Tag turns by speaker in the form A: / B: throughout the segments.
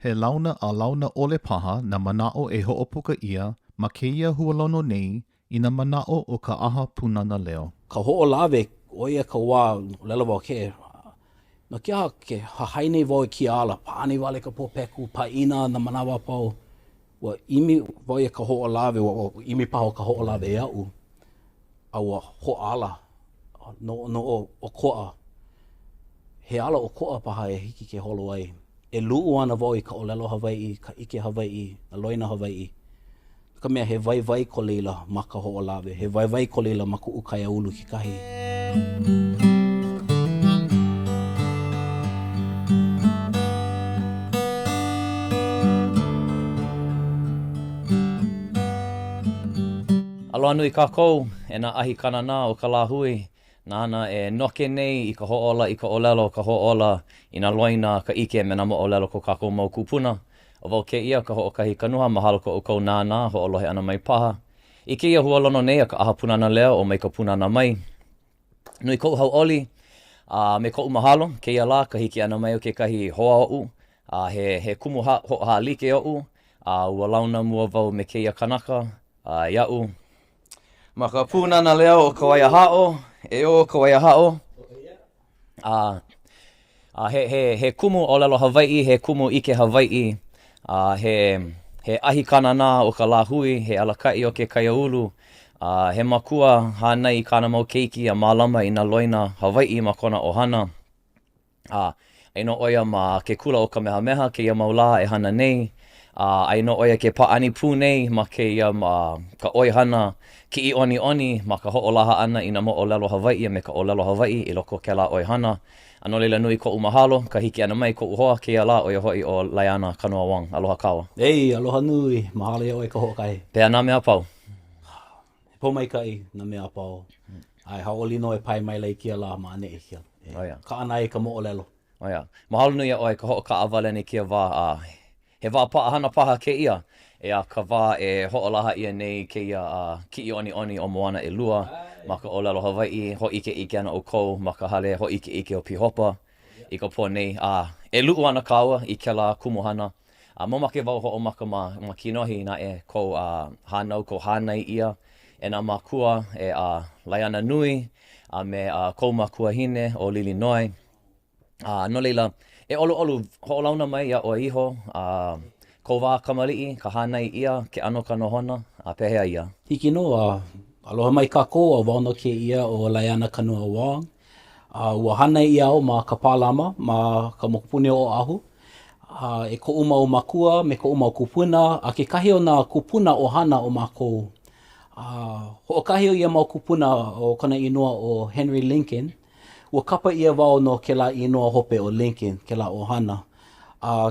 A: he launa a launa ole paha na manaʻo e hoʻopuka ia ma kēia hualono nei I na manaʻo o ka aha punana leo.
B: Ka hoʻolawe, oia ka wā, ʻŌlelo wau ke. No kia ke hahaine wau I kia ala, paani wale ka pōpeku, paina na manawa pau. Wa imi wau ia ka hoʻolawe, wa imi paho ka hoʻolawe e au. A wa hoʻala, no ʻokoʻa. He ala ʻokoʻa paha e hiki ke holo ai. E luu ana wau I ka ʻōlelo Hawaiʻi, ka ʻike Hawaiʻi, na loina Hawaiʻi. Ka mea he vai ko leila ma ka hoʻolawe, he vai ko leila ma kuʻu kaiaulu kekahi.
C: Aloha nui kākou, e nā ahi kanana o ka lāhui. Nāna e noke nei I ka hoʻola, I ka ʻōlelo, ka hoʻola, I nā loina, ka ʻike me nā moʻolelo ko kākou mau kūpuna. O wau kēia ka hoʻokahi kanuha mahalo ko ʻoukou nānā hoʻolohe ana mai paha. I kēia hualono nei a ka aha punana leo o mai ka punana mai. Nui koʻu hauʻoli, me koʻu mahalo, kēia lā ka hiki ana mai o kekahi hoa oʻu. He kumu hoʻoha like oʻu, ua launa mua wau me kēia kānaka, iaʻu. Ma ka punana leo o ka waiahaʻo, e o ka waiahaʻo. He kumu ʻōlelo Hawaiʻi, he kumu ʻike Hawaiʻi. He ahi kanana o ka lāhui, he alakaʻi o ke kaiaulu. He makua hānai kāna mau keiki a mālama I nā loina Hawaiʻi ma kona o hana. Aino oia ma ke kula o ka mehameha, ke ia maulā e hana nei. Aino oia ke pāʻani pū nei ma ke ia ka oi hana kiʻiʻoniʻoni ma ka hoʻolaha ana I nā moʻolelo Hawaiʻi me ka ʻōlelo Hawaiʻi I loko ke lā oi hana. Ano leila nui koʻu mahalo, ka hiki ana mai koʻu hoa, kēia lā o ia hoʻi o Lāiana Kanoa-Wong. Aloha kawa.
B: Ei, aloha nui, mahalo ia oi ka hoʻokahi.
C: Pea nā mea pau.
B: He pō mai kai nā mea pau. Ai, haoli no e pai mai lai kia lā ma ane e kia. Ka ʻana e ka moʻolelo.
C: Oia. Mahalo nui ia oi ka hoʻoka awale nei kia wā. He wā paʻahana paha kēia. E a ka wā e hoʻolaha ia nei kēia kiʻiʻoniʻoni o Moana e lua. Ma ka ʻōlelo Hawaiʻi, hoʻike ana o kou, ma ka hale hoʻike o Pihopa. I ka pō nei, e luu ana kaua I ke la kumuhana. Momake wau hoʻomaka ma kinohi na e kou hānau, kou hānai ia. E nā makua e Lāiana nui, me kou Makuahine o Lilinoi. No leila, e olu hoʻolauna mai ia o iho. Kou wā kamaliʻi, ka hānai ia, ke ano ka nohona, pehea ia.
B: Hiki no, aloha mai kākou, a wano kēia o Lāiana Kanoa-Wong. Ua hānai ia o ma ka pālama, ma ka mokupuni o ahu. E koʻu mau makua, me koʻu mau kūpuna, a kekahi o nā kūpuna o hana o mākou. Hoʻokahi o ia mau kūpuna o kana inua o Henry Lincoln. Ua kapa ia wau no ke lā inua hope o Lincoln, ke lā o hana.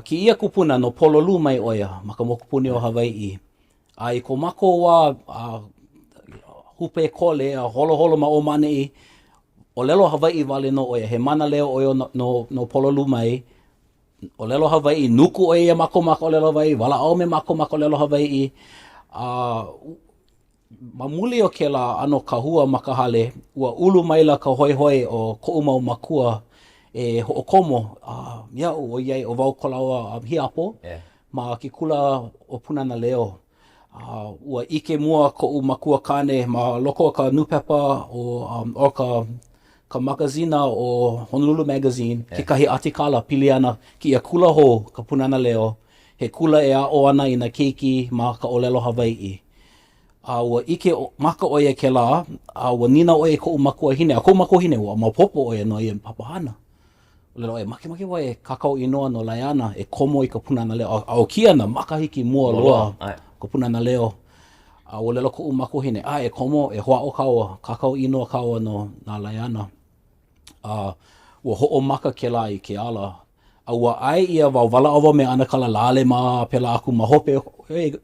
B: Ki ia kūpuna no pololu mai oia, ma ka mokupuni o Hawaiʻi. I ko mako wā hupe kole, holo ma o maneʻi, ʻōlelo Hawaiʻi wale no oia, he mana leo oia no pololu mai. ʻŌlelo Hawaiʻi, nuku oia mako ʻōlelo Hawaiʻi, walaʻau me mako ʻōlelo Hawaiʻi. Ma muli o ke la ano kahua ma ka hale, ua ulu maila ka hoihoi o koʻu mau makua e hoʻokomo. Iau o iai o wau kolaua hiapo, ma ke kula o punana leo. Ua ike mua koʻu makua kane ma loko o ka nupepa o ka magazina o Honolulu Magazine, kekahi atikala pili ana ki ia kula hou ka punana leo, he kula e a'o ana I na keiki ma ka ʻōlelo Hawaiʻi. Ua ike maka oia ke la, ua nina oia koʻu makuahine, a koʻu makuahine ua maopopo oia no ia papahana. Lelo oia, make oia kākou inoa no Lāiana e komo I ka punana leo. A o kia na makahiki mua loa ka punana leo. Ua lelo koʻu makuahine, e komo e hoʻo kaua, kākou inoa kaua no nā Lāiana. Ua hoʻomaka ke la I ke ala. Ua ai ia wau walaʻawa me ana kala lale ma pela aku ma hope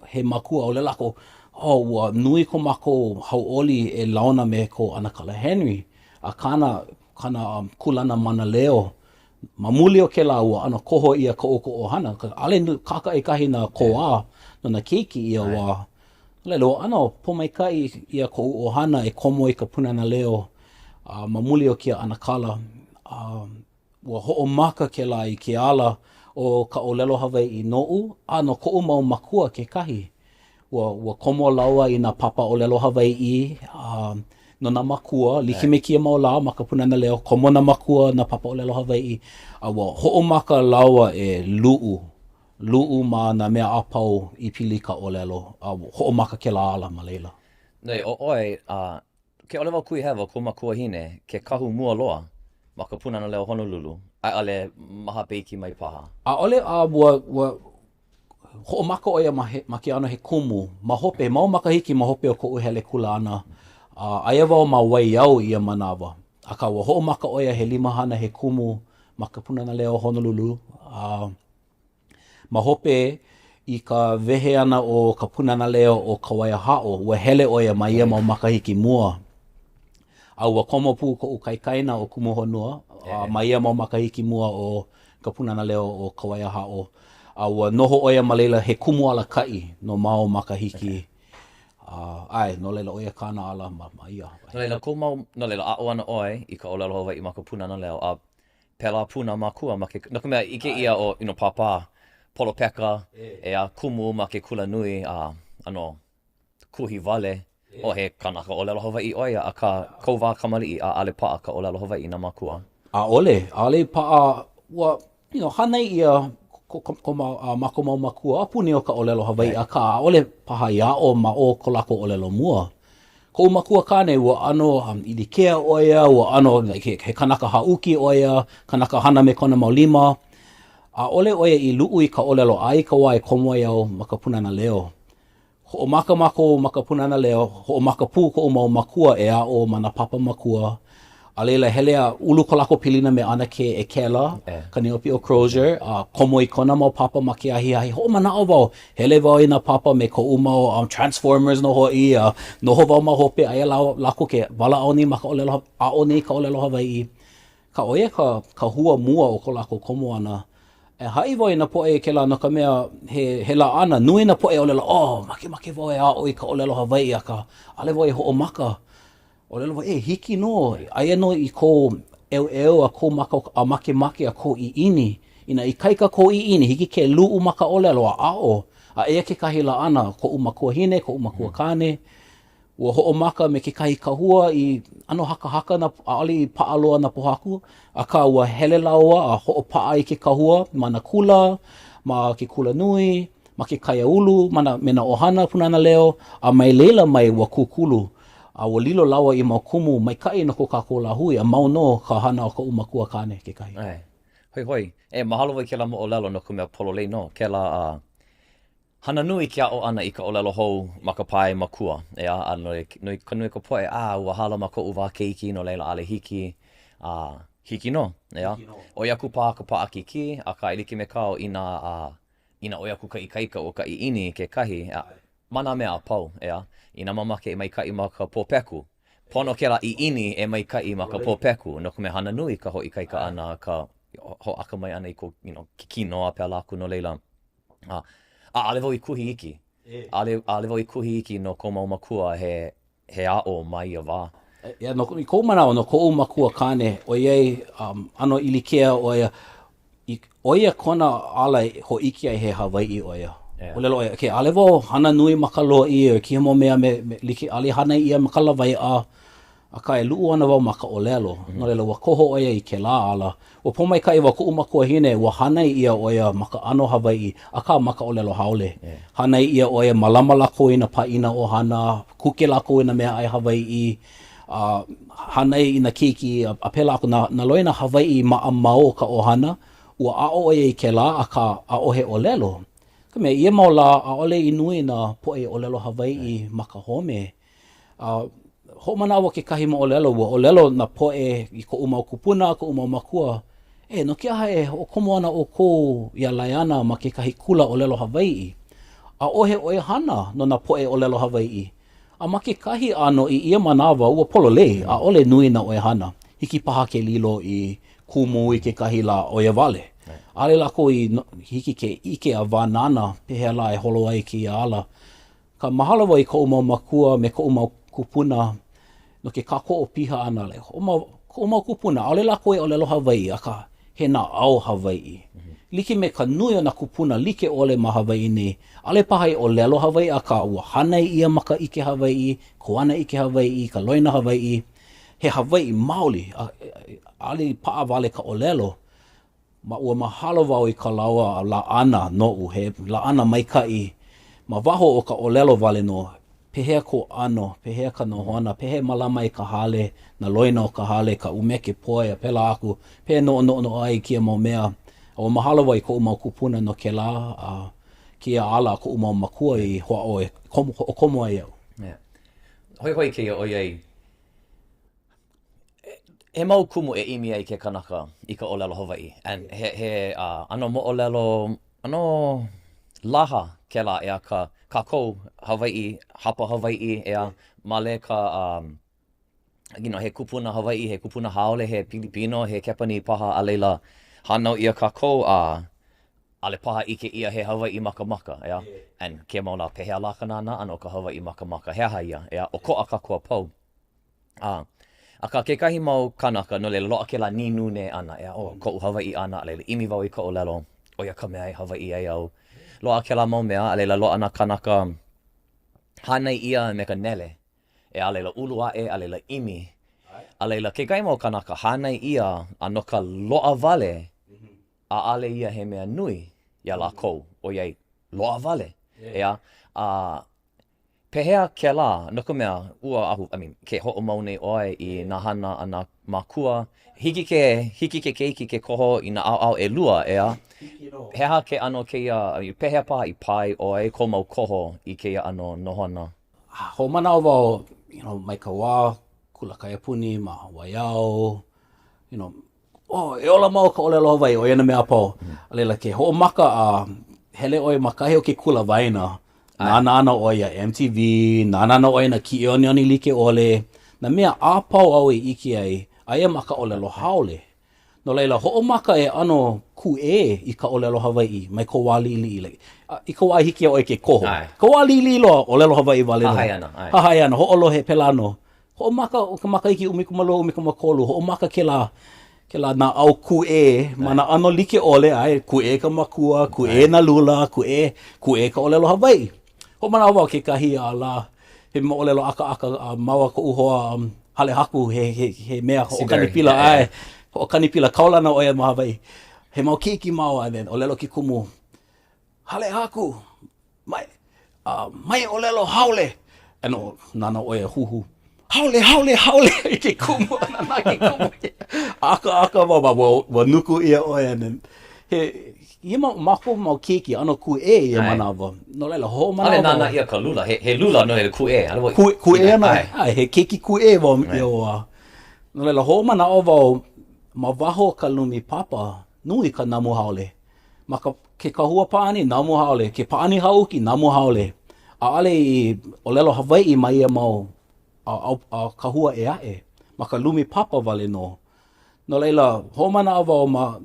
B: he makua o lelako. Ua nui ko mako hauʻoli e laona me ko ana kala Henry. A kana kulana mana leo. Ma muli o ke la ua ana koho ia ka oko o hana. Ale kaka e kahi na koʻā no na keiki ia wā. Lelo ana pomaikai ia ko o hana e komo I ka punana leo. Ma muli o kia ana kala. Ua hoʻomaka ke la I ke ala o ka ʻōlelo Hawaiʻi noʻu, a no koʻu mau makua kekahi. Ua komo laua i nā papa ʻōlelo Hawaiʻi, no nā makua, like me kia mau lā, ma ka punana leo, komo nā makua nā papa ʻōlelo Hawaiʻi, a ua hoʻomaka laua e luʻu ma nā mea apau i pili ka ʻōlelo, a hoʻomaka ke la ala ma leila.
C: Nei, o oi, ke ole wau kui hewa ko Makuahine, ke kahu mua loa, ma ka punana leo Honolulu, ai ale maha peiki mai paha.
B: A ole ua hoʻomaka oia ma ke ano he kumu, ma hope, mau makahiki ma hope o koʻu hele kuleana, aia wau ma waiau ia manawa. Aka ua hoʻomaka oia he 5 hana he kumu ma ka punana leo Honolulu. Ma hope i ka wehe ana o ka punana leo o ka waiahao, ua hele oia ma ia mau makahiki mua. A ua komo pu koʻu kaikaina o kumu honua, ma ia mau makahiki mua o ka punana leo o ka waiahao. A ua noho oia ma leila he kumu ala kai no mau makahiki. No leila oia kāna ala ma ia.
C: No leila, no leila, a'o ana oi i ka ʻōlelo Hawaiʻi ma ka punana leo, a pela puna makua, no ka mea ike ia o papa, polo peka, e a kumu ma ke kula nui, ano, kuhi wale, o he kānaka ʻōlelo Hawaiʻi oia, a ka kouwa kamaliʻi a ale paa ka ʻōlelo Hawaiʻi na makua.
B: Ale paa, hānai ia ko mako mau makua, apuni o ka ʻōlelo Hawaiʻi, a ka ole paha iao ma o ko lako ʻōlelo mua. Ko makua kane ua ano ilikea oia, ua ano he kanaka hauki oia, kanaka hana me kona mau 5. A ole oia i luʻu i ka ʻōlelo ai ka wā e komo iau ma ka punana leo. Hoʻomaka mako ma ka punana leo, hoʻomaka pū ko o mau makua e a o mana papa makua. A leila helea ulu ko lako pilina me ana ke e kela, ka neopi o Crozier, komo i kona mau papa ma ke ahi ho manaʻo wau, hele wau i nā papa me ko mau Transformers no hoi, noho wau ma hope aia lako ke wala aoni ma ka ʻōlelo, aoni ka ʻōlelo Hawaiʻi. Ka oia ka hua mua o ko lako komo ana. E hai wau i na poe ke la no ka mea he la ana, nui na poe ʻōlelo, make wau e a i ka ʻōlelo Hawaiʻi aka, ale wau e hoʻomaka. ʻŌlelo wau, hiki no, aia no i ko a ko make a ko iʻini. Ina i kaika ko iʻini, hiki ke luʻu ma ka ʻōlelo a ʻaʻo. A ea kekahi la ana, koʻu Makuahine, koʻu Makuakane. Ua hoʻomaka me kekahi kahua i ano haka na ʻaʻali paʻaloa na pohaku. Aka ua hele laua a hoʻopaʻa i ke kahua, ma na kula, ma ke kula nui, ma ke kaiaulu, me na ʻohana punana leo, a mai leila mai ua kūkulu. A ua lilo laua i mau kumu mai kai no ko kākou lāhui, a mau no ka hana o ka Makuakane kekahi.
C: Hoi. Mahalo wai ke la moʻolelo no ka mea pololei no. Ke la hana nui ke a'o ana i ka ʻōlelo hou ma ka pae makua. A nui ka nui ka poe, ua hala ma koʻu wā keiki no leila ale hiki. Hiki no. O iaku pā ka paaki ki, a ka iliki me kao ina o iaku ka ikaika o ka iʻini kekahi. Mana mea pau, I nā mamake e mai kai ma ka pōpeku. Pono ke la iʻini e mai kai ma ka pōpeku. No ka me hana nui ka hoi kaika ana, ka hoʻaka mai ana I ko, ki kinoa pia lāku no leila. Ale wau I kuhi iki. Ale wau I kuhi iki no ko mau makua he a'o mai a wā.
B: No ko manaʻo no koʻu Makuakane, o iei ano ilikea oia kona ala ho iki ai he Hawaiʻi oia. ʻŌlelo oia, ale wau hana nui ma ka loʻi, kia mo mea me like ale hana ia ma ka lawaiʻa, aka e luʻu ana wau ma ka ʻōlelo. No leila ua koho oia I ke lā ala. Ua pomai kai wa koʻu Makuahine, ua hānai ia oia ma ka ʻano Hawaiʻi, aka ma ka ʻōlelo haole. Hānai ia oia mālama lako I na paʻina o hana, kuke lako I na mea ai Hawaiʻi, hānai I na keiki, a pēlā ako na loina Hawaiʻi ma a mau ka ʻohana, ua ʻaʻo oia I ke lā, aka ʻaʻo he ʻōlelo. Ka mea, ia mau la ʻaʻole I nui na poʻe ʻōlelo Hawaiʻi ma ka home. Hoʻomanawa kekahi ma ʻōlelo, ua ʻōlelo na poʻe I koʻu mau kūpuna, koʻu mau makua. No ke aha e hoʻokomo ana o kou ia Lāiana ma kekahi kula ʻōlelo Hawaiʻi. A ʻohe oe hana no na poʻe ʻōlelo Hawaiʻi. A ma kekahi ano I ia manawa ua pololei, ʻaʻole nui na oe hana. Hiki paha ke lilo I kumu I kekahi la oia wale. Ale lako I hiki ke ike a wānana pehea la e holo ai ki ia ala. Ka mahalo wai koʻu mau makua me koʻu mau kūpuna no ke kākou o piha ana le. Koʻu mau kūpuna, ale lako e ʻōlelo Hawaiʻi aka he manaʻo Hawaiʻi. Like me ka nui o nā kūpuna like ole ma Hawaiʻi nei. Ale paha i ʻōlelo Hawaiʻi a ka ua hānai ia ma ka ʻike Hawaiʻi, koʻana ʻike Hawaiʻi, ka loina Hawaiʻi. He Hawaiʻi maoli, ale pa'a wale ka ʻōlelo, ma ua mahalo wau i ka laua Lāiana noʻu, he Lāiana maikaʻi, ma waho o ka ʻōlelo wale no, pehea ko ʻano, pehea ka nohona, pehea mālama i ka hale, na loina o ka hale, ka umeke poe, a pela aku, pehea no ai kia mau mea. O mahalo wau i koʻu mau kūpuna no ke la, kia ala koʻu mau makua i hoʻao o komo ai au.
C: Hoi keia o iei, he mau kumu e imi ai ke kānaka i ka ʻōlelo Hawaiʻi. And he ano moʻolelo, ano laha ke la ea ka kākou Hawaiʻi, hapa Hawaiʻi ea, male ka, he kūpuna Hawaiʻi, he kūpuna haole, he Pilipino, he kepani paha a leila hanau ia kākou, ale paha ike ia he Hawaiʻi makamaka, ea. And ke mau la pehea la kanana, ano ka Hawaiʻi makamaka, he aha ia, ea, o koʻa ka kua pau. A ka kekahi mau kānaka, no leila loa ke la ninu ne ana, ea, koʻu Hawaiʻi ana, a leila imi wau i ka ʻōlelo, o ia ka mea i Hawaiʻi ai au. Loa ke la mau mea, a leila loa ana kānaka, hānai ia me ka nele, e a leila ulu ae, a leila imi. A leila kekahi mau kānaka, hānai ia, ano ka loa vale, a ale ia he mea nui, ia la kou, o iei, loa vale, ea. Pehea ke la, no ka mea, ua ahu, ke hoʻomau nei oe i nā hana a nā makua, hiki ke keiki ke koho i nā ʻaoʻao e lua, ea. Heha ke ano keia, pehea paha i pai oe, ko mau koho i keia ano nohona.
B: Ho manaʻo wau, mai ka wā, kula kai puni, ma waiao, e ola mau ka ʻōlelo Hawaiʻi, o iana mea pau. A leila ke hoʻomaka a hele oe makahi o ke kula waina, nāna oi a MTV, nāna oi na kiʻiʻoniʻoni like ole, na mea a pau au e iki ai, a ia ma ka ʻōlelo haole. No leila, hoʻomaka e ano kūʻē i ka ʻōlelo Hawaiʻi, mai ko wā liʻiliʻi. I ka wā hiki oi ke koho. Ka wā liʻiliʻi loa ʻōlelo Hawaiʻi wale no. Hahai ana, hoʻolo he pelano. Hoʻomaka o ka makaiki umikumalo, umikumakolu, hoʻomaka ke la nā au kūʻē, ma na ano like ole, ai, kūʻē ka makua, kūʻē na lula, kūʻē ka ʻōlelo Hawaiʻi. Ho mana wau kekahi a la, he moʻolelo aka maua ko uhoa hale haku he mea o kanipila ai. O kanipila kaulana o ia ma Hawaiʻi. He mau keiki mau ai then, ʻōlelo ki kumu. Hale haku, mai ʻōlelo haole. Ano, nana o ia huhu. Haole, i ke kumu, nana ke kumu. Aka wa nuku ia o ia then. Ia mako mau keiki, ano kūʻē ia manawa. No leila, ho manawa.
C: Ale nana ia ka lula, he lula no le kūʻē.
B: Kūʻē ana, he keiki kūʻē wau ia oa. No leila, ho manawa wau, ma waho ka lumi papa, nui ka namu haole. Ma ke kahua paani, namu haole. Ke paani hauki, namu haole. A ale i ʻōlelo Hawaiʻi ma ia mau a kahua e ae. Ma ka lumi papa wale no. No leila, ho manawa wau ma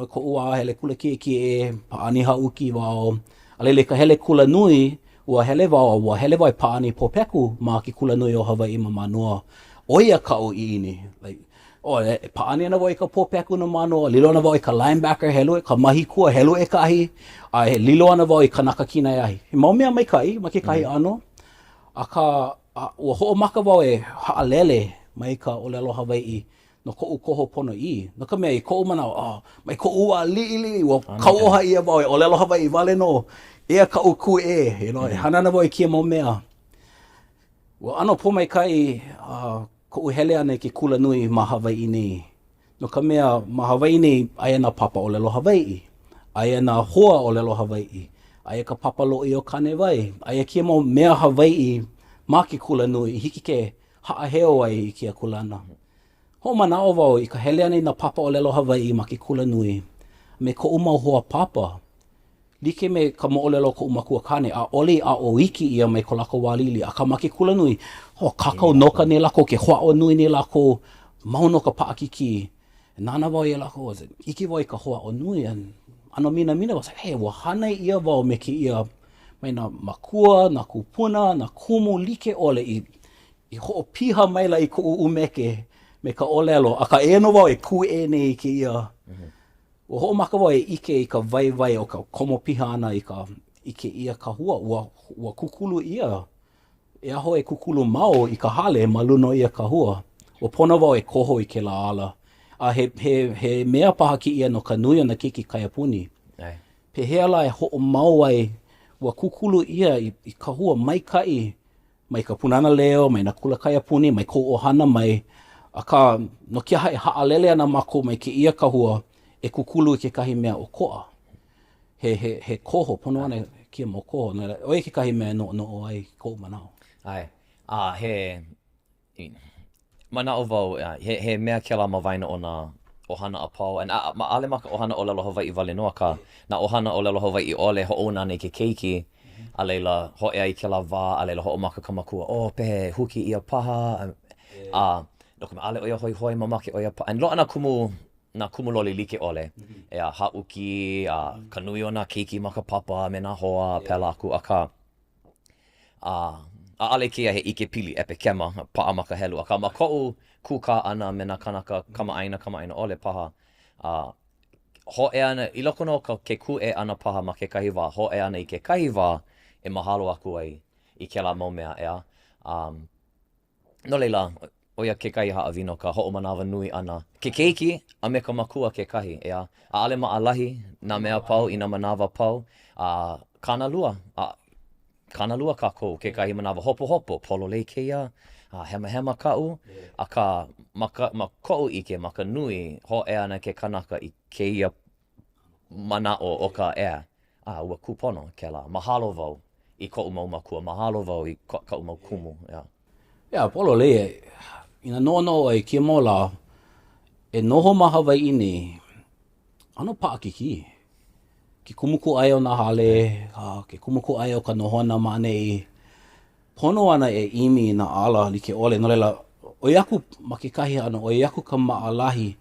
B: ko ua hele kula kie paani hauki wao. Alele ka hele kula nui, ua hele wao i paani popeku ma ki kula nui o Hawaiʻi ma manua. Oia ka o iini. Paani ana wao i ka popeku na manua, lilo ana wao i ka linebacker helu, ka mahikua helu e kahi, a he lilo ana wao i ka naka kina e ahi. He mau mea mai kai, ma ke kahi ano. Ua hoʻomaka wao e haalele mai ka ʻōlelo Hawaiʻi. No koʻu koho pono i. No ka mea i koʻu mana, mai koʻu ua liʻiliʻi, ua kauoha ia wau e ʻōlelo Hawaiʻi wale no. Ea kaʻu kūʻē, e hanana wau i kia mau mea. Ua ano po mai kai koʻu hele ana i ke kula nui ma Hawaiʻi nei. No ka mea, ma Hawaiʻi nei, aia nā papa ʻōlelo Hawaiʻi. Aia nā hoa ʻōlelo Hawaiʻi. Aia ka papa loʻi o kane wai. Aia kia mau mea Hawaiʻi ma ke kula nui, hiki ke haʻaheo ai i kia kulana. Ho manaʻo wau i ka hele ana i nā papa ʻōlelo Hawaiʻi ma ke kula nui. Me koʻu mau hoa papa. Like me ka moʻolelo koʻu Makuahine, a ole a o iki ia mai ko lako wālili. A ka ma ke kula nui, kākou noka ne lako, ke hoʻo nui ne lako, mau no ka paʻakiki. Nana wau ia lako, iki wau i ka hoʻo nui. Ano mina wau, wa hānai ia wau me ke ia mai nā makua, nā kūpuna, nā kumu, like ole i hoʻopiha maila i koʻu umeke. Me ka ʻōlelo, a ka eno wau e kūʻē nei ke ia. Ua hoʻomaka wau e ʻike I ka waiwai o ka komo piha ana I ka ʻike ia kahua, ua kukulu ia. E aho e kukulu mau I ka hale ma luna o ia kahua. Ua pona wau e koho I ke la ala. A he mea paha ki ia no ka nui o na keiki kaiapuni. Pehea la e hoʻomau ai, ua kukulu ia I kahua maikai, mai ka punana leo, mai na kula kaiapuni, mai ko o hana mai. Aka no kia e haalele ana mako mai ke ia kahua, e kukulu I kekahi mea ʻokoʻa. He koho, pono ana kia mo koho. Oe kekahi mea no ai ko manao.
C: Ai, he manaʻo wau, he mea ke la mawaina o na ʻohana a pau. Ma ale maka ʻohana ʻōlelo Hawaiʻi wale noa ka, na ʻohana ʻōlelo Hawaiʻi ʻole hoʻona nei ke keiki, a leila hoʻe ai ke la wā, a leila hoʻomaka ka makua, pehe huki ia paha, no ka ale oia hoi mamake oia paha. An loa na kumu loli like ʻole, e a hauki, ka nui o na keiki ma ka papa, me na hoa, pela aku, aka, a ale kia he ike pili epe kema, paa maka helu. Aka ma koʻu kūkā ana me na kānaka kamaʻaina ʻole paha. Hoʻe ana, I loko no ke kūʻe ana paha ma kekahi wā, hoʻe ana I kekahi wā, e mahalo aku ai I ke la mau mea ea. No leila, oia kekahi haʻawino ka hoʻomanawa nui ana. Ke keiki, a me ka makua kekahi, ea. A ale maʻalahi, nā mea pau, I nā manawa pau. Kānalua, kānalua kākou, kekahi manawa hopo, pololei kēia, hema ka'u, aka ma ko'u ike, ma ka nui, ho'e ana ke kānaka I kēia manaʻo o ka ea. Ua kūpono ke la, mahalo wau I ko'u mau makua, mahalo wau I ka'u mau kumu.
B: Ia, pololei, ina nono ai kia mola, e noho ma Hawaiʻi nei, ano paʻakiki. Ke kumuku ai o nā hale, ke kumuku ai o ka nohona ma nei, pono ana e imi na ala like ole. No leila, o iaku ma ke kahi ana, o iaku ka maʻalahi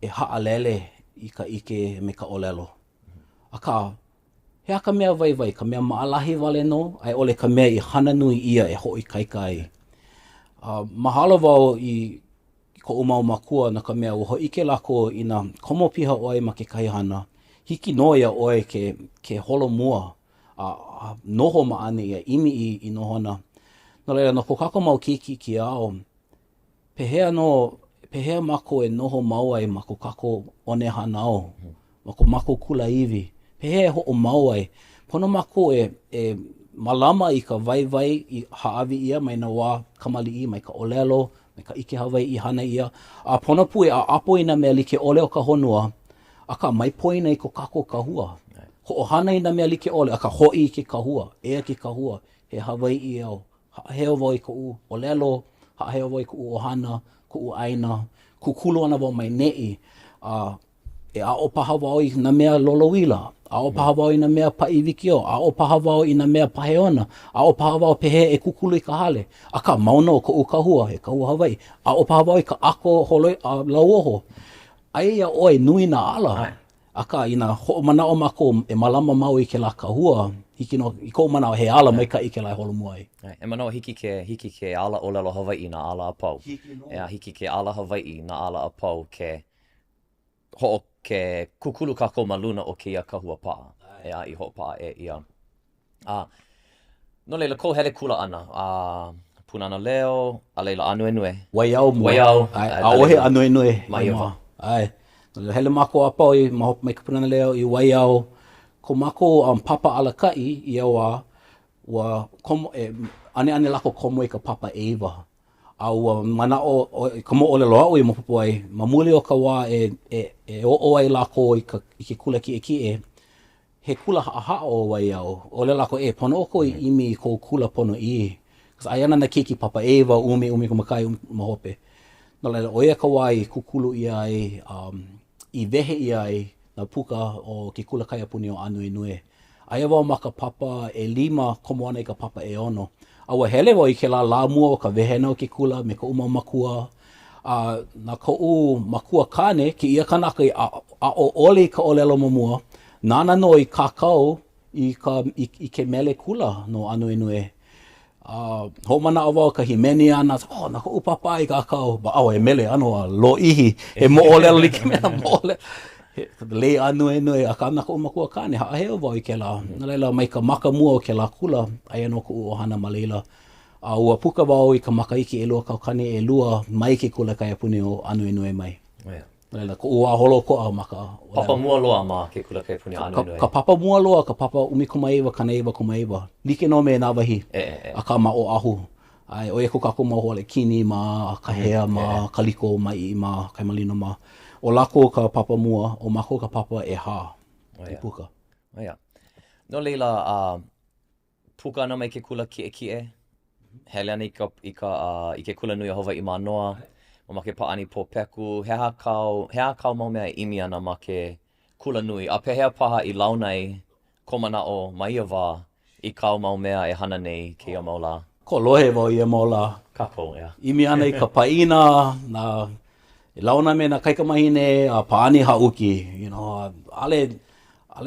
B: e haalele I ka ike me ka ʻōlelo. Aka, he aka mea waiwai, ka mea maʻalahi wale no, ai ole ka mea I hana nui ia e hoʻi kaika ai. Mahalo wau I koʻu mau makua na ka mea ua hoʻike lako I na komo piha ʻoe ma ke kahi hana. Hiki no ia ʻoe ke holo mua, noho maʻane ia, imi I nohona. No leila, no ko kako mau keiki ki ao, pehea mako e noho mau ai ma ko kako one hanao, ma ko mako kula iwi. Pehea e hoʻo mau ai. Pono mako e mālama I ka waiwai I haawi ia mai na wā kamaliʻi, mai ka ʻōlelo, mai ka ʻike Hawaiʻi hana ia. A pono pu e a apo I na mea like ʻole o ka honua, aka mai poina I ko kako kahua. Hoʻohana I na mea like ʻole, aka hoʻi I ke kahua, ea ke kahua, he Hawaiʻi au. Haʻaheo wau I koʻu ʻōlelo, haʻaheo wau I koʻu ʻohana, koʻu ʻaina, kukulu ana wau mai neʻi. E ʻaʻo paha wau I na mea lolowila, ʻaʻo paha wau I na mea paʻiwikio, ʻaʻo paha wau I na mea paheona, ʻaʻo paha wau pehe e kukulu I ka hale. Aka mauna o koʻu kahua, he kahua Hawaiʻi. ʻaʻo paha wau I ka ako holoi lauoho. Ai ia ʻoe nui na ala. Aka ina hoʻomanaʻo mako e mālama mau I ke la kahua, hiki no I koʻu manaʻo he ala mai ka I ke la holomua ai.
C: E manaʻo hiki ke ala ʻōlelo Hawaiʻi na ala a pau. Hiki ke ala Hawaiʻi na ala a pau ke kukulu kākou ma luna o kēia kahua paʻa. I hoʻopaʻa e ia. No leila, ko hele kula ana. Punana leo, a leila anuenue.
B: Waiau. A ohe anuenue.
C: Maiava.
B: Ai. Hele mako a pau I mahopa mai ka punana leo I waiau. Ko mako papa alakaʻi ia ua komo ane lako komo I ka papa eiva. A ua manaʻo ka moʻolelo aʻu I mapopo ai. Ma muli o ka wā e oʻo ai lako I ke kula kiʻekiʻe. He kula haʻahaʻo o waiau. Ole lako pono oko I imi I kou kula pono I. Kasi ai ana na keiki papa eiva umi kumakai mahope. No leila, oia ka wā I kukulu ia ai, I wehe ia ai na puka o ke kula kaiapuni o Anuenue. Aia wau ma ka papa e 5 komo ana I ka papa e 6. A ua hele wau I ke la mua o ka wehena o ke kula me ka uma makua. Na koʻu makua kane, ke ia kanaka a o ole I ka ʻōlelo mamua, nana no I kākou I ke mele kula no Anuenue. Hoʻomanaʻo wau ka himeni ana, na koʻu papa I kākou, ba awa e mele ano a lo ihi, e moʻolelo like mea moʻolelo. Lei anu a kānaka o makua kāne, haʻaheo wau i ke la. Nā leila, mai ka maka mua o ke la kula, aia no ku o hana ma leila. Ua puka wau i ka makaiki e lua kaukani e lua mai ke kula kai apuni o anu inui mai. Nā leila, ko ua holo koa maka.
C: Papa mua loa ma ke kula kai apuni anu inui.
B: Ka papa mua loa, ka papa umi kumaiwa, kanaiwa kumaiwa. Like no me nā wahi, a ka mao ahu. Ai, o e ko kako mau hole kini ma, ka hea ma, kaliko mai ma, kai malino ma. O lako ka papa mua, o mako ka papa e hā. I puka.
C: No leila, pukana mai ke kula kiʻe. Hele ana i ke kula nui a Hawaiʻi manoa. Ma ke paʻani pōpeku. He a kau mau mea imi ana ma ke kula nui. A pehea paha i launai ko manaʻo ma ia wā i kau mau mea e hana nei ke ia maula.
B: Ko lohe wau ia maula.
C: Kākou,
B: Imi ana i ka paina, na launa me na kaikamahine, a paani hauki. You know, ale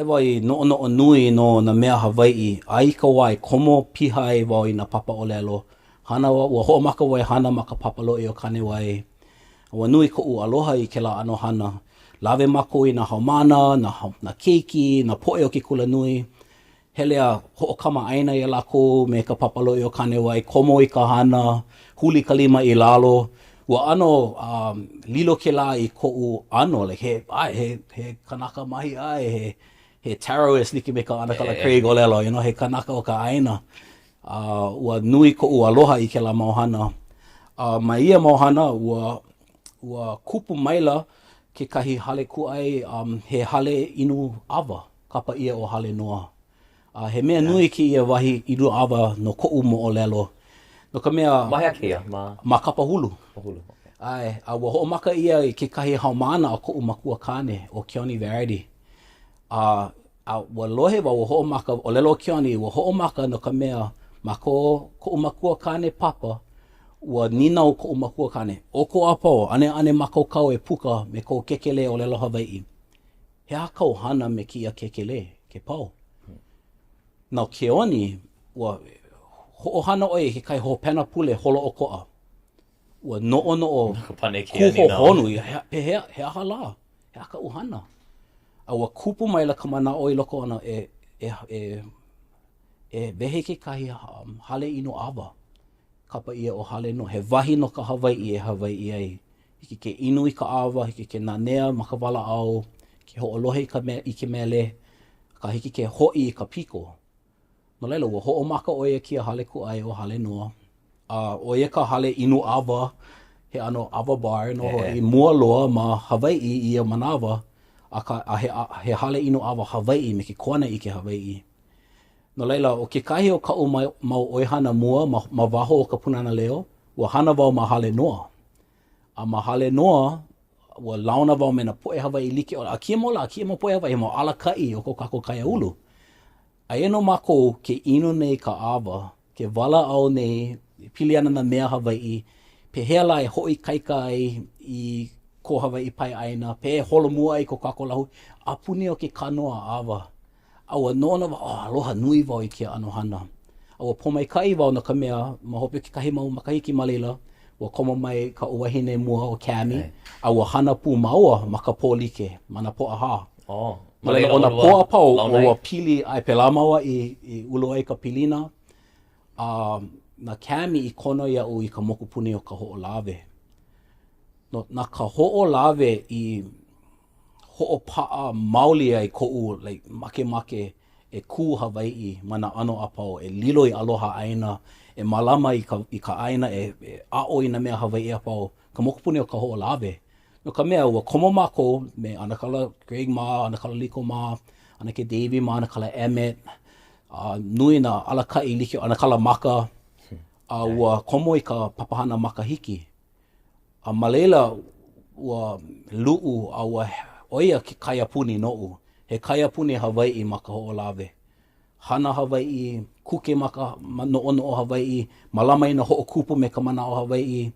B: wai no nui no na mea Hawaiʻi. Ai ka wai, komo piha e wau i na papa ʻōlelo. Hana ua hoʻomaka wai hana ma ka papalo i o kane wai. Ua nui ko u aloha i ke la ano hana. Lawe mako i na haumana, na keiki, na poʻe o ke kula nui. Hele a hoʻokama aina i lako me ka papalo i o kane wai. Komo i ka hana, huli ka lima i lalo. Ua ano lilo ke la i ko u ano. Like, he kanaka mahi ai, he taroist niki me ka anakala Craig ʻōlelo. You know, he kanaka o ka aina. Ua nui ko u aloha i ke la mauhana. Ma ia mauhana, ua kupu maila kekahi hale kuʻai, he hale inu awa, kapa ia o hale noa. He mea nui ki ia wahi inu awa no koʻu moʻolelo. No ka mea...
C: Mahea keia?
B: Ma kapa hulu.
C: Hulu,
B: Ai, ua hoʻomaka ia i kekahi haumana o koʻu Makuahine o Keone Verity. Ua lohe wa ua hoʻomaka, ʻōlelo Keone, ua hoʻomaka no ka mea ma koʻu Makuahine papa, ua nina o koʻu Makuahine. O ko apau, ane makaukau e puka me kou kekele ʻōlelo Hawaiʻi. He a kau hana me kia kekele, ke pau. Nau Keone, ua hoʻohana oi ke kai hopena pule holo ʻokoʻa. Ua noʻo kuho honu, he aha la, he aka uhana. Ua kupu maila ka manaʻo i loko ana e wehe ke kahi hale inu awa. Kapa ia o hale no, he wahi no ka Hawaiʻi e Hawaiʻi ai. Hiki ke inu i ka awa, hiki ke nanea ma ka walaʻau, ke hoʻolohe i ke mele, ka hiki ke hoʻi i ka piko. No leila, ua hoʻomaka o ia kia hale kuʻai o hale noa. O ia ka hale inu awa, he ano awa bar, no i mua loa ma Hawaiʻi i ia manawa, he hale inu awa Hawaiʻi me ke kona i ke Hawaiʻi. No leila, o ke kahi o kau mau oihana mua ma waho o ka punana leo, ua hana wau ma hale noa. A ma hale noa, ua launa wau me na poʻe Hawaiʻi like, a kia mo poʻe Hawaiʻi, mo ala kai o ko kako kaiaulu. A eno mako ke inu nei ka awa, ke wala au nei, pili ana na mea Hawaiʻi, pehea la e hoi kaika ai i ko Hawaiʻi pai aina, pe holo mua ai ko kako lahu, a puni o ke kanoa awa. Aua nona wa, aloha nui wau i kia ano hana. Aua pomai kai wau na ka mea, ma hope ke kahi mau makahiki malila, ua komo mai ka uwahine mua o Kami, aua hana pū maua ma ka pōlike, mana po aha. Malila o na po apau, ua pili ai pela maua i ulo ai ka pilina, na Kami i kono iau i ka mokupuni o ka hoʻolawe. No, na ka hoʻolawe i hoʻopaa maoli ai koʻu, like, make e kū Hawaiʻi mana ano apau, e lilo i aloha aina, e mālama i ka aina, e ʻaʻo i na mea Hawaiʻi apau, ka mokupuni o ka hoʻolawe. No ka mea, ua komo mako me anakala Greg ma, anakala Liko ma, anake Davey ma, anakala Emmett, nui na alakai like, anakala Maka, ua komo i ka papahana makahiki. Ma leila, ua luʻu, ua oia ke kaiapuni noʻu. He kaiapuni Hawaiʻi ma ka hoʻolawe. Hana Hawaiʻi, kuke ma ka noʻonoʻo Hawaiʻi, malama i na hoʻokupu me ka manaʻo Hawaiʻi,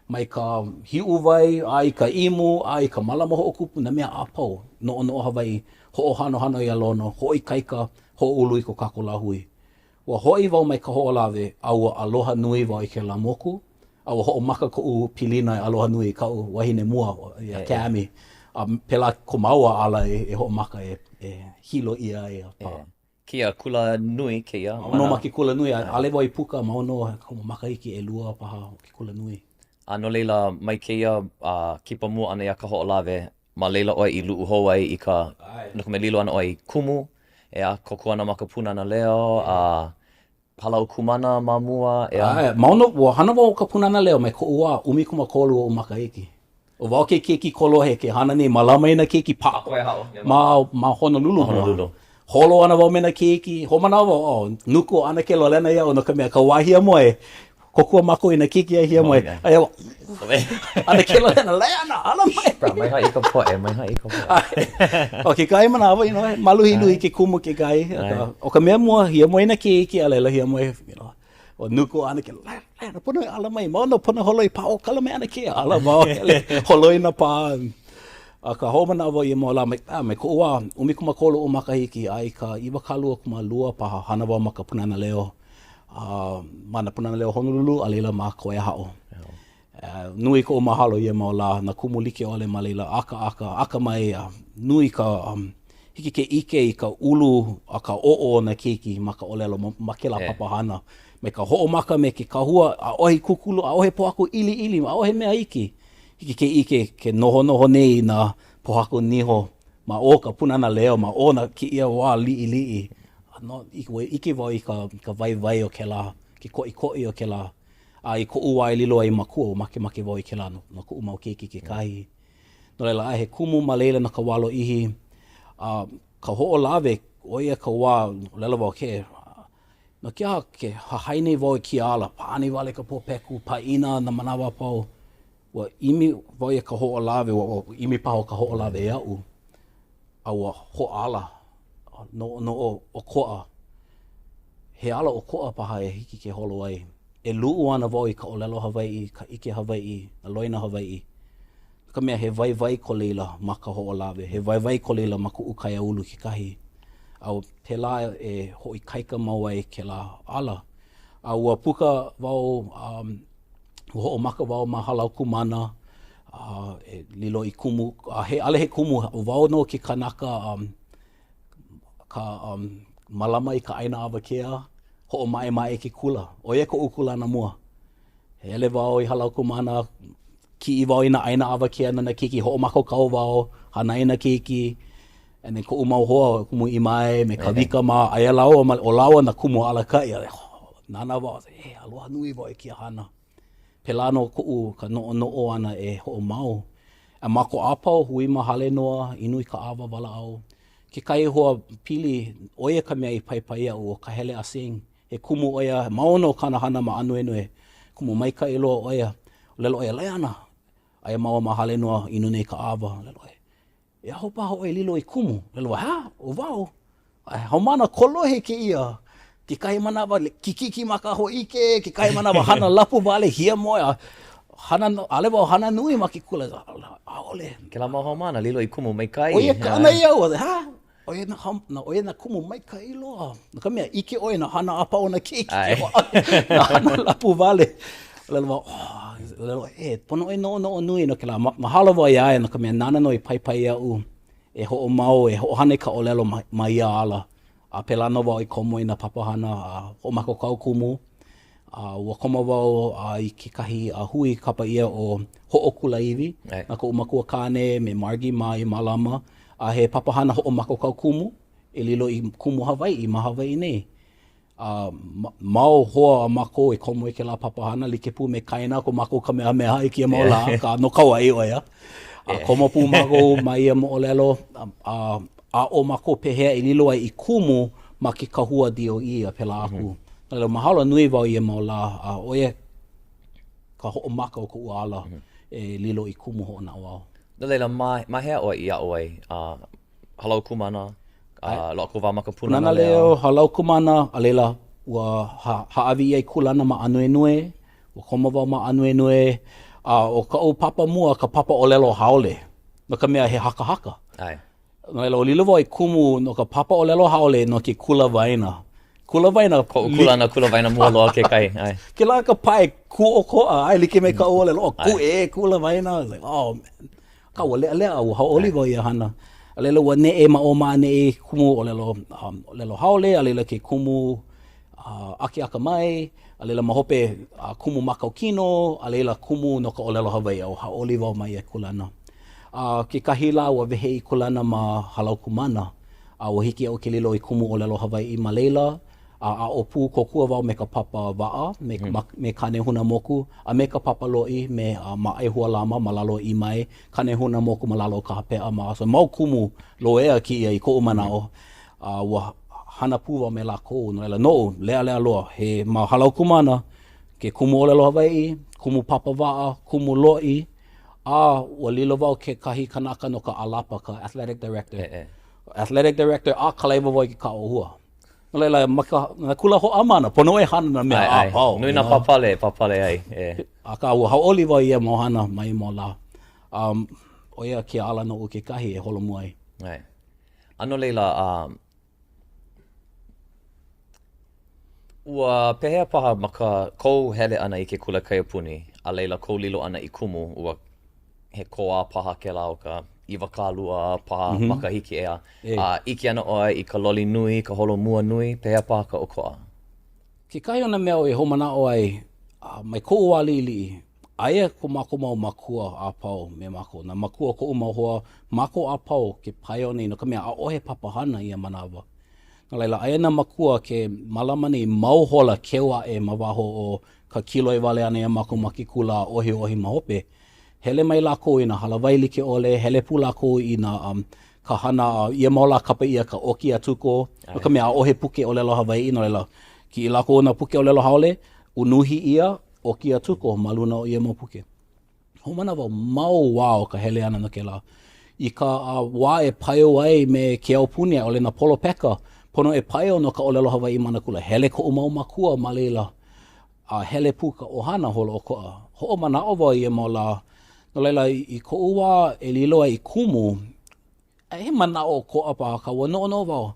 B: mai ka hiʻu wai, ai ka imu, ai ka malama hoʻokupu, na mea apau, noʻonoʻo Hawaiʻi, hoʻohanohano i alono, hoʻoikaika, hoʻoulu i ko kako lāhui. Ua hoʻi wau mai ka hoʻolawe, a ua aloha nui wau i ke la moku, a ua hoʻomaka koʻu pilina i aloha nui i kau wahine mua, ia Kami. pela ko maua ala e hoʻomaka e hilo ia e pa.
C: Kia kula nui keia.
B: Ono ma ke kula nui, ale wai puka ma ono makahiki e lua paha ke kula nui.
C: No leila mai keia kipa mua ana ia ka hoʻolawe, ma leila oi I luu hou ai I ka, no ka me lilo ana oi kumu, e a koku ana ma ka puna ana leo, halau kumana ma mua, e a...
B: Ma ono, wa hana wau ka puna ana leo, mai ko ua umi kuma kolu o makahiki. O wau ke keiki kolohe, ke hana ni mālama ina keiki pa. Ma Honolulu.
C: Honolulu.
B: Holo ana wau mena keiki, homana wau, nuku ana ke lolena ia o no ka mea ka wahia moe, kokua mako ina keiki ai hia moe. Ai wa, ana ke lolena, Lāiana, ala mai.
C: Bra, mai hai I ka poe, mai hai I ka poe.
B: O ke kai mana awa, maluhi lui ke kumu ke kai. O ka mea mua, hia moe ina keiki, alela hia moe, o nuku ana ke, Lāiana, pono ala mai, maono pono holoi pa o kala me ana ke, ala mao, holoi na pa. Ka homana awa I mo la mai ko ua umi kuma kolo o makahiki ai ka iwa kalua kuma lua paha hana wau maka punana leo mana punana leo Honolulu a leila ma koea hao nui ko o mahalo I mo la na kumu like ole ma leila aka mai nui ka hiki ke ike I ka ulu a ka o'o na keiki ma ka ʻōlelo ma ke la papa hana me ka hoʻomaka me ke kahua a ohi kukulu a ohe poako ili a ohe mea iki hiki ke ike ke noho nei na pohako niho ma o ka punana leo ma o na ki ia wā li'i. No, ike wau I ka vai o ke la, ke koʻikoʻi o ke la. I ko ua I lilo ai makua o make wau I ke la no ko umau keiki kekahi. No leila ai he kumu ma leila na ka walo ihi. Ka hoʻolawe o ia ka wā lela wau ke. No kia ke hahaine wau I ki ala, paani wale ka popeku, paina na manawa pau. Wa imi wau ia ka hoʻolawe, wa imi paho ka hoʻolawe e au. A wa hoʻala, no o ʻokoʻa. He ala ʻokoʻa paha e hiki ke holo ai. E luu ana wau I ka ʻōlelo Hawaiʻi, ka ʻike Hawaiʻi, na loina Hawaiʻi. Ka mea he vai ko leila ma ka hoʻolawe, he vai ko leila ma kuʻu kaiaulu kekahi. Au pela e hoʻi kaika mau ai ke la ala. A ua puka wau hoʻomaka wau ma halau kumana, e lilo I kumu, ale he kumu, wau no ke kānaka, mālama I ka ʻaina awakea, hoʻomaʻemaʻe ke kula, o ia koʻu kulana mua. He ele wau I halau kumana, kiʻi wau I na ʻaina awakea na keiki, hoʻomakokau wau, hānai na keiki, and then koʻu mau hoa, kumu I mai, me ka wika ma, aia laua, o laua na kumu alakai, nana wau, aloha nui wau I kia hana. Pelano kuʻu ka noʻonoʻo ana e hoʻomau. A mako apau hui mahale noa inu I ka awa walaau. Ke kai hoa pili oia ka mea I paipai au o ka hele asing. He kumu oia maono kana hana ma anuenue. Kumu maika I loa oia. Lelo oia Lāiana. Aia maua mahale noa inu nei ka awa. Lelo oia. E aho paha oia lilo I kumu. Lelo oia, o wau. Haumana kolohe ke ia. Ke kai manawa kikiki maka ho ʻike, ke kai manawa hana lapu wale hia moe, hana, ale wau hana nui ma ke kula, aole.
C: Ke la mau haumana, lilo I kumu mai kai.
B: Oia ka ana iau, oia na kumu mai kai loa. Na ka mea ʻike oia na hana apao na keiki, na hana lapu wale. Lelo pono oia no nui no ke la, mahalo wau iae na ka mea nana no I paipai au, e hoʻomau, e hoʻohane ka ʻōlelo ma ia ala. A pelana wau I komo I na papahana a hoʻomakokau kumu. Ua komo wau I kekahi a hui kapa ia o hoʻokulaiwi. Na ko Makuahine me margi mai mālama. A he papahana hoʻomakokau kumu. E lilo I kumu Hawaiʻi, ma Hawaiʻi nei. Mau hoa a mako e komo I ke la papahana. Like pu me kaina ko mako kamehameha I kia mau la. Ka no kauai oia. Komo pu mako mai ia moʻolelo. A o mako pehea I lilo ai I kumu ma ke kahua dio ia pela aku. Lalo mahalo nui wau ia mau la a oia ka hoʻomaka o ka uala e lilo I kumu hoʻonao au.
C: No leila, ma hea oi I a'o ai, halau kumana, loko wā maka punana leo.
B: Halau kumana, a leila ua haawi ai kulana ma anuenue, ua koma wau ma anuenue, o ka o papa mua ka papa ʻōlelo haole, no ka mea he haka.
C: Ai.
B: No o lilo wau I kumu no ka papa ʻōlelo haole no ke kula waina. Kula waina.
C: Kula waina mua loa ke kai. Ai.
B: Ke la ka pai ku ʻokoʻa, ai like me ka ʻōlelo, kula waina. Like, oh man. Ka ua lea ua hauʻoli wau ia hana. A leila ua neʻe ma o ma neʻe kumu ʻōlelo haole, a leila ke kumu aki aka mai, a leila mahope kumu makau kino, a leila kumu no ka ʻōlelo Hawaiʻi au hauʻoli wau mai e kuleana. Kekahi la ua wehe i kuleana ma halau kumana. Ua hiki au ke lilo i kumu ʻōlelo Hawaiʻi ma leila. A o pū kokua wau me ka papa wa'a, me kanehuna moku, a me ka papa lo'i me ma hualama ma lalo i mai, kanehuna moku ma lalo ka hapea ma. So mau kumu loea ki ia i ko'u manaʻo. Ua hana pū wau me lākou, no leila no, lea loa. He ma halau kumana, ke kumu ʻōlelo Hawaiʻi, kumu papa wa'a, kumu lo'i, ua lilo wau kekahi kānaka no ka alapa, ka athletic director. Athletic director, ka laiwa wau i ke kāʻohua. No leila, na kula hoʻamana, pono e hana na mea pau.
C: Nui na papale ai.
B: A ka ua hauʻoli wau ia mo hana mai mo la. O ia kia ala no u kekahi e holomu ai.
C: Ano leila, ua pehea paha ma ka kou hele ana i ke kula kaiapuni, a leila kou lilo ana i kumu, ua he koa paha ke la o ka iwa kālua paha makahiki ea. Iki ana oi i ka loli nui, ka holomua nui, pehea paha ka ʻokoʻa.
B: Ke kai ona mea o e homanao ai, mai koʻu alili, aia ko mako mau makua a pau me mako. Na makua koʻu mau hoa, mako a pau ke pai o nei, no ka mea a ohe papahana ia manawa. No leila, aia na makua ke mālama nei mau hola kewa e mawaho o ka kilo e wale ana ia mako makikula ohi mahope. Hele mai lākou i nā halawai like ole, hele pū lākou i nā ka hana ia maula kapa ia ka oki atuko. No ka mea ohe puke ʻōlelo Hawaiʻi, no leila. Ki i lākou na puke ʻōlelo haole, unuhi ia oki atuko ma luna o ia mau puke. Homana wau mau wā o ka hele ana no ke la. I ka wā e paio ai me ke au puni o le na polo peka, pono e paio no ka ʻōlelo Hawaiʻi mana kula. Hele ko o mau makua ma leila. Hele pū ka ohana holo ʻokoʻa. Hoʻo manaʻo wau ia mau la. No leila, i koʻu wā e lilo ai i kumu, he manaʻo koʻa pa ka ua noʻono wau.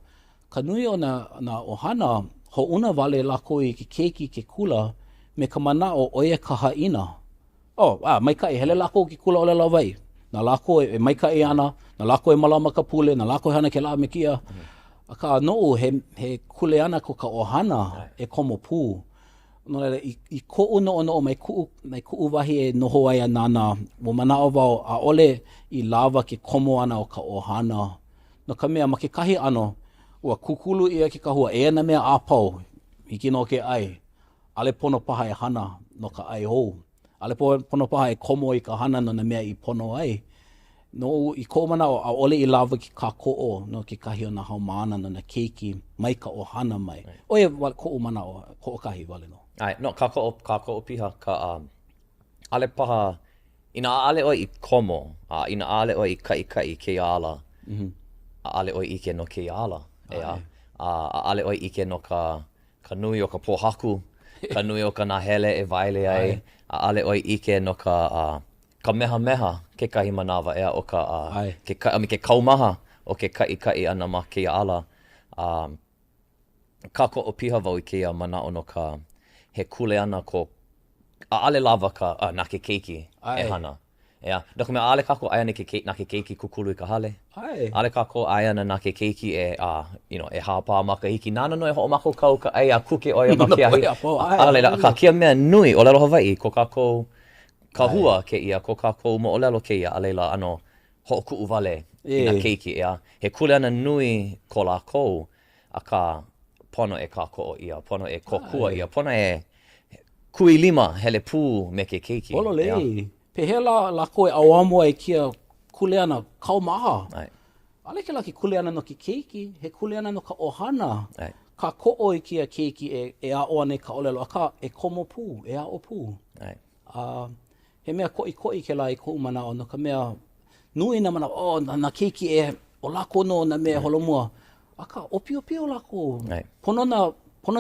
B: Ka nui o na ohana, hoʻuna wale lako i ke keiki ke kula, me ka manaʻo o ia ka haʻina. Maikaʻi, hele lako ke kula ʻōlelo Hawaiʻi. Na lako e maikaʻi ana, na lako e mālama ka pule, na lako e hana ke lā me kia. A ka noʻu, he kuleana ko ka ohana e komo pū. No leila, i koʻu noʻonoʻo mai kuʻu wahi e noho ai a nana, mo manaʻo wau a ole i lawa ke komo ana o ka ohana. No ka mea, ma ke kahi ano, ua kukulu ia ke kahua, e na mea āpau, hiki no ke ai. Ale pono paha e hana no ka ai hou. Ale pono paha e komo i ka hana no na mea i pono ai. No, i koʻu manaʻo, a ole i lawa ke kākou no ke kahi o na haumāna no na keiki mai ka ohana mai. Oia koʻu manaʻo, koʻu kahi wale no.
C: No, kākou piha ka ale paha, ina ale oi i komo, ina ale oi i kai kēia ala, ale oi ike no kēia ala, ale oi ike no ka nui o ka pōhaku, ka nui o ka nahele e waile ai, ale oi ike no ka meha kekahi manawa ea o ke kaumaha o ke kai ana ma kēia ala. Kākou piha wau i kēia manaʻo no ka he kuleana ko ale lava ka na ke keiki e hana. Doko mea ale kako aia na ke keiki kukulu i ka hale. Ale kako aia na ke keiki e hāpā makahiki. Nana no e hoʻomako kau ka ai a kuke oia ma keahi. Ale ka kia mea nui ʻōlelo Hawaiʻi ko kākou kahua keia, ko kākou moʻolelo keia a leila ano hoʻokuʻu wale i na keiki ea. He kuleana nui ko lākou a ka pono e kākou ia, pono e kokua ia, pono e kui lima hele pū me ke keiki.
B: Olo lei. Pehea lako e awamu ai kia kuleana kaumaha. Ale ke la ki kuleana no ki keiki, he kuleana no ka ohana. Ka koʻo i kia keiki e a o ane ka ʻōlelo, a ka e komo pū, e a o pū. He mea koʻikoʻi ke la i koʻu manaʻo, no ka mea nui na manaʻo, na keiki e o lako no na mea holomua. Aka opio lako. Pono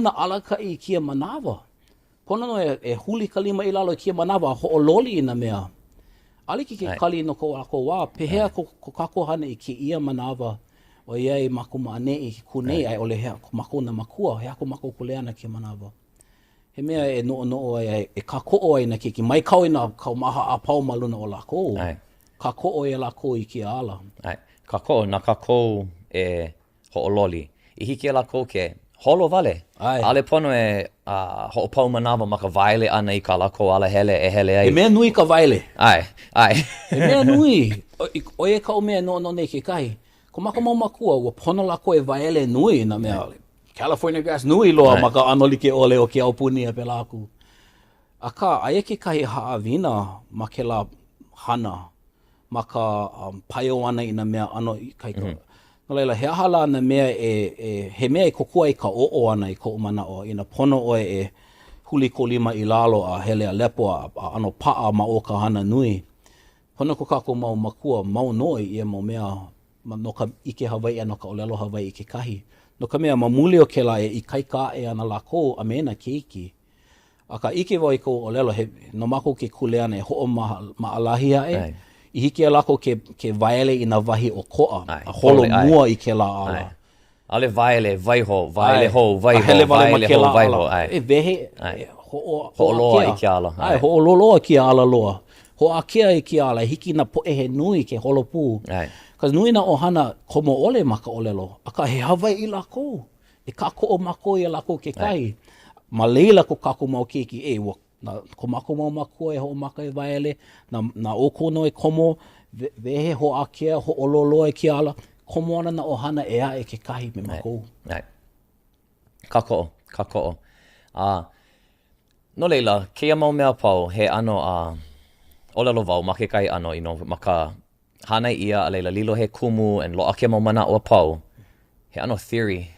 B: na alaka i kia manawa. Pono no e huli kalima i lalo i kia manawa hoʻololi i na mea. Aliki ke kali no ko lako wā, pehea ko kako hana i ke ia manawa o iai mako maane i kunei ai ole hea mako na makua, hea ko mako kuleana kia manawa. He mea e noʻonoʻo ai e kako ai na keiki. Mai kau i na kau maha a pau maluna o lako. kākou e lākou I kia ala.
C: Ai, kākou, nā kākou e hoʻololi. I hiki e lākou ke holo wale.
B: Ai.
C: Ale pono e hoʻopau manawa ma ka waile ana I ka lākou ala hele e hele ai.
B: E mea nui ka waile.
C: Ai.
B: E mea nui. O e ka o mea no nei kekahi. Ko maka mau makua, ua pono lako e waele nui na mea. California grass nui loa maka anoli ke ole o ke au puni e pe laku. Aka, aia kekahi haawina ma ke la hana, ma ka paio ana I na mea ano I kaika. No leila, he ahala na mea he mea kokua I ka o'o ana I koʻu manaʻo, ina pono oe e huli ko lima I lalo a hele a lepo a ano paa ma o ka hana nui. Pono ko kākou mau makua, mau noi I mau mea, no ka ʻike Hawaiʻi no ka ʻōlelo Hawaiʻi kekahi. No ka mea ma muli o ke la I kaika e ana lako a mena keiki. A ka ʻike wau I ko ʻōlelo, no mako ke kuleana e hoʻo maalahia e. I hiki a lako ke vaele I na wahi o koʻa. A holo mua I ke la ala.
C: Ale vaele, vaiho, vaele ho, vaiho,
B: vaele ho,
C: vaiho.
B: E vehe,
C: hoʻoloa I ke ala.
B: Ai, hoʻololoa ki ala loa. Hoʻakea I ke ala, hiki na poʻe he nui ke holo pū. Kas nui na ohana komo ole ma ka ʻōlelo. Aka he Hawaiʻi lako. E kākou mako I lako ke kai. Ma leila ko kākou mau keiki e ko mako mau makua e ho maka e vaele na okono e komo vehe ho akea ho ololo e ki ala komo ana na ohana e a e ke kahi me mako.
C: Kako. No leila, keia mau mea pau he ano ʻōlelo wau ma ke kai ano maka hānai ia a leila lilo he kumu and loa ke mau manaʻo pau. He ano theory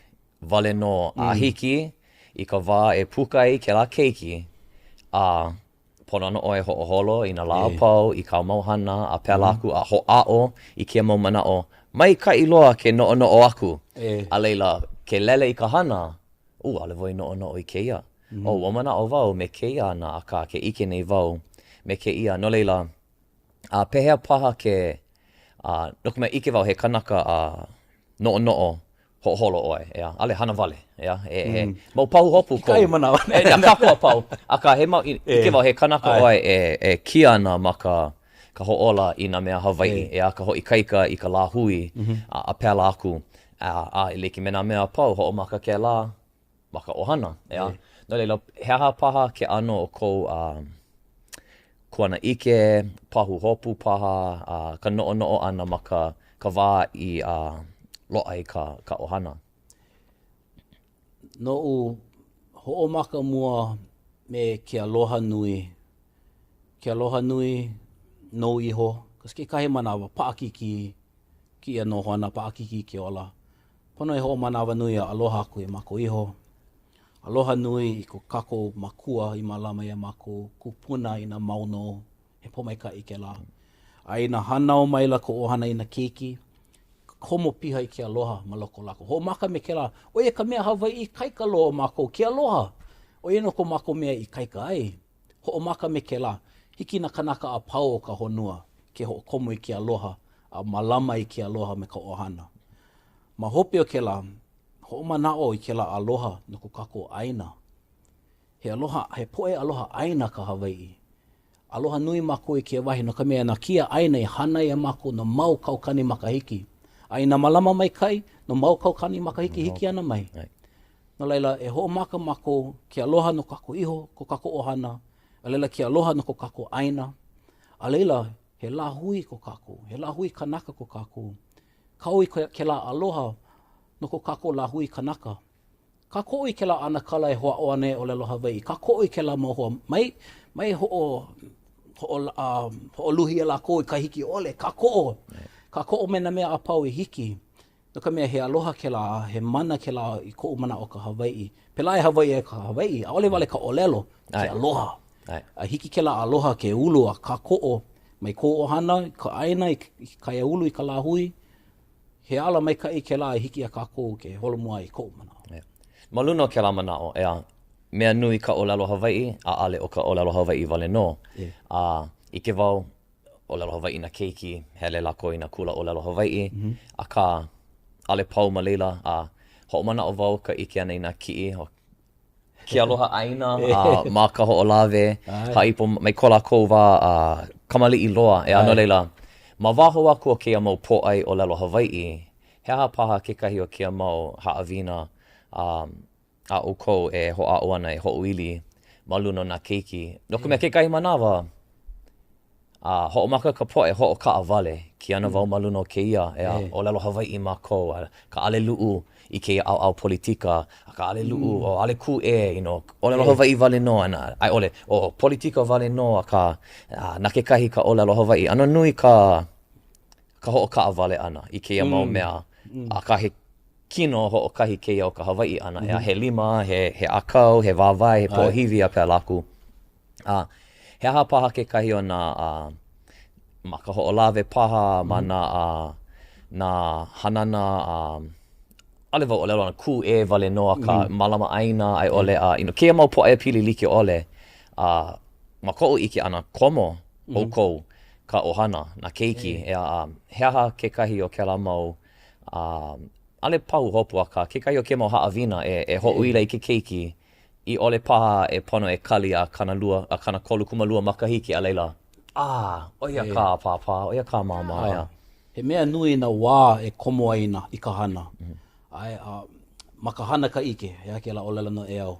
C: wale no a hiki I ka wā e pūkai ke la keiki pono ana oe hoʻoholo I na lā pau I ka mau hana a pēla aku a hoʻāʻo I ke mau manaʻo mai ka iloa ke noʻonoʻo aku a leila ke lele I ka hana ale voi noʻonoʻo I keia wa manaʻo wau me keia ana aka ke ʻike nei wau me keia no leila pehea paha ke no ka mea ʻike wau he kānaka noʻonoʻo hoʻoholo oe, ale hana wale, mau pau hopu ko.
B: Kai manawa.
C: Kapua pau. Aka he mau, ike wau he kanaka oe e kia ana ma ka hoʻola I na mea Hawaiʻi, ka hoʻikaika I ka lāhui, a pēla aku, I leki me nā mea pau, hoʻomaka ke lā, maka ohana, No leila, he aha paha ke ano o kou kuana ike, pahu hopu paha, ka noʻonoʻo ana ma ka wā I loa I ka ohana.
B: No hoʻomaka mua me ke aloha nui. Ke aloha nui no iho. Kas ke kahi manawa paakiki ki ia no hoana paakiki ke ola. Pono e hoʻomanawa nui a aloha aku e mako iho. Aloha nui I ko kākou makua I mālama ia mako kūpuna I na mauno. He pomaika I ke la. Ai na hana o maila ko ohana I na keiki. Komo piha I ke aloha ma loko lako. Ho maka me ke la, oia ka mea Hawaiʻi kaika loa mako ke aloha. Oia no ko mako mea I kaika ai. Ho maka me ke la, hiki na kānaka a pau o ka honua, ke ho komo I ke aloha, a mālama I ke aloha me ka ohana. Ma hope o ke la, ho manaʻo I ke la aloha no ko kākou ʻaina. He aloha, he poe aloha ʻaina ka Hawaiʻi. Aloha nui mako I ke wahi no ka mea na kia ʻaina I hānai e mako no mau kaukani makahiki. Ai na mālama mai kai, no mau kaukani makahiki hiki ana mai. No leila, e hoʻomaka mako ke aloha no kākou iho, ko kākou ohana. A leila ke aloha no ko kākou ʻaina. A leila, he lāhui ko kākou, he lāhui kānaka ko kākou. Kau I ke la aloha no ko kākou lāhui kānaka. Kākou I ke la ana kala e hoa o ane ʻōlelo Hawaiʻi. Kākou I ke la mohua. Mai hoʻoluhi e lākou I ka hiki ole. Kākou. Kākou me na mea a pau I hiki. No ka mea he aloha ke la, he mana ke la I koʻu mana o ka Hawaiʻi. Pela e Hawaiʻi e ka Hawaiʻi. A ole wale ka ʻōlelo, ke aloha. A hiki ke la aloha ke ulu a kākou. Mai ko ohana, ka ʻaina I kaiaulu I ka lāhui. He ala mai ka I ke la I hiki a kākou ke holomua I koʻu mana.
C: Ma luna o ke la manaʻo, mea nui ka ʻōlelo Hawaiʻi, a ale o ka ʻōlelo Hawaiʻi wale no. I ke wau, ʻōlelo Hawaiʻi na keiki, hele lako I na kula ʻōlelo Hawaiʻi, a ka ale pau ma leila, a hoʻomanaʻo wau ka ʻike ana I na kiʻi, ke aloha ʻaina, ma ka hoʻolawe, haipo mai ko lākou wā kamaliʻi loa, ano leila, Ma waho aku o kia mau pōʻai ʻōlelo Hawaiʻi, he aha paha kekahi o kia mau haʻawina a ʻoukou e hoʻaʻo ana e hoʻoili ma luna o nā keiki. No ka mea kekahi manawa, hoʻomaka ka poʻe hoʻokaʻa wale ki ana wau ma luna o kēia ʻōlelo Hawaiʻi mākou, ka ʻaleluʻu I ke ʻaoʻao politika, ka ʻaleluʻu o ʻale kū ʻōlelo Hawaiʻi wale no, ai ʻole, o politika wale no, ka na kekahi ka ʻōlelo Hawaiʻi. Ano nui ka hoʻokaʻa wale ana I keia mau mea, ka he kino hoʻokahi keia o ka Hawaiʻi ana, he lima, he ʻākau, he wāwai, he pōhiwi a pēr laku. He aha paha kekahi o nā, ma ka hoʻolawe paha, ma nā hanana, ale wau ʻōlelo ana kū wale noa ka mālama ʻaina ai ʻole kia mau poʻe pili like ʻole ma koʻu ʻike ana komo ʻoukou ka ʻohana na keiki he aha kekahi o kēlā mau ale pau hopu aka kekahi o ke mau haʻawina e hoʻuila I ke keiki I ʻole paha e pono e kali a kana kolu kumalua makahiki a leila oia ka pāpā, oia ka māma
B: he mea nui na wā e komo aina I ka hana ma ka hana ka ike, hea ke la ʻōlelo no e au.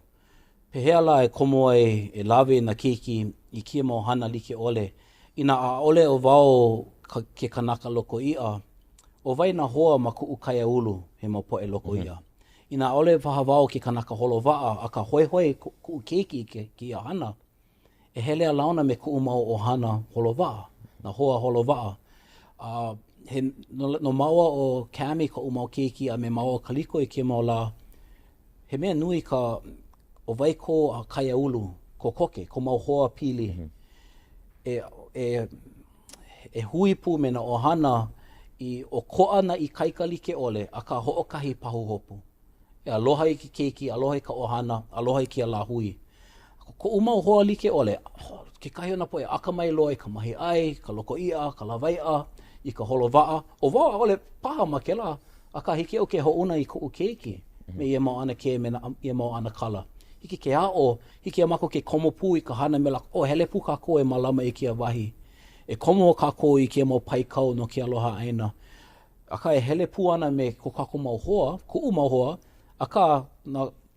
B: Pehea la e komo ai e lawe na keiki I kia mau hana like ʻole. Ina a ʻole o wao ke kānaka loko ia, o vai na hoa ma kuʻu kaiaulu he mau poʻe loko ia. Ina ʻole paha wao ke kānaka holovaa, a ka hoihoi kuʻu keiki ki a hana, e hele a launa me kuʻu mau o hana holovaa, na hoa holovaa. He no maua o kami ka umau keiki a me maua o kaliko I ke mau la he mea nui ka o vai ko a kaiaulu ko koke ko mau hoa pili e hui pu me na ohana I o koʻa na I kaika like ole a ka hoʻokahi pahu hopu e aloha I ke keiki aloha I ka ohana aloha I kia lāhui ko umau hoa like ole ke kahi ona poe aka mai loa I ka mahi ai ka loko ia ka lawaiʻa I ka holovaa, o wao ole paha ma ke la, a ka hiki o ke hoʻuna I kuʻu keiki, me ia mau ana ke me ia mau ana kala. Hiki ke ʻao, hiki a mako ke komo pū I ka hana me la, hele pū kākou e mālama I kia wahi. E komo kākou I kia mau paikau no ke aloha aina. A ka e hele pū ana me ko kākou mau hoa, kuʻu mau hoa, a ka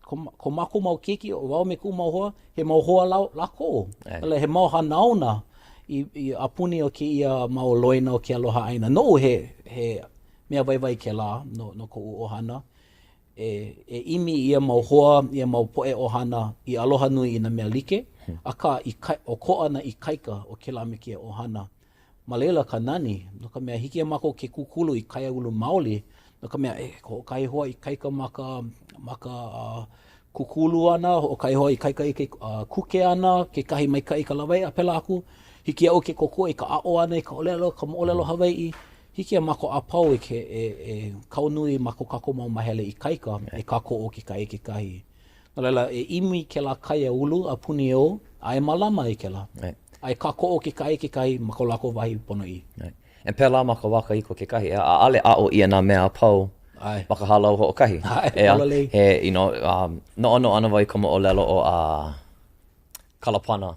B: ko mako mau keiki o wao me kuʻu mau hoa, he mau hoa lako. He mau hanauna. I apuni o ke ia mau loina o ke aloha aina. No he mea waiwai ke la no ko ohana. E imi ia mau hoa, ia mau poe ohana I aloha nui I na mea like. Aka o koʻa na I kaika o ke la me ke ohana. Ma leila ka nani, no ka mea hiki mako ke kukulu I kaiaulu maoli. No ka mea ko kai hoa I kaika maka kukulu ana, o kai hoa I kaika I ke kuke ana, ke kahi mai kai ka lawai a pela aku. Hiki au ke koko I ka ʻaoʻao ana I ka ʻōlelo, ka moʻolelo Hawaiʻi. Hiki a mako a pau e kaunui mako kako mau mahele I kaika, e kako o ke kai kekahi. No leila, e imi ke la kaiaulu a puni o, a e mālama I ke la. A e kako o ke kai kekahi mako lako wahi pono I.
C: E pēlā maka waka I ko kekahi, a ale ʻao ia nā mea pau, maka halau hoʻokahi. He, no ana wai ka moʻolelo o a kalapana.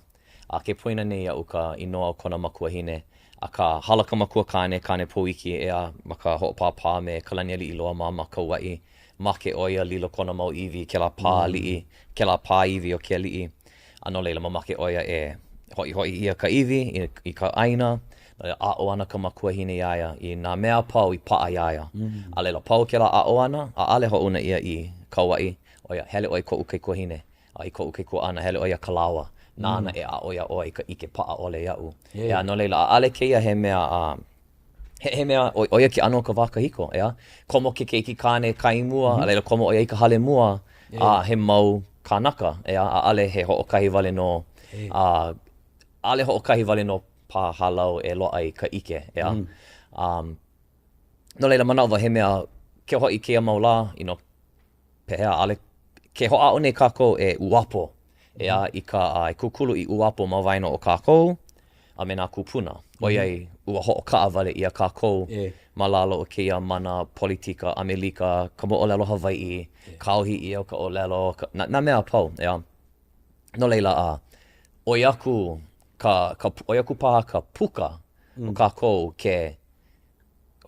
C: A ke poina nei au ka inoa o kona Makuahine, a ka halaka makua kane pouiki ma ka hoʻopāpā me kalani ali iloa ma Makuahine, ma ke oia lilo kona mau iwi, ke la pā li'i, ke la pā iwi o ke li'i. Ano leila ma ke oia e hoi ia ka iwi, I ka aina, ʻaʻo ana ka Makuahine iaia, I nā mea pau I paʻa iaia. A leila pau ke la ʻaʻo ana, a ale hoʻuna ia I Hawaiʻi, oia hele oi koʻu keikuahine, I koʻu keikuana hele oia ka lawa. Nāna e ʻaʻoia o I ke paʻa ole iaʻu. No leila, a ale keia he mea, he mea, oia ke ano ka wakahiko, komo ke keiki kāne kaimua, a leila komo oia I ka hale mua, he mau kānaka, a ale he hoʻokahi wale no, ale hoʻokahi wale no pā halau e loa I ka ʻike, No leila, manaʻo he mea, ke hoi kia mau la, pehea, ale, ke hoʻaʻo nei kākou e uapo, I ka kukulu I uapo ma waino o kākou, a me nā kūpuna. Oiai, ua hoʻokaʻa wale ia kākou, ma lalo o keia mana politika, Amelika, ka moʻolelo Hawaiʻi, kauhi ia o ka ʻōlelo, nā mea pau, No leila, oiaku paha ka puka, o kākou ke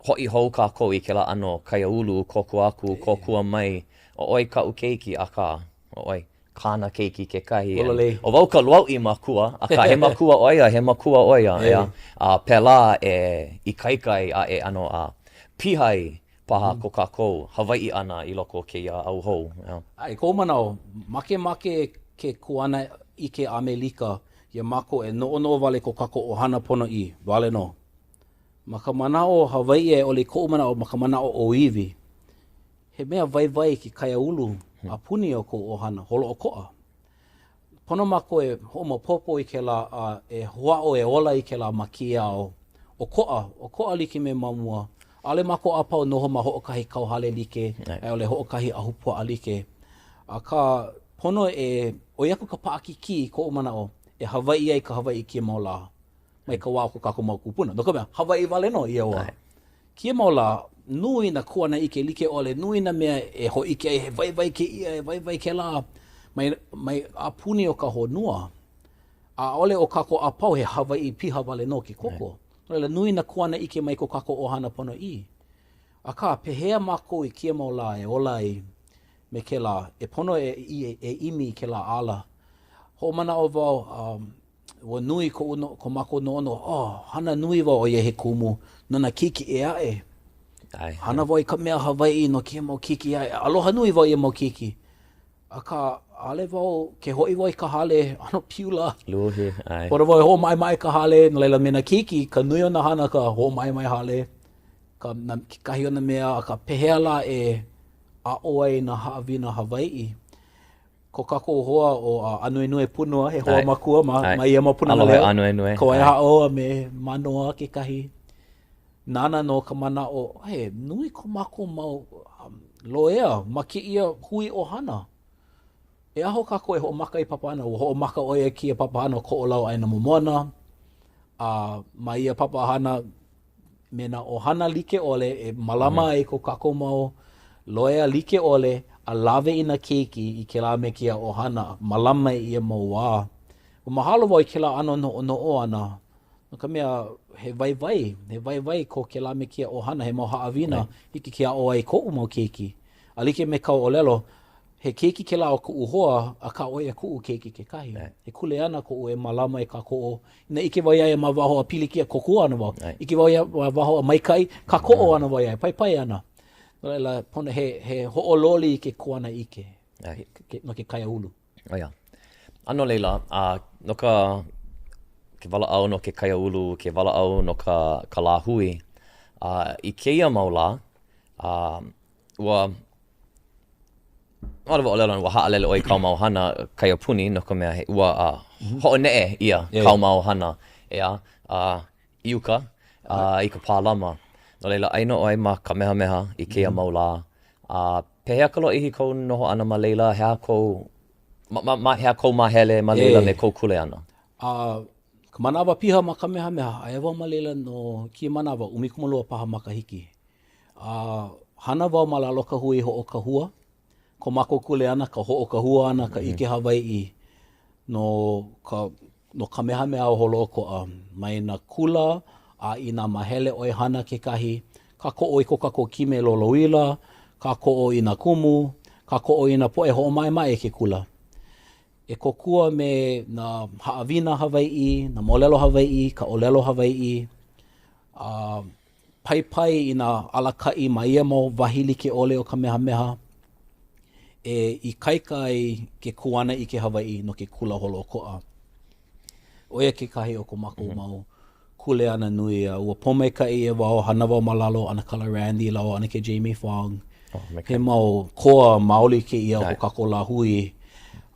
C: hoʻi hou kākou I ke la ano kaiaulu, koku aku, kokua mai, o oi ka'u keiki a ka, o oi kāna keiki kekahi. O wau ka luau I makua, a ka he makua oia, pēlā I kaikai a e ano a pihai paha ko kākou, Hawaiʻi ʻana I loko kēia au hou.
B: Ai, kou manao, make ke kuana ʻike Amelika, ia mako e no wale ko kākou o hana pono I, wale no. Ma ka manao Hawaiʻi e ole kou manao, ma ka manao o iwi. He mea vai ki kaiaulu a puni o ko o hana, holo o koʻa. Pono mako e hoʻomaopopo I ke la, e hoʻao e ola I ke la makia o koʻa like me mamua. Ale mako a pau noho ma hoʻokahi kauhale like, e ole hoʻokahi a hupua a like. A ka pono e, o iaku ka paakiki ko o manao, e Hawaiʻi ai ka Hawaiʻi kia maula. Mai ka wā ko kākou mau kūpuna. No ka mea, Hawaiʻi wale no ia wā. Kia maula, nui na kuana ike like ole, nui na mea e ho ike ai, he vai ke ia, he vai ke la. Mai a puni o ka honua. A ole o kākou a pau he Hawaiʻi piha wale no ke koko. Rela nui na kuana ike mai ko kākou o hana pono I. A ka pehea mako I kia maula e ola I me ke la, e pono e imi ke la ala. Ho mana o wau, wa nui ko mako no ono, hana nui wau o ia he kumu, nana kiki e ae. Hana wau I ka mea Hawaiʻi no kia mau kiki ae, aloha nui wau ia mau kiki. A ka ale wau, ke hoi wau I ka hale, ano piula.
C: Luhi, ai.
B: Pora wau ho mai ka hale, no leila mena kiki, ka nui o na hana ka ho mai hale. Ka kahi o na mea, ka pehea la e ʻaoʻao na haawina Hawaiʻi. Ko kākou hoa o anuenue punua, he hoa makua, ma ia mapuna na leo.
C: Aloha anuenue.
B: Ko ai hao me manoa kekahi. Nana no ka manaʻo, he, nui ko mako mau loea, ma ke ia hui o hana. E aho kākou e hoʻomaka I papahana, o hoʻomaka oia kia papahana o koʻolau aina momona. Ma ia papahana me na ohana like ole, e malama ai ko kākou mau loea like ole, a lawe ina keiki I ke la me kia ohana, malama I ia mau wā. O mahalo wau I ke la ano no o ana. No ka mea, he vai ko ke la me kia ohana, he mau haawina, hiki kia o ai koʻu mau keiki. A like me kau ʻōlelo, he keiki ke la o kuʻu hoa, a ka oia kuʻu keiki kekahi. He kuleana koʻu e malama e kākou. Ina ike wau ia ma waho a pili kia kokua ana wau. Ike wau ia ma waho a maikai, ka koʻo ana wau ia, pai ana. Laila pona he hoʻololi I ke kuana ike, no ke kaiaulu.
C: Oia. Ano leila, no ka ke walaʻau no ke kaiaulu, ke walaʻau no ka lāhui, I kēia mau la, ua ʻōlelo ua haʻalele oi kau mau hana kaiapuni no ka mea ua hoʻoneʻe ia kau mau hana ea iuka I ka pālama. No leila, aino oi ma kamehameha I kēia mau la. Pehea ka loa ihi kou noho ana ma leila, hea kou, hea kou mahele ma leila me kou kuleana.
B: Ka manawa piha ma kamehameha, aia wau ma leila no kia manawa, umikumalua paha makahiki. Hana wau ma lalo ka hui hoʻokahua, ko mako kuleana, ka hoʻokahua ana, ka ʻike Hawaiʻi, no kamehameha o holokoʻa, mai na kula, I nā mahele oi hana kekahi, ka koʻo I ko kākou kime loloila, ka koʻo I nā kumu, ka koʻo I nā poʻe hoʻomae ke kula. E kokua me nā haawina Hawaiʻi, nā moʻolelo Hawaiʻi, ka ʻōlelo Hawaiʻi, pai I nā alakaʻi ma ia mau wahili ke ole o kamehameha, I kaika ai ke kuana I ke Hawaiʻi no ke kula holokoʻa. Oia kekahi o ko mako mau kuleana nui, ua pomaikai e wau, hana wau malalo, ana Kala Randy lau, ana ke Jamie Fong. He mau koa maoli ke ia o kākou lāhui.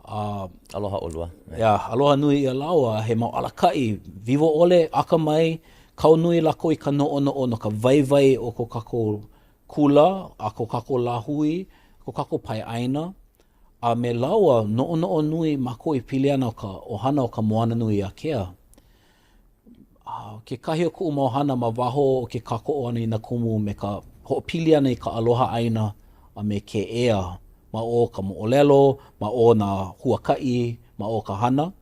C: Aloha olua.
B: Aloha nui ia laua, he mau alakaʻi, vivo ole, aka mai, kau nui lako I ka no no ka vai o ko kākou kula, a ko kākou lāhui, ko kākou pai aina, a me laua no nui mako I piliana o ka ohana o ka moana nui a kea. Ke kahi o kuʻu mau hana ma waho o ke kākou ana I nā kumu me ka hoʻopili ana I ka aloha aina a me ke ea ma o ka moʻolelo, ma o nā huakaʻi, ma o ka hana.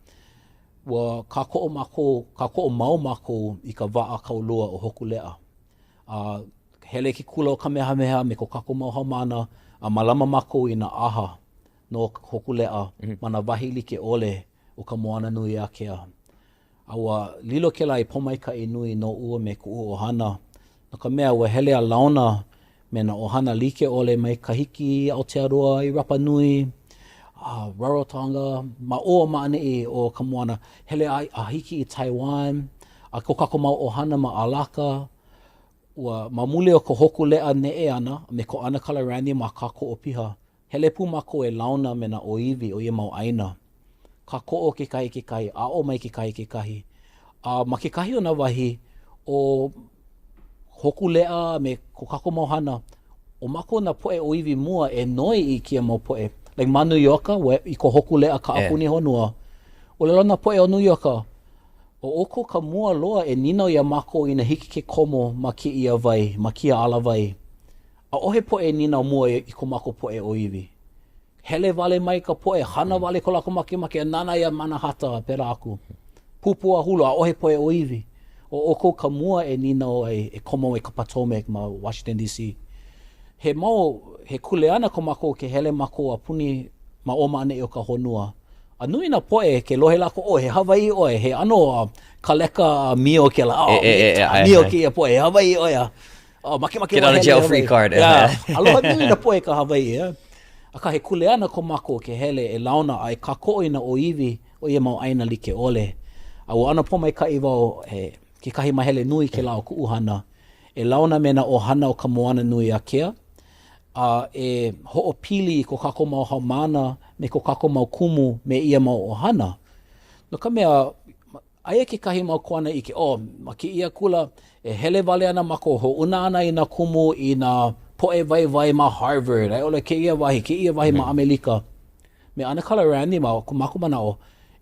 B: ua kākou mau mākou i ka wa'a kaulua o hoku lea. Hele ki kula o kamehameha me ko kākou mau haumana a mālama mākou i na aha no hoku lea mana wahi like ole o ka moana nui a kea. Aua lilo ke la i pomaika i nui no ua me ku ohana. No ka mea ua hele a launa me na ohana like ole mai kahiki Aotearoa i Rapa Nui, Rarotonga, ma o maanei o ka moana. Hele a hiki i Taiwan, a ko kako mau ohana ma Alaka, ua ma muli o ko hoku lea ne'e ana, me ko ana kalarani ma kako o piha. Hele pu mako e launa me na oiwi o ia mau aina. Kako o kekahi, a o mai kekahi. Ma kekahi o na wahi o hoku lea me ko kako mau hana, o mako na poe oiwi mua e noi i kia mau poe. Like ma New Yorker, i ko hoku lea ka apuni honua. O lelo na poe o New Yorker, o oko ka mua loa e nino ia mako i na hiki ke komo ma ki ia vai, ma kia ala vai. A ohe poe nina mua i ko mako poe oiwi. Hele vale mai ka poe, hana vale ko lako make nana ia manahata pera aku. Pupua hulu a ohe poe oiwi. O oko ka mua e nina e komo e ka Potomac ma Washington DC. He kuleana ko mako ke hele mako a puni ma o maane o ka honua. A nui na poe ke lohe lako o he Hawaiʻi oe, he ano kaleka mio ke la, mio ke ia poe, Hawaiʻi oe. Make
C: Get on a jail free card.
B: Aloha nui na poe ka Hawaiʻi. Aka he kuleana ko mako ke hele e launa ai kākou na oiwi o ia mau aina like ole. A o ana po mai ka iwao ke kahi mahele nui ke lao ku uhana. E launa mena o hana o ka moana nui a kea. E hoʻopili ko kākou mau haumana me ko kākou mau kumu me ia mau o hana. No ka mea, aia ke kahi mau koana ike, ma ki ia kula e hele vale ana mako hoʻuna ana i na kumu i na poe vai ma Harvard, ai ole ke ia wahi ma Amerika. Me ana kalarani ma ko mako manaʻo,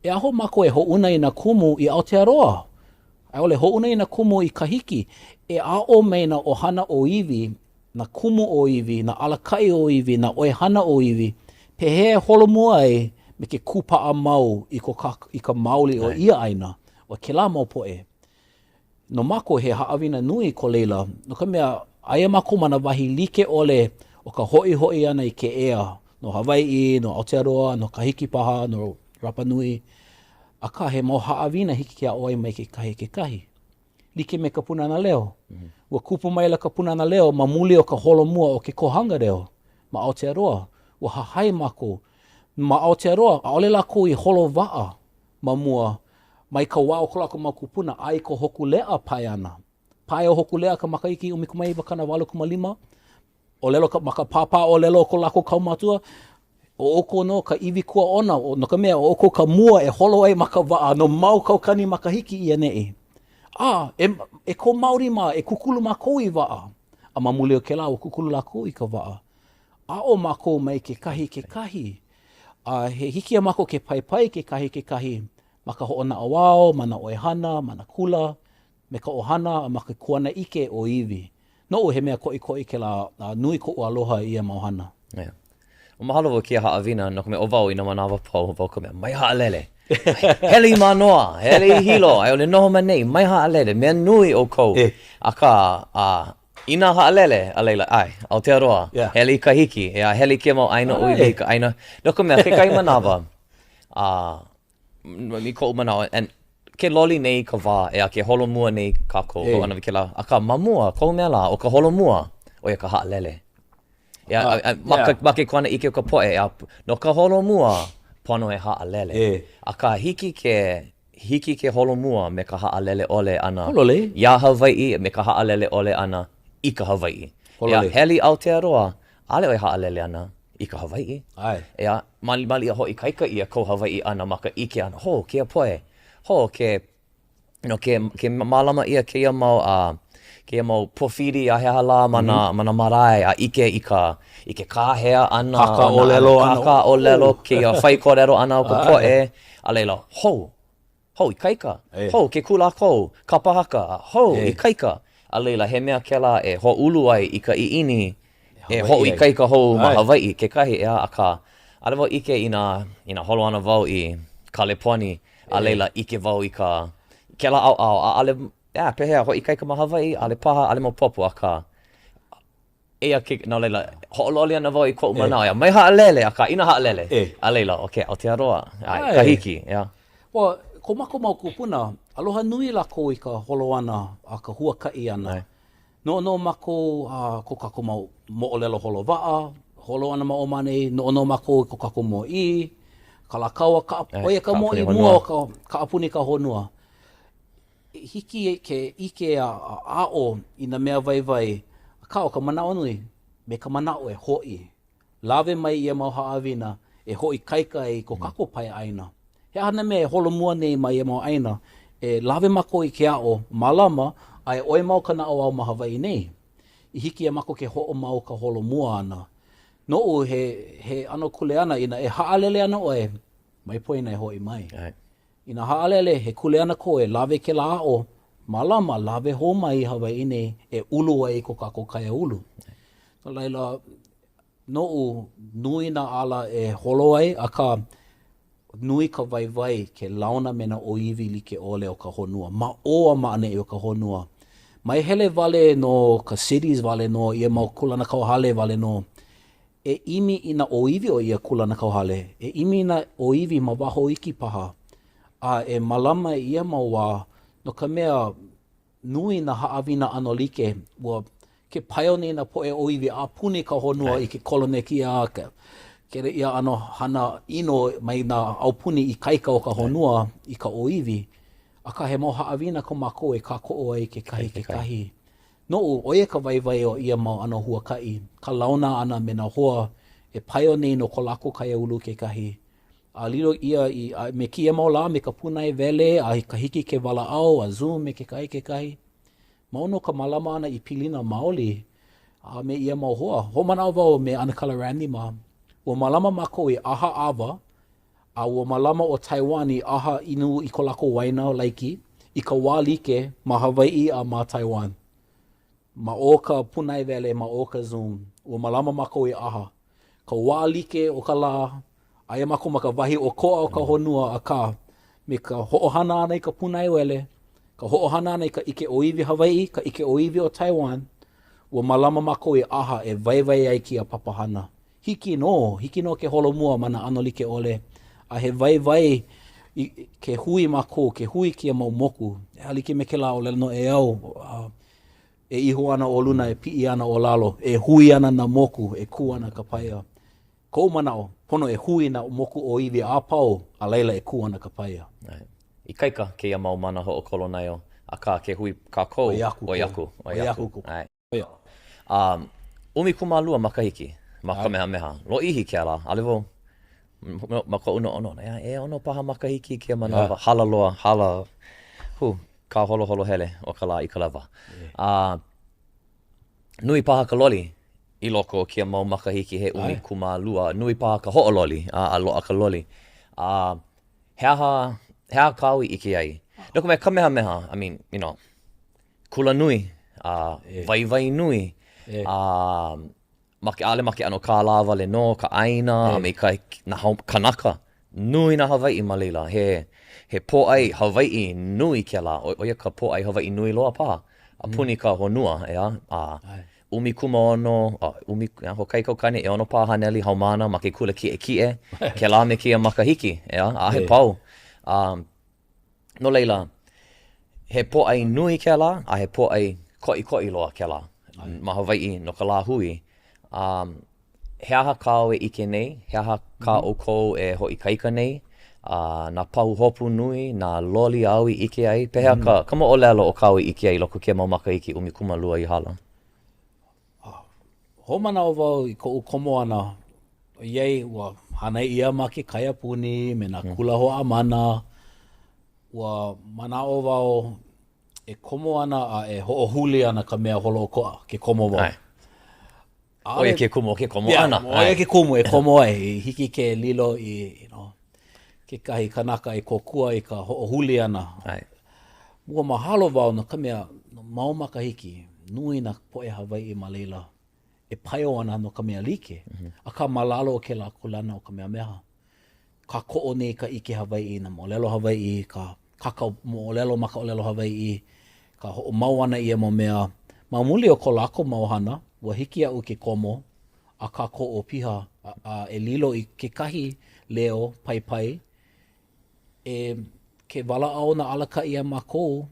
B: e aho mako e hoʻuna i na kumu i Aotearoa. Ai ole hoʻuna i na kumu i kahiki, e ʻaʻo mai na ohana o iwi, na kumu o iwi, na alakai o iwi, na oehana o iwi, pehe holomua ai me ke kūpaa mau i ka maoli o ia aina, o ke la mau poe. No mako he haawina nui ko leila, no ka mea aia mako mana wahi like ole o ka hoi ana i ke ea, no Hawaiʻi, no Aotearoa, no kahiki paha, no Rapa Nui. Aka he mau haawina hiki kia oi mai ke kahi. Like me ka punana leo. Ua kupu mai la ka punana leo ma muli o ka holomua o ke kohanga reo ma Aotearoa. Ua hahai mako ma Aotearoa a ole lako i holo waa ma mua mai ka wao ko lako ma kupuna ai ko hoku lea pai ana. Pai o hoku lea ka makaiki umikumai wakana 8.5. O lelo ka maka papa o lelo ko lako kaumatua. O oko no ka iwi kua ona o no ka mea o oko ka mua e holo ai maka waa no mau kaukani makahiki ia nei. E ko Māori ma, e kukulu mākou i waa. A ma muli o ke la o kukulu lako i ka waa. A o mākou mai ke kahi. He hiki a mākou ke pai ke kahi. Maka hoʻona ʻaoʻao, mana oehana, mana kula, me ka ohana, a maka kuana ike o iwi. No he mea koʻikoʻi ke la nui ko aloha i a mauhana.
C: Yeah. O mahalo o kia haawina, no ka mea o wau i na manawa pau, vau ka mea, mai haalele. Hele i manoa, hele i hilo, ai ole noho manei, mai haalele, mea nui o kou. Aka, ina haalele, a leila, ai, Aotearoa, hele i kahiki, hele i kia mau aina o iwi ka aina. No ka mea, ke kai manawa, mi kou manawa, and ke loli nei ka wā, ke holomua nei kākou, o ana ke la, aka mamua, kou mea la, o ka holomua, o ia ka haalele. Ma ke kona ike o ka poe, no ka holomua, pono e haalele. Aka hiki ke holomua me ka haalele ole ana.
B: Holole.
C: Ia Hawaiʻi me ka haalele ole ana i ka Hawaiʻi. Ia heli Aotearoa, ale o haalele ana i ka Hawaiʻi. Ia mali a hoi kaika ia ko Hawaiʻi ana ma ka ike ana. Ho, kia poe. Ho, ke mālama ia kia mau pofiri a heha la mana marae a ike i ke kāhea ana.
B: Kaka o lelo ana.
C: Kaka o lelo ki a whai kōrero ana o ka poe. A leila, hou i kaika. Hou, ke kula kou, ka pahaka. Hou, i kaika. A leila, he mea ke la e ho ulu ai i ka iini. E hou i kaika hou ma Hawaiʻi, kekahi ea a ka. Ale wau ike ina holo ana wau i Kaleponi, a leila ʻike wau I ka kela ʻaoʻao, a ale, pehea, hoi ikaika ma Hawaiʻi, ale paha, ale maopopo, a ka ea no leila, hoʻololi ana wau I koʻu manaʻo, mai haʻalele, a ka ina haʻalele, a leila, Aotearoa, ka hiki,
B: Well, ko mako mau kūpuna, aloha nui lako I ka holo ana, a ka huakaʻi ana. No mako ko kako mau moʻolelo holovaa, holo ana ma o mane, no mako ko kako moʻi, ka lakaua, oia ka moʻi mua o ka apuni ka honua. Hiki ke ʻike a ʻaʻo I na mea waiwai, ka manaʻo nui, me ka manaʻo hoʻi. Lawe mai ia mau haawina, hoʻi kaika ko kako pai aina. He hana me holomua nei mai ia mau aina, lawe mako I ke ʻaʻo, mālama, ai oi mau ka ʻaoʻao ma Hawaiʻi nei. I hiki mako ke hoʻo mau ka holomua ana. Noʻu he ano kuleana ina haʻalele ana oe, mai poina hoʻi mai. Ina haʻalele he kuleana koe, lawe ke la ʻaʻo, mālama lawe ho mai I Hawaiʻi nei, ulu ai ko kākou kaiaulu. So laila, noʻu nui na ala holo ai, a ka nui ka waiwai ke launa me na oiwi like ole o ka honua. Ma oa maane o ka honua. Mai hele wale no ka cities wale no, ia mau kulana kauhale wale no, imi ina oiwi o ia kulana kauhale, imi ina oiwi ma waho iki paha, a malama ia mau wā, no ka mea nui na haawina ano like, ua ke paione na poe oiwi a puni ka honua I ke kolone kia, ke ia ano hana ino mai na aupuni I kaika o ka honua I ka oiwi, a ka he mau haawina ko mako kākou ai kekahi. Noʻu, oia ka waiwai o ia mau ano huakaʻi, ka launa ana me na hoa paione no ko lako kaiaulu kekahi. A lilo ia me kia mau la me ka punai vele, a ka hiki ke walaʻau, a zoom me kekahi. Mauno ka mālama ana I pilina maoli, a me ia mau hoa. Ho manaʻo wau me ana kalarani ma, ua mālama mako I aha awa, a ua mālama o Taiwan I aha inu I ko lako waina laiki, I ka wā like ma Hawaiʻi a ma Taiwan. Ma o ka punai vele, ma o ka Zoom, ua mālama mako I aha. Ka wā like o ka lā, aia mako ma ka wahi o koa o ka honua a ka, me ka hoʻohana ana I ka punai vele, ka hoʻohana ana I ka ʻike Hawaiʻi, ka ʻike o Taiwan, ua mālama mako I aha waiwai ai ki a papahana. Hiki no ke holomua mana ano like ole, a he waiwai ke hui mako, ke hui ki a mau moku. E like me ke la ʻōlelo no au, iho ana o luna, piʻi ana o lalo, hui ana na moku, ku ana ka paia. Kou manaʻo, pono hui na moku o iwi a pau, a leila ku ana ka paia.
C: I kaika keia mau mana hoʻokolo naio, a ka ke hui kākou, o yaku. Umi kumalua makahiki. Ma ka meha. Lo ihi ke ala, alewo, ma ka ono, ono paha makahiki ke manawa, hala loa, ka holo hele o ka la I ka lawa. Nui paha ka loli, I loko kia mau makahiki he umi kumalua, nui paha ka hoʻololi, a loa ka loli. Hea kau I ike ai. Loko me ka meha, I mean, kula nui, vai nui, maki ano ka lava le no, ka aina, me ka na kānaka, nui na Hawaiʻi ma leila, he pōʻai Hawaiʻi nui ke la, oia ka pōʻai Hawaiʻi nui loa paha, a puni ka honua, umi kuma ono, ho kaikau kane e ono paha haneli haumana, ma ke kula kiʻe, ke la me kia makahiki, a he pau. No leila, he pōʻai nui ke la, a he pōʻai koʻikoʻi loa ke la, ma Hawaiʻi no ka lāhui. He aha kāo ike nei, he aha ka ʻoukou hoʻi kaika nei, nā pahu hopu nui, nā loli au I ike ai, pehea ka moʻolelo o kāo ike ai loko kia mau makahiki umi kumalua I hala.
B: Ho manaʻo wau I koʻu komo ana, iai ua hānai ia ma ke kaiapuni, me nā kula hoa mana, ua manaʻo wau komo ana a hoʻohuli ana ka mea holo koa, ke komo wau.
C: Oia ke kumu, ke komo ana.
B: Oia ke kumu, komo ai, hiki ke lilo I, kekahi kānaka kokua I ka hoʻohuli ana. Mua mahalo wau na ka mea mau makahiki, nui na poʻe Hawaiʻi ma leila, paio ana no ka mea like, a ka malalo o ke la kulana o ka mea meha. ka koʻo nei ka ʻike Hawaiʻi, na moʻolelo Hawaiʻi, ka kākou moʻolelo ma ka ʻōlelo Hawaiʻi, ka hoʻomau ana ia mo mea. Ma muli o ko lako mau hana, ua hiki aʻu ke komo, a ka koʻo piha, e lilo i kekahi leo paipai, ke walaʻau na alakaʻi a mākou,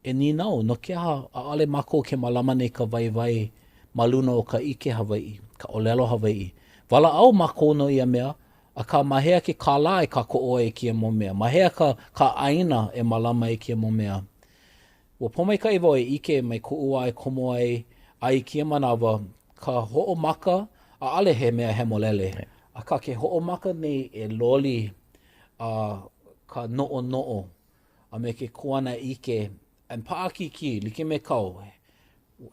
B: e ninau, no ke aha, ʻaʻale mākou ke mālama nei ka waiwai ma luna o ka ʻike Hawaiʻi, ka ʻōlelo Hawaiʻi. Walaʻau mākou no ia mea, a ka mahea ke kālā e ka koʻo e kia mo mea. Mahea ka ʻaina e mālama e kia mo mea. Ua pomaikaʻi wau e ʻike mai kuʻu a e komo ai, a i kia manawa, ka hoʻomaka, ʻaʻale he mea he molele. A ka ke hoʻomaka nei e loli ka noʻo, a me ke kuana ʻike, an paʻakiki, like me kau,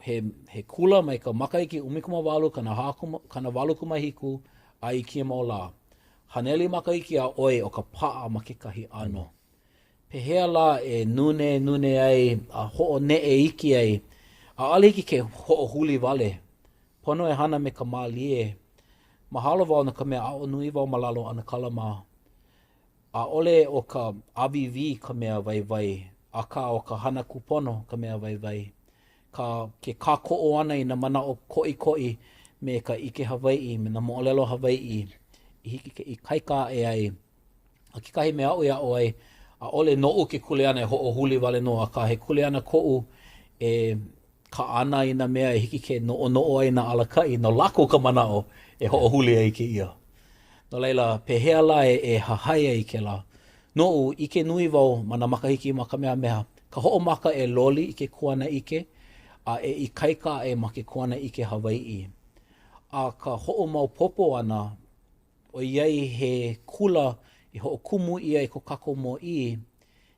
B: he kula mai ka makaiki 18 kana 8 kumahiku a i kia mau lā. Haneli makaiki a oi o ka pa'a ma kekahi ano. Pehea la e nune ai, a ho'o ne e iki ai, a ale iki ke ho'o huli wale. Pono e hana me ka mālie. Mahalo wau na ka mea a o nui wau malalo ana kalama. A ole o ka avivi ka mea waiwai, a ka o ka hana kupono ka mea waiwai. Ke kākou ana i na manaʻo koʻikoʻi me ka ʻike Hawaiʻi, me na moʻolelo Hawaiʻi, i kaika e ai. A kekahi mea aʻu e aʻo ai, a ole noʻu ke kuleana e hoʻo huli wale no, a ka he kuleana koʻu ka ʻana i na mea e hiki ke noʻo ai na alakaʻi, no lako ka manaʻo e hoʻo huli ai ke ia. No leila, pehea la e hahai ai ke la. Noʻu, ike nui wau ma na makahiki ma ka mea, ka hoʻomaka e loli i ke kuana ike, a e i kaika e ma ke kuana ike Hawaiʻi. A ka hoʻomau popo ana, o iai he kula i hoʻokumu ia i ko kākou mōʻī,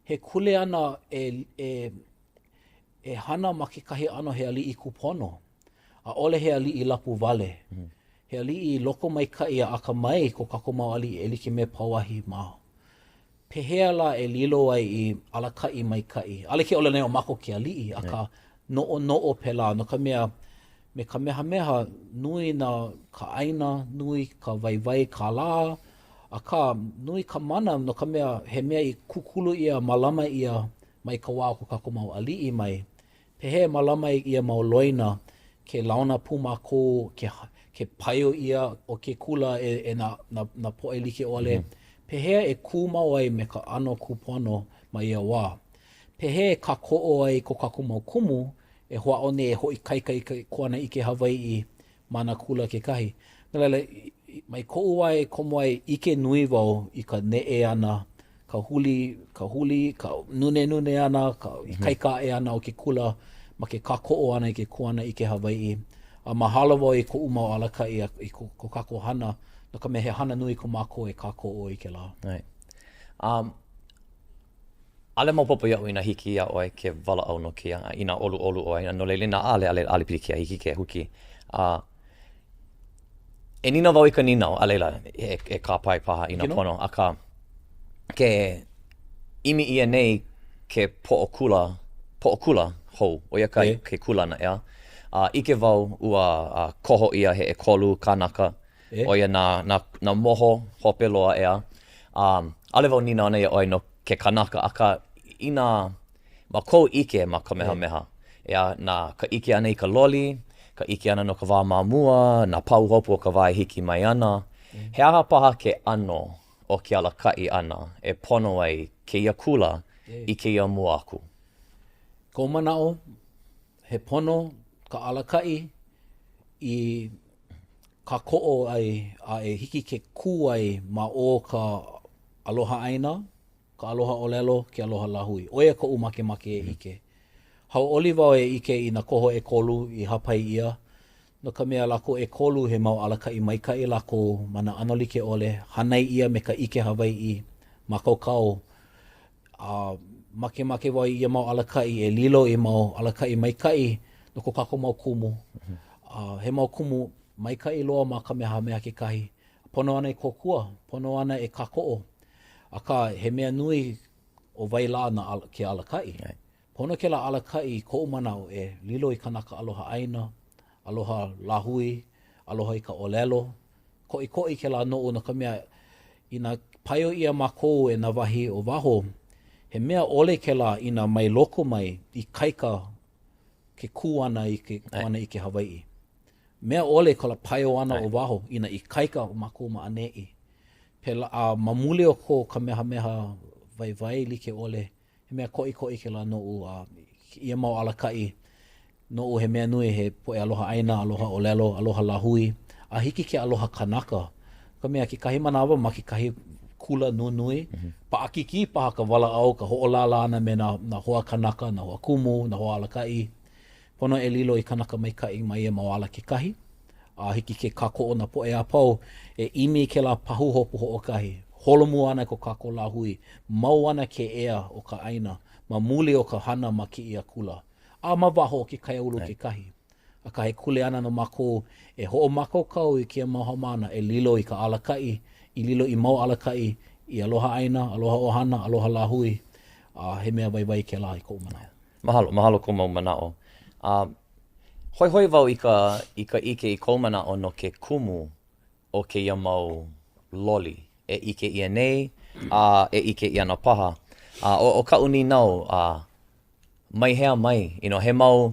B: he kuleana e hana ma kekahi ano he aliʻi kupono, a ole he aliʻi lapu wale. He aliʻi loko maikaʻi a aka mai ko kākou mau aliʻi e like me pauahi mao. Pehea la e lilo ai i alakaʻi maikaʻi. Ale ke ole nei o mako ke aliʻi, a ka noʻo pela, no ka mea, me ka meha nui na ka ʻaina, nui ka waiwai ka lā, a ka nui ka mana, no ka mea, he mea i kukulu ia, mālama ia, mai ka wā ko kākou mau aliʻi mai. Pehe mālama ia mau loina, ke launa pūmākou, ke paio ia o ke kula na poʻe like ole. Pehea e kū mau ai me ka ano kupono mai ia wā. Pehe ka koʻo ai ko kākou mau kumu, e hoa one e hoi kaika i ka kuana ike Hawaiʻi mana kula kekahi. Nalele, mai koʻu ai komo ai ike nui wau i ka neʻe ana, ka huli, ka nune ana, ka kaika e ana o ke kula, ma ke kākoʻo ana i ke kuana ike Hawaiʻi. A mahalo wau i koʻu mau alakaʻi i ko kākou hana, no ka me he hana nui ko mākou e kākoʻo i ke lā.
C: Right. Ale maopopo ia'u ina hiki ia'u ai ke walaʻau no kia, ina ʻoluʻolu ʻoe, no leilina ale pili kia hiki ke huki. E nina wau i ka ninau, a leila, e kāpai paha ina pono, a ka ke imi ia nei ke poʻokula hou, o ia kai ke kulana ea. Ike wau ua koho ia he ekolu kānaka, o ia na moho hope loa ea. Ale wau nina ana ia oi no ke kānaka, a ka ina ma kou ike ma ka meha. Ea na ka ike ana i ka loli, ka ike ana no ka wā māmua, na pau hopu o ka wā hiki mai ana. He aha paha ke ano o ke alakaʻi ana e pono ai ke ia kula i ke ia mua aku.
B: Ko manaʻo, he pono ka alakaʻi i ka koʻo ai a e hiki ke kū ai ma o ka aloha ʻaina, ka aloha ʻōlelo, ke aloha lāhui. Oia koʻu makemake e ike. Hauʻoli wau e ike i na koho ʻekolu i hapai ia. No ka mea lako ʻekolu he mau alakaʻi maikaʻi lako ma na ʻano like ʻole. Hānai ia me ka ike Hawaiʻi ma kaukau. Makemake wau i ia mau alakaʻi e lilo i mau alakaʻi maikaʻi no ko kākou mau kumu. He mau kumu maikaʻi loa ma ka mea kekahi. Pono ana i kokua, pono ana e kākoʻo. Aka he mea nui o wailā na ke alakaʻi. Pono ke la alakaʻi koʻu manaʻo e lilo i kanaka aloha ʻaina, aloha lāhui, aloha i ka ʻōlelo. Koʻikoʻi ke la noʻu no ka mea i nā paio ia mākou e nā wahi o waho, he mea ole ke la ina mai loko mai I kaika ke kū ana I ke ana I ke Hawaiʻi. Mea ole ka la paio ana o waho ina I kaika o mākou ma anei. Pela a mamule o ko ka meha vai like ole, he mea koʻikoʻi ke la noʻu ia mau alakaʻi, noʻu he mea nui he poe aloha ʻaina, aloha ʻōlelo, aloha lāhui, a hiki ke aloha kānaka. Ka mea ki kahi manawa ma ki kahi kula nui, paʻakiki paha ka walaʻau, ka hoʻolala ana me na hoa kānaka, na hoa kumu, na hoa alakaʻi. Pono e lilo I kanaka maikaʻi mai ia mawala kekahi. A hiki ke kākou na poʻe a pau, e imi ke la pahu hopu hoʻokahi. Holomu ana ko kākou lāhui, mau ana ke ea o ka ʻaina, ma muli o ka hana ma kiʻia kula. A ma waho ke kaiaulu kekahi. A ka he kuleana no mākou e hoʻomakaukau I kia mau haumana e lilo I ka alakaʻi, I lilo I mau alakaʻi, I aloha ʻaina, aloha ʻohana, aloha lāhui. He mea waiwai ke la I kou manaʻo.
C: Mahalo ko mau manaʻo. Hoi wau I ka ʻike I kou manaʻo no ke kumu o ke ia mau loli. E ʻike ia nei, e ʻike ia na paha. O ka uni nau, mai hea mai, he mau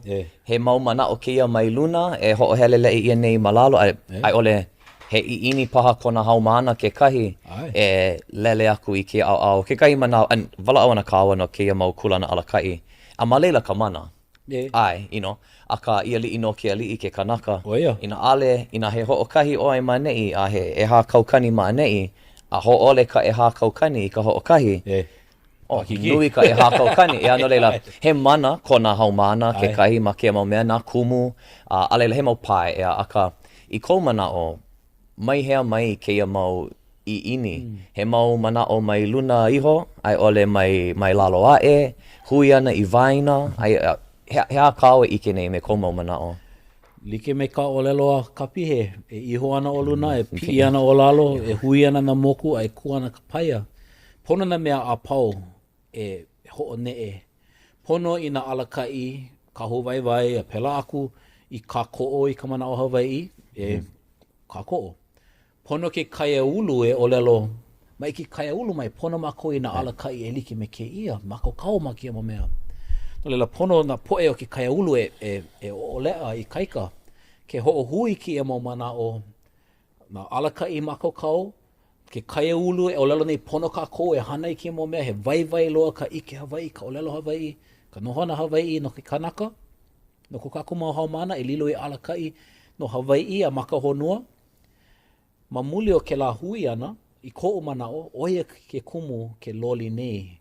C: manaʻo ke ia mai luna, e hoʻoheleleʻi ia nei malalo, ai ole he iini paha kona haumana kekahi, e lele aku I ke ʻaoʻao. Kekahi manaʻo, walaʻau ana kāua no ke ia mau kulana alakaʻi. A malela ka mana. Ai, a ka ia liʻi no ke aliʻi ke kānaka. Ina ale, ina he hoʻokahi o ai maneʻi, a he e hākaukani maneʻi, a hoʻole ka e hākaukani I ka hoʻokahi. Nui ka e hākaukani, e ano leila, he mana kona haumana kekahi ma ke mau mea nā kumu, a leila he mau pae, a ka I kou manaʻo, mai hea mai ke ia mau iini, he mau manaʻo mai luna iho, ai ole mai lalo aʻe, hui ana I vaina, ai he a kāu e ike nei me kou mau manaʻo.
B: Like me ka ʻōlelo a kapihe, e iho ana o luna, e piʻi ana o lalo, e hui ana na moku, ai ku ana ka paia. Pono na mea a pau e hoʻoneʻe. Pono I na alakaʻi, ka hōwaiwai, a pela aku, I kākou I ka manaʻo Hawaiʻi, e kākou. Pono ke kaiaulu e ʻōlelo, mai ki kaiaulu mai, pono mākou I na alakaʻi e like me kēia, makaukau ma kia mea. No leila pono na poe o ke kaiaulu e ʻōlea I kaika, ke hoʻohui ki e mau manaʻo, na alakaʻi makaukau, ke kaiaulu e ʻōlelo nei pono kākou e hānai ki mo mea, he waiwai loa ka ʻike Hawaiʻi, ka ʻōlelo Hawaiʻi, ka nohona Hawaiʻi no ke kānaka, no ko kākou mau haumana, e lilo I alakaʻi no Hawaiʻi a maka honua. Ma muli o ke lāhui ana, I koʻu manaʻo, oia ke kumu ke loli nei.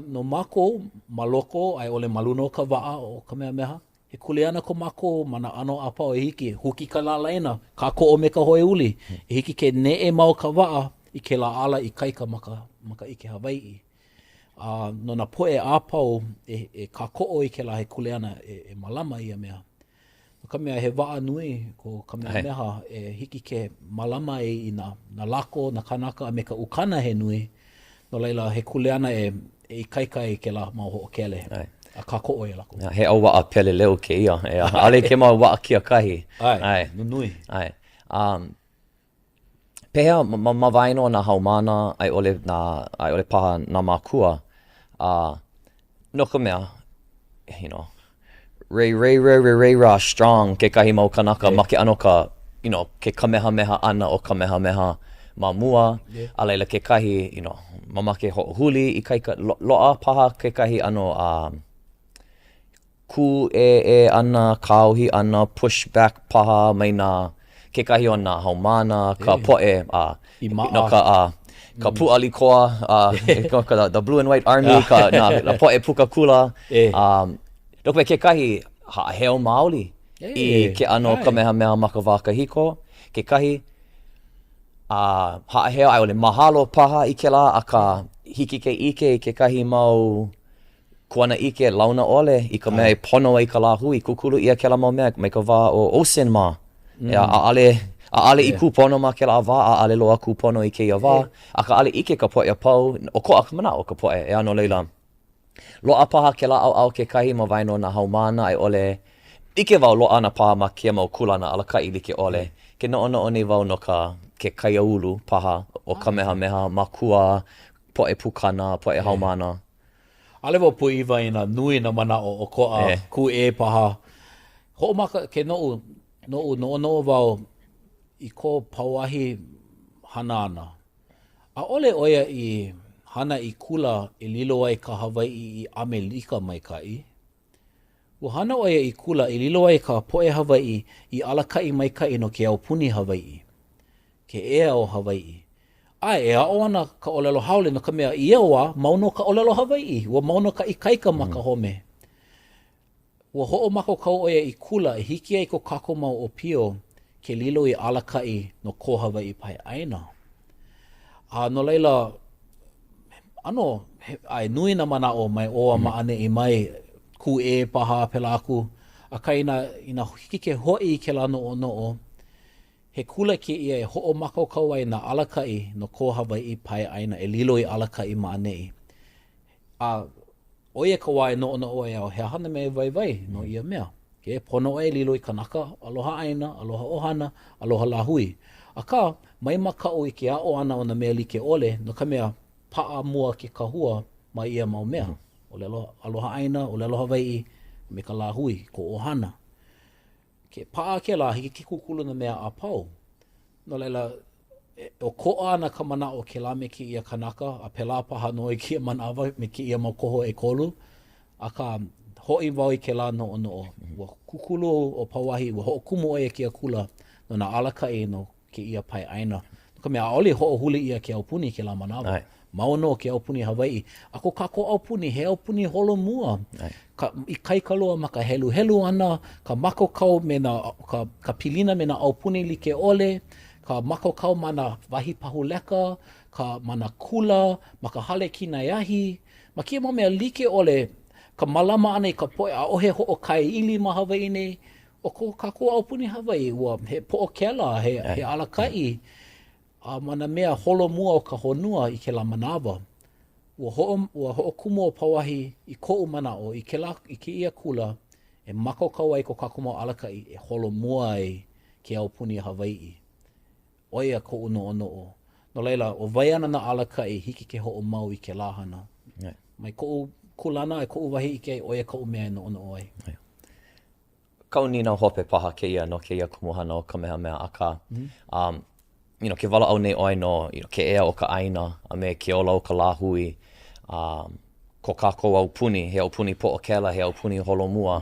B: No mākou, maloko, ai ole maluna o ka waʻa o ka mea meha, he kuleana ko mākou mana ano a pau e hiki, huki ka lālaina, kākou o me ka hoe uli, e hiki ke neʻe mau ka waʻa I ke la ala I kaika maka ʻike Hawaiʻi. No na poe a pau e kākou I ke la he kuleana e mālama ia mea. No ka mea he waʻa nui ko ka mea meha e hiki ke mālama I na lako, na kānaka a me ka ukana he nui. No leila he kuleana e kaika I ke la mau hoʻokele. A kākou e lako.
C: He au waʻa pele leo ke ia. Ale ke mau waʻa kia kahi.
B: Ai, nunui.
C: Ai. Pehea ma waino na haumana ai ole paha na makua. No ka mea, Ray ra strong ke kahi mau kanaka make ano ka, ke kamehameha ana o kamehameha ma mua. A leila ke kahi, mamake hoʻohuli I kaika loa paha ke kahi ano ku e ana, kauhi ana, push back paha mai nā ke kahi o nā haumana, ka poe, ka pūʻali koa, the blue and white army, ka na poe puka kula. Nō ke kahi heo maoli I ke ano kamehameha maka wā kahiko, ke kahi heo ai ole mahalo paha I ke la, a ka hiki ke ʻike I ke kahi mau kuana ʻike launa ole I ka mea pono ai ka lāhui, kukulu ia ke la mau mea, mai ka wā o ocean ma. A ale I kūpono ma ke la wā, a ale loa kūpono I keia wā, a ka ale ʻike ka poe a pau, o ko a ka manaʻo ka poe, e ano leila. Loa paha ke la ʻaoʻao ke kahi ma waino na haumana ai ole, ʻike wau loa ana paha ma kia mau kulana alakaʻi like ole, ke noʻonoʻo nei wau no ka ke kaiaulu paha o Kamehameha, makua, poʻe pukana, poʻe haumana.
B: Ale wau pui iwa ina nui na manaʻo o koʻa ku e paha. Hoʻomaka ke noʻo wau i ko pauahi hana ana. A ole oia i hana i kula i lilo ai ka Hawaiʻi i Amelika maikai. Ua hana oia i kula i lilo ai ka poʻe Hawaiʻi i alakaʻi maikai no ke aupuni Hawaiʻi. Ke ea o Hawaiʻi. E a'o ana ka ʻōlelo haole no ka mea i ewa mauno ka ʻōlelo Hawaiʻi. Ua mauno ka ikaika ma ka home. Ua hoʻomako kau oia i kula e hiki ai ko kākou mau o pio ke lilo i alakaʻi no ko Hawaiʻi pai aina. No leila, ai nui na manaʻo mai oa maʻane i mai ku e paha pela aku. A ka ina hiki ke hoʻi i ke la noʻo, he kula ke ia e hoʻomako kau ai na alakaʻi no ko Hawaiʻi pai aina e lilo i alakaʻi maʻanei. Oia ka wā e noʻo e au, he hana me vai no ia mea. Ke pono e lilo i kānaka, aloha aina, aloha ʻohana, aloha lāhui. Aka, mai makao i ke a'o ana o na mea like ole, no ka mea pa'a mua ke kahua ma ia mau mea. ʻŌlelo aloha aina, ʻŌlelo Hawaiʻi, me ka lāhui, ko ʻohana. Ke pa'a ke la, hiki ke kukulu na mea a pau. No leila, o koʻa ana ka manaʻo ke la me ki ia kānaka, a pela paha no i ki ia manawa me ki ia mau koho e kolu. Aka, hoʻi wau i ke la noʻo. Ua kukulu o pauahi, ua hoʻokumu oia ki a kula no na alakaʻi no ke ia pai aina. No ka mea aole hoʻohuli ia ke aupuni ke la manawa. Maono ke aupuni Hawaiʻi. Ako kākou aupuni, he aupuni holo mua. I kaikaloa ma ka helu ana, ka makokau me na, ka pilina me na aupuni like ole, ka makokau ma na wahi pahuleka, ka mana kula, ma ka hale kinaiahi, ma kia mo mea like ole, ka mālama ana i ka poe a ohe ho o kaiaulu ma Hawaiʻi nei, o ko kākou aupuni Hawaiʻi, ua he poʻokela, he alakaʻi, mana mea holo mua o ka honua i ke la manawa. Ua hoʻokumu o pauahi i koʻu manaʻo, i ke ia kula, e makokau ai ko kākou mau alakaʻi, e holo mua ai ke aupuni Hawaiʻi. Oia koʻu noʻo. No leila, o vai ana na alakaʻi, hiki ke hoʻomau i ke lāhana. Mai koʻu kulana e koʻu wahi i ke oia koʻu mea e noʻo ai.
C: Kau nina hope paha keia no keia kumuhana o Kamehameha aka. Ke walaʻau nei ʻoe no ke ea o ka ʻaina, a me ke ola o ka lāhui, ko kākou aupuni, he aupuni poʻokela, he aupuni holomua.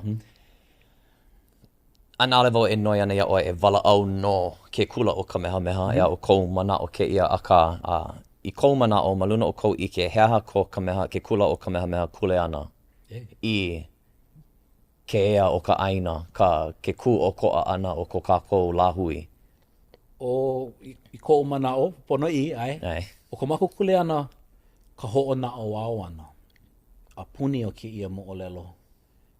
C: Ana ale wau e noi ana ia ʻoe e walaʻau no ke kula o Kamehameha, ea o kou manaʻo keia aka. I kou manaʻo, ma luna o kou ʻike, he aha ko ke kula o Kamehameha kuleana i ke ea o ka ʻaina, ke kū o koʻa ana o ko kākou lāhui.
B: I koʻu manaʻo, pono ai. O ka mako kuleana, ka hoʻonaʻauao ana. A puni o ki ia moʻolelo.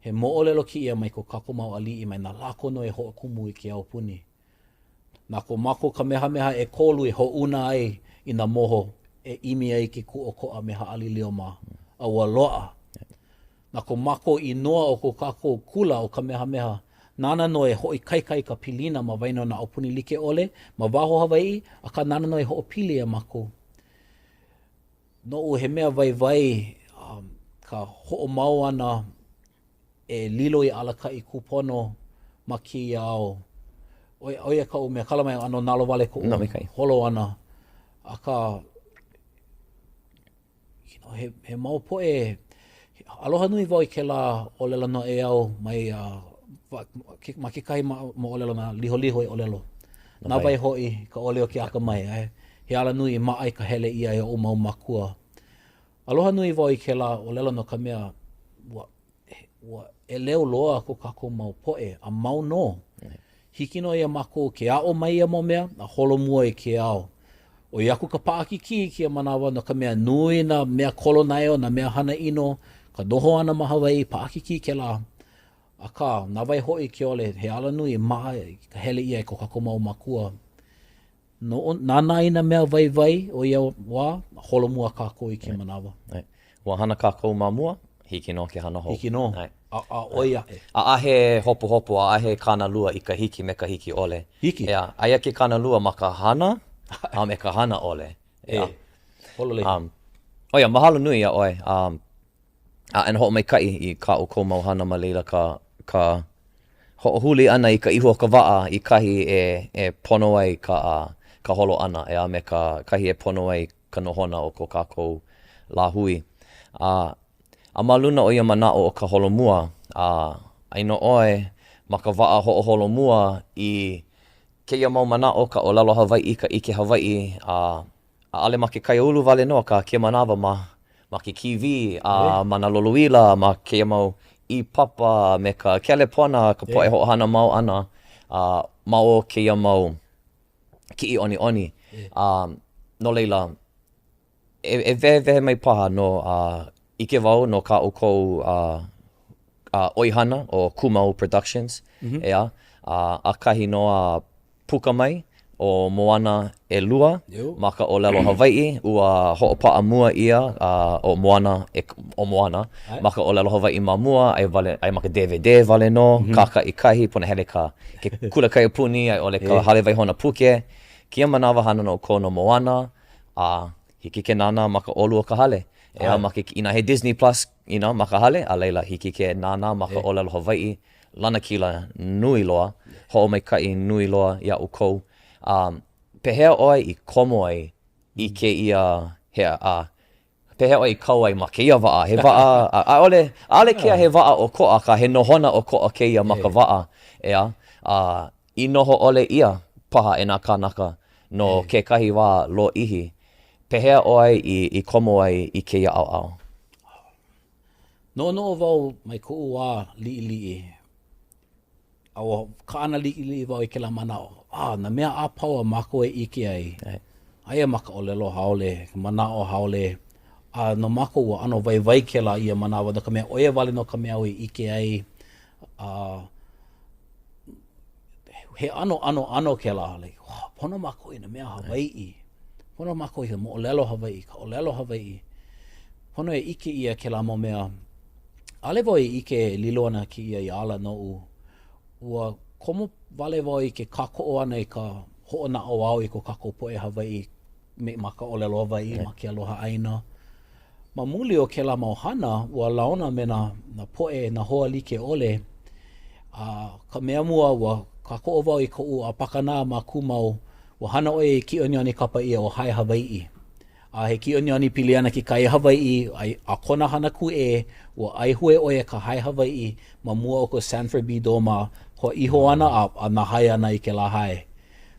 B: He moʻolelo ki ia mai ko kākou mau aliʻi mai nā lākono e hoʻokumu i ke aupuni. Nā ko mako Kamehameha e kolu e hoʻuna ai i nā moho e imi ai ke kū o koʻa me haʻali lioma a ua loa. Nā ko mako i noa o ko kākou kula o Kamehameha, nana no e hoʻi kaikai ka pilina ma waino na aupuni like ole, ma waho Hawaiʻi, a ka nana no e hoʻopili e mako. No he mea vai, ka hoʻomau ana e lilo i alakaʻi kupono ma ki ao. Oia ka o mea kalamai ano nalo wale ko holo ana. A ka, he mau poe, aloha nui wau i ke la ʻōlelo no e au mai ma kekahi moʻolelo na liho e ʻōlelo. Nā wai hoʻi ka ʻole o ke aka mai. He ala nui i maʻai ka hele ia e o mau makua. Aloha nui wau i ke la ʻōlelo no ka mea e leo loa ko kākou mau poʻe a mau no. Hiki no ia mako ke ʻaʻo mai ia mo mea, a holo mua i ke ao. O iaku ka paakiki ki a manawa no ka mea nui na mea kolonaeo na mea hana ino, ka noho ana ma Hawaiʻi paakiki ke la. Aka, nā wai hoʻi ke ole, he ala nui maa ka hele ia ko kākou mau makua. Nāna ina mea vai o ia wā, holo mua kākou i ke manawa.
C: Ua hana kākou ma mua, hiki no ke hana hou.
B: Hiki no, a oia.
C: A ahe hopo, a ahe kāna lua i ka hiki me ka hiki ole.
B: Hiki?
C: Aia ke kāna lua ma ka hana, a me ka hana ole.
B: Holole.
C: Oia, mahalo nui a oi. And ho'o mai kai I ka o kou mau hana ma leila ka ho'ohuli ana I ka ihu o ka waa I kahi e pono ai ka holo ana a me kahi e pono ai ka nohona o ko kākou lāhui. A maluna o ia manaʻo o ka holomua, aino oi ma ka waa ho'oholo mua I kēia mau manaʻo ka ʻōlelo Hawaiʻi, ka ʻike Hawaiʻi, a ale ma ke kaiaulu wale noa ka kia manawa ma ke kiwi, ma na loloila, ma kēia mau I papa me ka kelepona, ka poe hoʻohana mau ana, ma o kēia mau kiʻiʻoniʻoni. No leila, e vehe mai paha no ike wau no ka o kou oihana o Kumau Productions, ea, a kahi noa puka mai o Moana e lua, ma ka ʻōlelo Hawaiʻi, ua hoʻopaa mua ia o Moana, ma ka ʻōlelo Hawaiʻi ma mua, ai ma ka DVD wale no, kāka I kahi, puna hele ke kula kai puni, ai ole ka hale waihona puke, kia manawa hana no kono Moana, hiki ke nana ma ka olu o ka hale. Ea ma ke ina he Disney Plus, ma ka hale, a leila hiki ke nana ma ka ʻōlelo Hawaiʻi, lana kila nui loa, ho'o mai kai nui loa ia u kou. Pehea oi I komo ai I kēia pehea oi I kau ai ma kēia waa, he waa, ale kea he waa o koʻa, ka he nohona o koʻa kēia ma ka waa, ea, I noho ole ia paha e nā kānaka no kekahi wā lo ihi. Pehea oi I komo ai I kēia ʻaoʻao.
B: No wau mai koʻu wā liʻiliʻi. Awa ka ana liʻiliʻi wau I ke la manaʻo. Na mea a pau a mako e ike ai. Aia ma ka ʻōlelo haole, manaʻo haole. No mako ua ano vai ke la ia manawa. No ka mea oia wale no ka mea o I ike ai. He ano ke la. Like, pono mako I na mea Hawaiʻi. Pono mako I ka moʻolelo Hawaiʻi, ka ʻōlelo Hawaiʻi. Pono e ike ia ke la mo mea. Ale wau I ike lilo ana ki ia I ala noʻu. Ua komo wale wau I ke kākou ana I ka hoʻonaʻo au I ko kākou poʻe Hawaiʻi ma ka ʻōlelo Hawaiʻi, ma ke aloha ʻaina. Ma muli o ke la mau hana, ua laona me na poʻe na hoa like ole. Ka mea mua ua kākou wau I koʻu a pakana ma kumau, ua hana ʻoe kiʻiʻoniʻoni kapa ia o hae Hawaiʻi. He kiʻiʻoniʻoni pili ana ki kai Hawaiʻi, a kona hana kuʻe, ua ai hue ʻoe ka hae Hawaiʻi, ma mua o ko Sanford B. Doma, ho iho ana a na hae ana I ke la hae.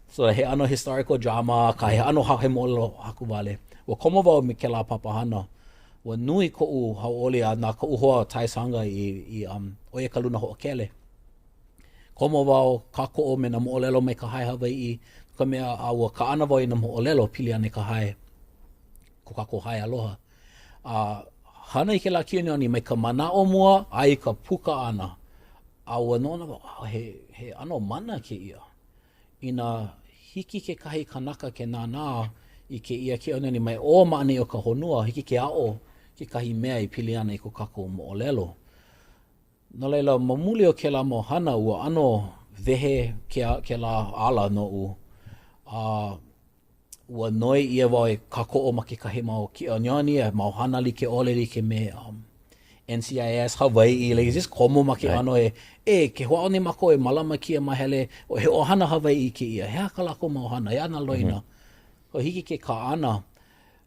B: So he ano historical drama, ka he ano he moʻolelo haku wale. Ua komo wau me ke la papahana. Ua nui koʻu hauʻoli a nā koʻu hoa taisanga I oia ka luna hoʻokele. Komo wau kākoʻo me na moʻolelo mai ka hae Hawaiʻi, ka mea ua ka ana wau I na moʻolelo pili ana I ka hae. Ko kākou hae aloha. Hana I ke la kiʻiʻoniʻoni mai ka manaʻo mua, ai ka puka ana. Ua nona wau, he ano mana ke ia. Ina hiki ke kahi kānaka ke nānā I ke ia kiʻiʻoniʻoni mai o maani o ka honua, hiki ke aʻo ke kahi mea I pili ana I ko kākou moʻolelo. No leila, ma muli o ke la mo hana ua ano vehe ke la ala noʻu. Ua noi ia wau e kākou ma ke kahi mau kiʻiʻoniʻoni e mau hana like ole like me NCIS Hawaiʻi, like just komo ma ke ano ke hoa ne mako e mālama kia mahele o he ohana Hawaiʻi ke ia. Hea ka lako mau hana, ea na loina. Ko hiki ke ka ana.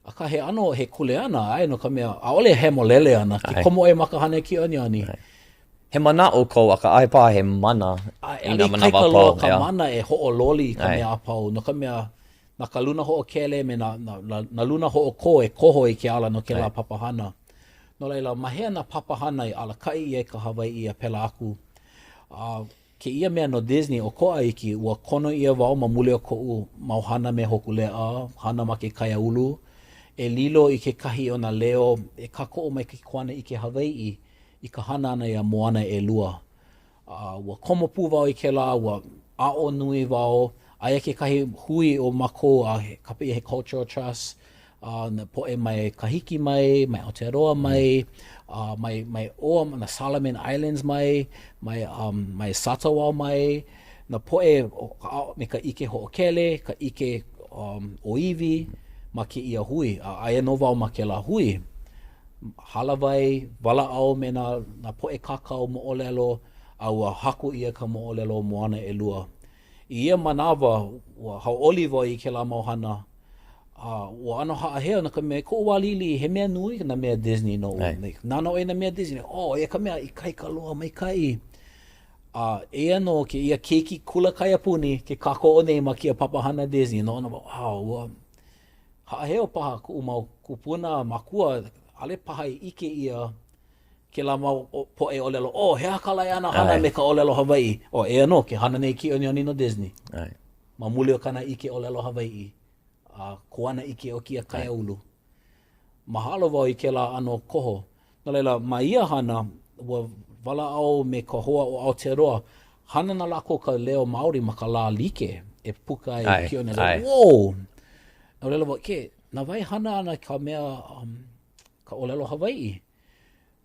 B: A ka he ano he kuleana, ai no ka mea, a ole he molele ana, ke komo e maka hana kiʻiʻoniʻoni.
C: He manaʻo kou a ka aipa he mana I nā manawa pau.
B: Ka mana e hoʻololi ka mea apau. No ka mea, na ka luna hoʻokele me na luna hoʻoko e koho I ke ala no ke la papahana. No leila, mahea na papahana I alakai I ka Hawaiʻi a pela aku. Ke ia mea no Disney o koʻa iki, ua kono ia wau ma muli o koʻu mau hana me hokulea, hana ma ke kaiaulu. E lilo I ke kahi o na leo, e kākou mai ke kuana I ke Hawaiʻi, I ka hana ana ia Moana e lua. Ua komo pū wau I ke la, ua ʻaʻo nui wau, aia ke kahi hui o mako a kapa ia he Cultural Trust, na poʻe mai kahiki mai Aotearoa mai, mai oa na Solomon Islands mai Satawal mai, na poʻe me ka ʻike hoʻokele, ka ʻike oiwi ma ke ia hui. Aia no wau ma ke la hui. Halawai, walaʻau me na poʻe kākou moʻolelo, a ua haku ia ka moʻolelo moana ʻelua. I ia manawa, ua hauʻoli wau i ke la mau hana, ua ano haʻahea na ka mea ko walili he mea nui na mea Disney no. Nana o na mea Disney, e ka mea i kai ka loa mai kai. E ano ke ia keiki kula kai apuni, ke kākou o nei ma kia papahana Disney, no ana ua haʻahea o paha ku mau kūpuna makua, ale paha I ike ia ke la mau poʻe ʻōlelo. He ka Lāiana hana me ka ʻōlelo Hawaiʻi. E ano, ke hana nei kiʻiʻoniʻoni no Disney. Ma muli o kana ike ʻōlelo Hawaiʻi. Koana ike o kia kaiaulu. Mahalo wau I ke la ano koho. No leila, ma ia hana, ua walaʻau me ka hoa o Aotearoa, hana na lako ka leo Māori ma ka lā like, e puka e kiʻiʻoniʻoni. Wow! No leila wau, na wai hana ana ka mea ka ʻōlelo Hawaiʻi.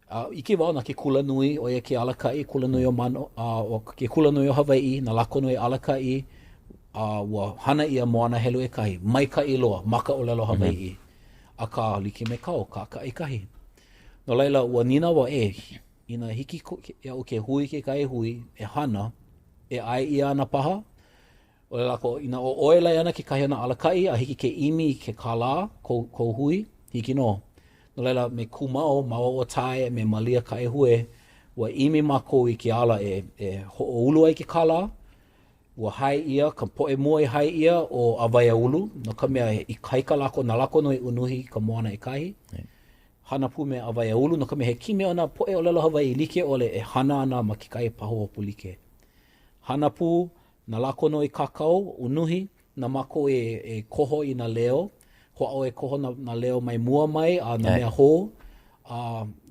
B: Ike wau na ke kula nui o ia ke alakaʻi, kula nui o mano, o ke kula nui o Hawaiʻi, na lako nui alakaʻi, ua hana ia moana helu e kahi, mai ka iloa, maka ʻōlelo Hawaiʻi. A ka like me kau, ka e kahi. No laila, ua nina wa ina hiki o ke hui ke kai hui, e hana, e ai ia ana paha. O laila ko, ina o oela ana ke kahi ana alakaʻi, a hiki ke imi ke kālā, ko hui, hiki no. No laila, me kumao, maua o tae, me malia ka e hue, ua imi mako I ke ala e hoʻoulu ai ke kālā, ua hai ia, ka poʻe mua I hai ia o ʻawaiaulu, no ka mea I kaika lako, na lako no I unuhi ka moana e kahi. Hana pu me ʻawaiaulu, no ka mea he kime ona poʻe ʻōlelo Hawaiʻi like ole e hana ana ma ke kai pahu o pulike. Hana pu, na lako no I kākou, unuhi, na mako e koho I na leo, hoʻao e koho na leo mai mua mai, a na mea hō,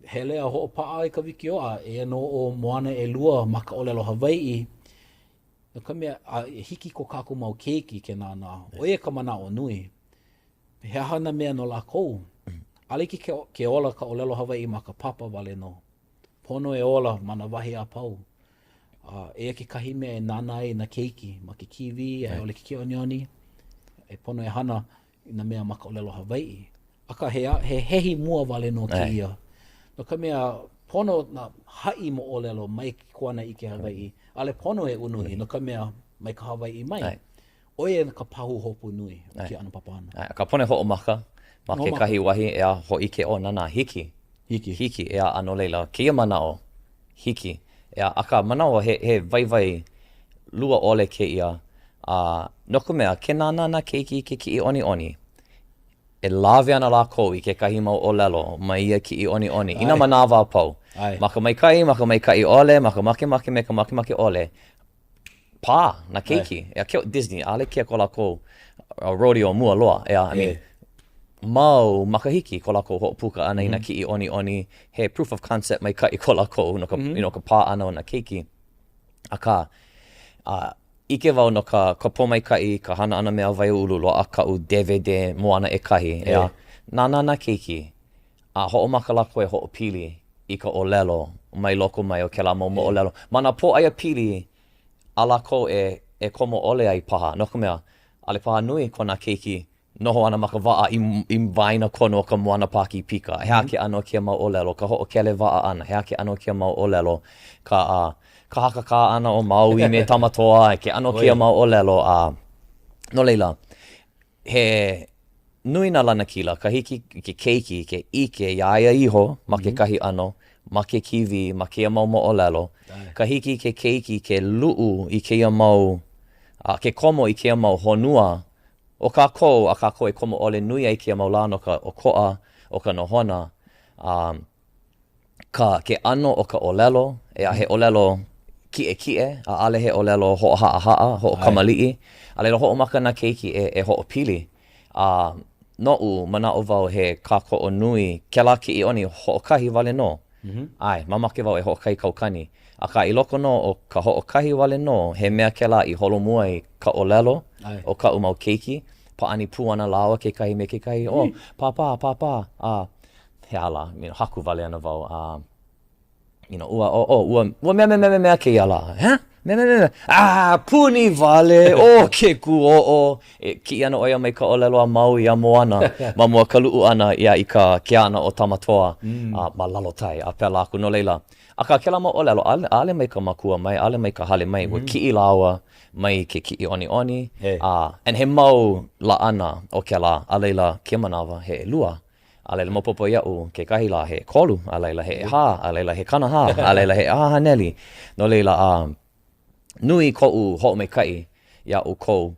B: hele a hoʻopaʻa I ka wiki o, e no o moana e lua ma ka ʻōlelo Hawaiʻi, no ka mea, hiki ko kākou mau keiki ke nāna, o ia ka manaʻo nui. He hana mea no lākou, aliki ke ola ka ʻōlelo Hawaiʻi ma ka papa wale no. Pono e ola ma na wahi a pau. E ke kahi mea e nāna ai na keiki, ma ke kiwi, e ole ke kiʻiʻoniʻoni, e pono e hana I na mea ma ka ʻōlelo Hawaiʻi. Aka he hehi mua wale no ke ia. No ka mea, pono na haʻi moʻolelo mai kuana I ke Hawaiʻi, ale pono e unuhi, no ka mea mai ka Hawaiʻi mai. Oia ka pahu hopu nui o ke ana papana.
C: Ka pone hoʻomaka, ma ke kahi wahi e a hoʻike o nana hiki. Hiki e a ano leila, keia manaʻo, hiki. E a aka manaʻo he vai lua ole ke ia, no ka mea, ke nana na keiki ke kiʻiʻoniʻoni. E lawe ana lākou I ke kahi mau ʻōlelo, mai ia kiʻiʻoniʻoni. Ina manawa pau. Maka maikai ole, maka makemake me ka makemake ole. Pā, na keiki. Ea keo Disney, ale kia ko lākou rodeo mua loa. I mean, mau makahiki ko lākou hoʻopuka ana I na kiʻiʻoniʻoni. He proof of concept mai kai ko lākou, no ka pā ana o na keiki. Aka, ike wau no ka pomaikai, ka hana ana mea waiaulu loa a kau DVD moana e kahi. Ea, nana na keiki, a hoʻomaka lako e hoʻopili I ka ʻōlelo, mai loko mai o ke la mau moʻolelo. Mana po aia pili, a lako e komo ole ai paha. No ka mea, ale paha nui kona keiki, noho ana maka waa I vaina kono o ka moana paki pika. Hea ke ano kia mau ʻōlelo, ka hoʻokele waa ana. Hea ke ano kia mau ʻōlelo, ka hakaka ana o Maui me tamatoa, ke ano kia mau ʻōlelo. No leila, he nui na lana kila, ka hiki ke keiki, ke ʻike, iaia iho, ma ke kahi ano, ma ke kiwi, ma kia mau moʻolelo. Ka hiki ke keiki, ke luu I kia mau, ke komo I kia mau honua, o kākou, a kākou e komo ole nui ai kia mau lāno ka ʻokoʻa, o ka nohona, ke ano o ka ʻōlelo, he ʻōlelo kiʻe, a ale he ʻōlelo hoʻohaʻahaʻa, hoʻokamaliʻi, a leila hoʻomaka na keiki e hoʻopili. Noʻu manaʻo wau he kākoʻo nui, ke la kiʻiʻoni hoʻokahi wale no. Ai, mamake wau e hoʻokahi kaukani. Aka I loko no o ka hoʻokahi wale no, he mea ke la I holomua I ka ʻōlelo, o ka mau keiki, paʻani pū ana lawa kekahi me kekahi, pāpā, he ala, haku wale ana wau, ua mea ke ia la, Me. Puni vale, o ke kuʻō. Ki ana oia mai ka ʻōlelo a mau i a moana. Ma mua ka luʻu ana ia I ka keana o tamatoa. Ma lalotai, a pēlā aku no leila. A ka kela ma ʻōlelo, ale mai ka makua mai, ale mai ka hale mai. Ua kiʻi lawa mai ke kiʻiʻoniʻoni. And he mau laʻana o kela, a leila kia manawa he lua. A leila mapopo ia'u kekahi la he kolu, a leila he hā, a leila he kanaha, a leila he haneli. No leila nui ko'u hoʻomaikaʻi ia'u kou.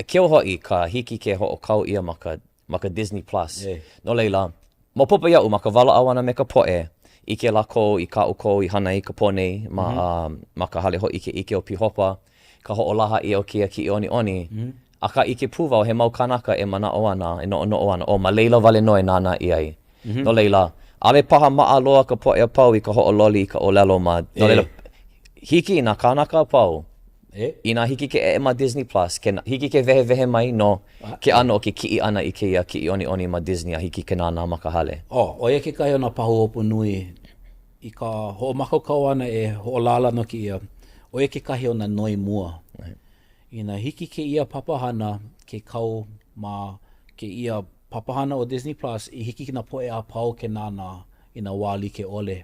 C: Keu hoʻi ka hiki ke hoʻokau ia ma ka Disney Plus. No leila, mapopo ia'u ma ka wala'au ana me ka poʻe, ʻike lako I kākou I hana I ka ponei ma ka hale hoʻi ke ʻike o pihopa, ka hoʻolaha I o kia kiʻiʻoniʻoni. A ka ʻike pūwau he mau kānaka e manaʻo ana, e noʻonoʻo ana, o ma leila wale noi nāna I ai. No leila, ale paha maa loa ka poʻe a pau I ka hoʻololi I ka ʻōlelo ma, no leila, hiki I nā kānaka pau, I nā hiki ke e ma Disney Plus, hiki ke vehe mai no ke ano o ke kiʻi ana I keia kiʻiʻoniʻoni ma Disney a hiki ke nāna ma ka hale.
B: Oia ke kai o nā pahu opu nui, I ka hoʻomakaukau ana e hoʻolala no ki ia, oia ke kahi o nā noi mua. Ina hiki ke ia papahana ke kau ma ke ia papahana o Disney Plus I hiki na poe a pau ke nana I na wali ke ole.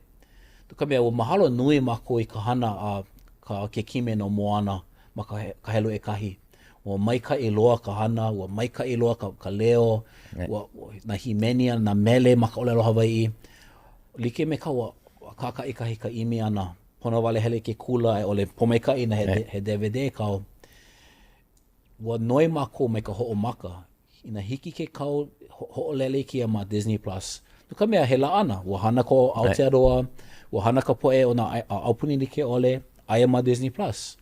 B: Tuka mea, ua mahalo nui mako I ka hana a ka ke kime no moana ma ka helo e kahi. Ua maika I loa ka hana, ua maika I loa ka leo, ua na himenia, na mele ma ka ʻōlelo Hawaiʻi. Like me ka ua kaka I kahi ka imi ana. Pono wale hele ke kula e ole pomaika I na he DVD kau. Ua noi mako mai ka hoʻomaka. Ina hiki ke kau hoʻolele kia ma Disney Plus. Tuka mea he laʻana. Ua hana ko Aotearoa, ua hana ka poe o na aupuni like ole, aia ma Disney Plus.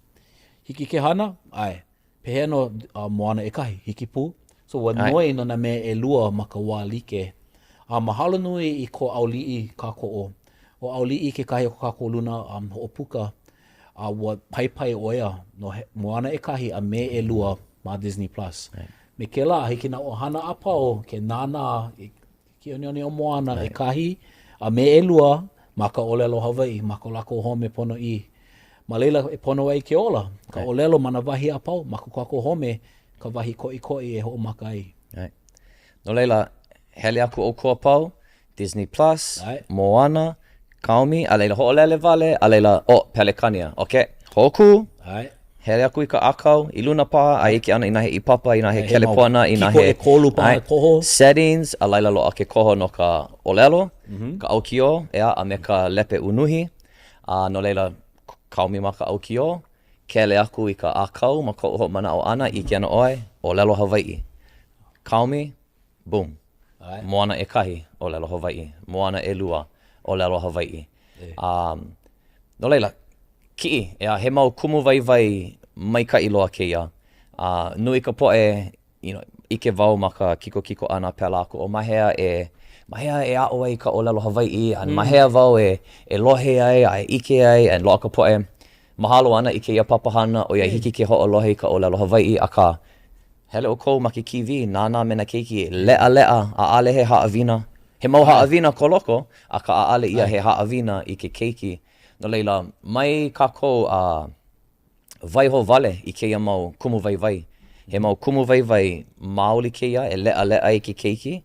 B: Hiki ke hana? Ai. Pehea no moana e kahi, hiki pū. So ua noi no na mea e lua ma ka wā like. Mahalo nui I ko ʻaoliʻi kākou. O ʻaoliʻi ke kahi o kākou luna hoʻopuka. Ua paipai oia no moana e kahi a me e lua ma Disney Plus. Me ke la, hiki na o hana a pau ke nana kiʻiʻoniʻoni o moana e kahi a me e lua ma ka ʻōlelo Hawaiʻi, ma ka lako home pono I. Ma leila e pono ai ke ola, ka ʻōlelo mana wahi a pau, ma ka kako home ka wahi koʻikoʻi e hoʻomaka ai.
C: No leila, hele aku o kua pau, Disney Plus, Moana, Kaumi, a leila hoʻolele vale, a leila Pelekania, hoku, hele aku I ka ʻākau, I luna paha, a ike ana I nā he ipapa, I nā he kelepona, I nā he
B: kolu paha koho.
C: Settings, a leila loa ke koho no ka ʻōlelo, ka aukio, a me ka lepe unuhi, no leila kaumi ma ka aukio, kele aku I ka ʻākau, ma koʻu hoʻomanaʻo ana, ike ana ʻoe, ʻōlelo Hawaiʻi. Kaumi, boom. Moana e kahi, ʻōlelo Hawaiʻi. Moana e lua, ʻōlelo Hawaiʻi. No leila, kiʻi, he mau kumu vai maikaʻi loa keia. Nui ka poʻe, ike wau ma ka kiko ana pēlā aku o mahea e a'o ai ka ʻōlelo Hawaiʻi, an mahea wau e lohe ai, a ike ai, an loa ka poʻe. Mahalo ana I keia papahana o ia hiki ke hoʻolohe I ka ʻōlelo Hawaiʻi, a ka hele o kou ma ke kiwi, nāna me na keiki, leʻa, a ale he haʻawina. He mau haʻawina ko loko, a ka a ale ia he haʻawina I ke keiki. No leila, mai kākou waiho vale I keia mau kumu vai. He mau kumu vai maoli keia, e leʻa I ke keiki.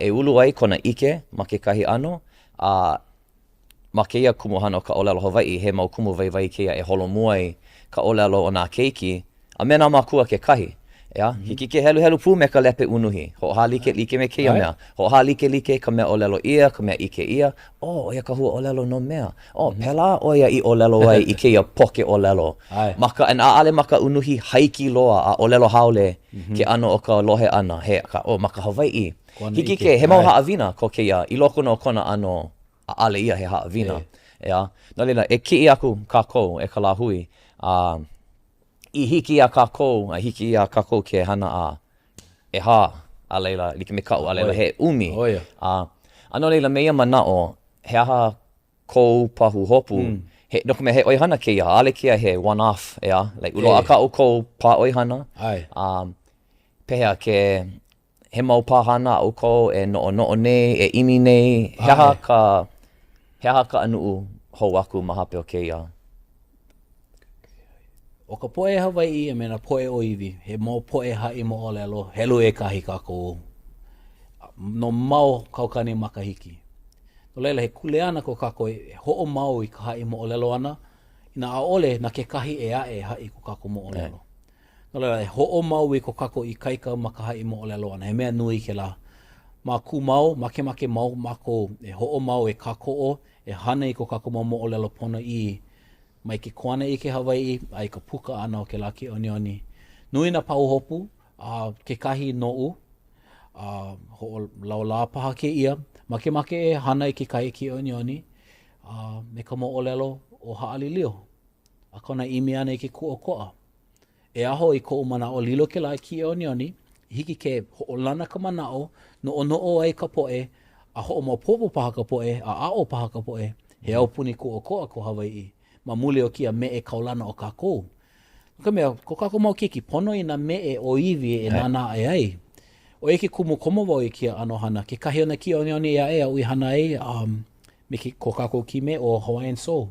C: E ulu ai kona ike ma ke kahi ano. Ma keia kumuhana o ka ʻōlelo Hawaiʻi, he mau kumu vai keia e holomua ai ka ʻōlelo o nā keiki. A mena makua ke kahi. Hiki ke helu pū me ka lepe unuhi. Hoʻoha like me keia mea. Hoʻoha like ka mea ʻōlelo ia, ka mea ike ia. Oia ka hua ʻōlelo no mea. Pela oia I ʻōlelo ai I keia poke ʻōlelo. Maka, an aale maka unuhi haiki loa a ʻōlelo haole ke ano o ka lohe ana. Maka Hawaiʻi. Hiki ke, he mau haʻawina ko keia. I loko no kona ano a ale ia he haʻawina. No leila, e kiʻi aku kākou e ka lāhui. I hiki a kākou ke hana e hā, a leila, like me kau, a leila he umi. Ano leila meia manaʻo, he aha kou pahu hopu, no me he oihana keia, ale kia he one-off, like uloa ka o kou pā oihana. Pehea ke he mau pāhana o kou e noʻonoʻo nei, e imi nei, he aha ka anuu hou aku ma hape o keia.
B: O ka poe Hawaiʻi e mena poe o iwi, he mo poe haʻi moʻolelo, helu e kahi kākou. No mau kaukani makahiki. No leila he kuleana ko kākou e hoʻo mau I ka haʻi moʻolelo ana, ina ʻaʻole na kekahi e aʻe haʻi ko kākou moʻolelo. No leila he hoʻo mau I ko kākou I kaika ma ka haʻi moʻolelo ana, he mea nui ke la. Ma ku mau, make mau mako e hoʻo mau e kākoʻo, e hana I ko kākou moʻolelo pono I mai ke koana I ke Hawaiʻi, ai ka puka ana o ke la kiʻiʻoniʻoni. Nui na pauhopu, kekahi noʻu, hoʻolaula paha kēia, make e hana I kekahi kiʻiʻoniʻoni, me ka moʻolelo o haʻalilio. A kona imi ana I ke ʻokoʻa. E aho I koʻu manaʻo lilo ke la kiʻiʻoniʻoni, hiki ke hoʻolana ka manaʻo, noʻonoʻo ai ka poʻe, a hoʻomaopopo paha ka poʻe, a aʻo paha ka poʻe, he au puni ʻokoʻa ko Hawaiʻi. Ma muli o kia me e kaulana o kākou. Ka mea, ko kākou mau keiki, pono I na me e o iwi e nana ai. O eke kumu komo wau I kia ano hana. Ke kahi ona kiʻiʻoniʻoni e a ui hānai, me ke ko kākou ki me o Hawaiian Soul.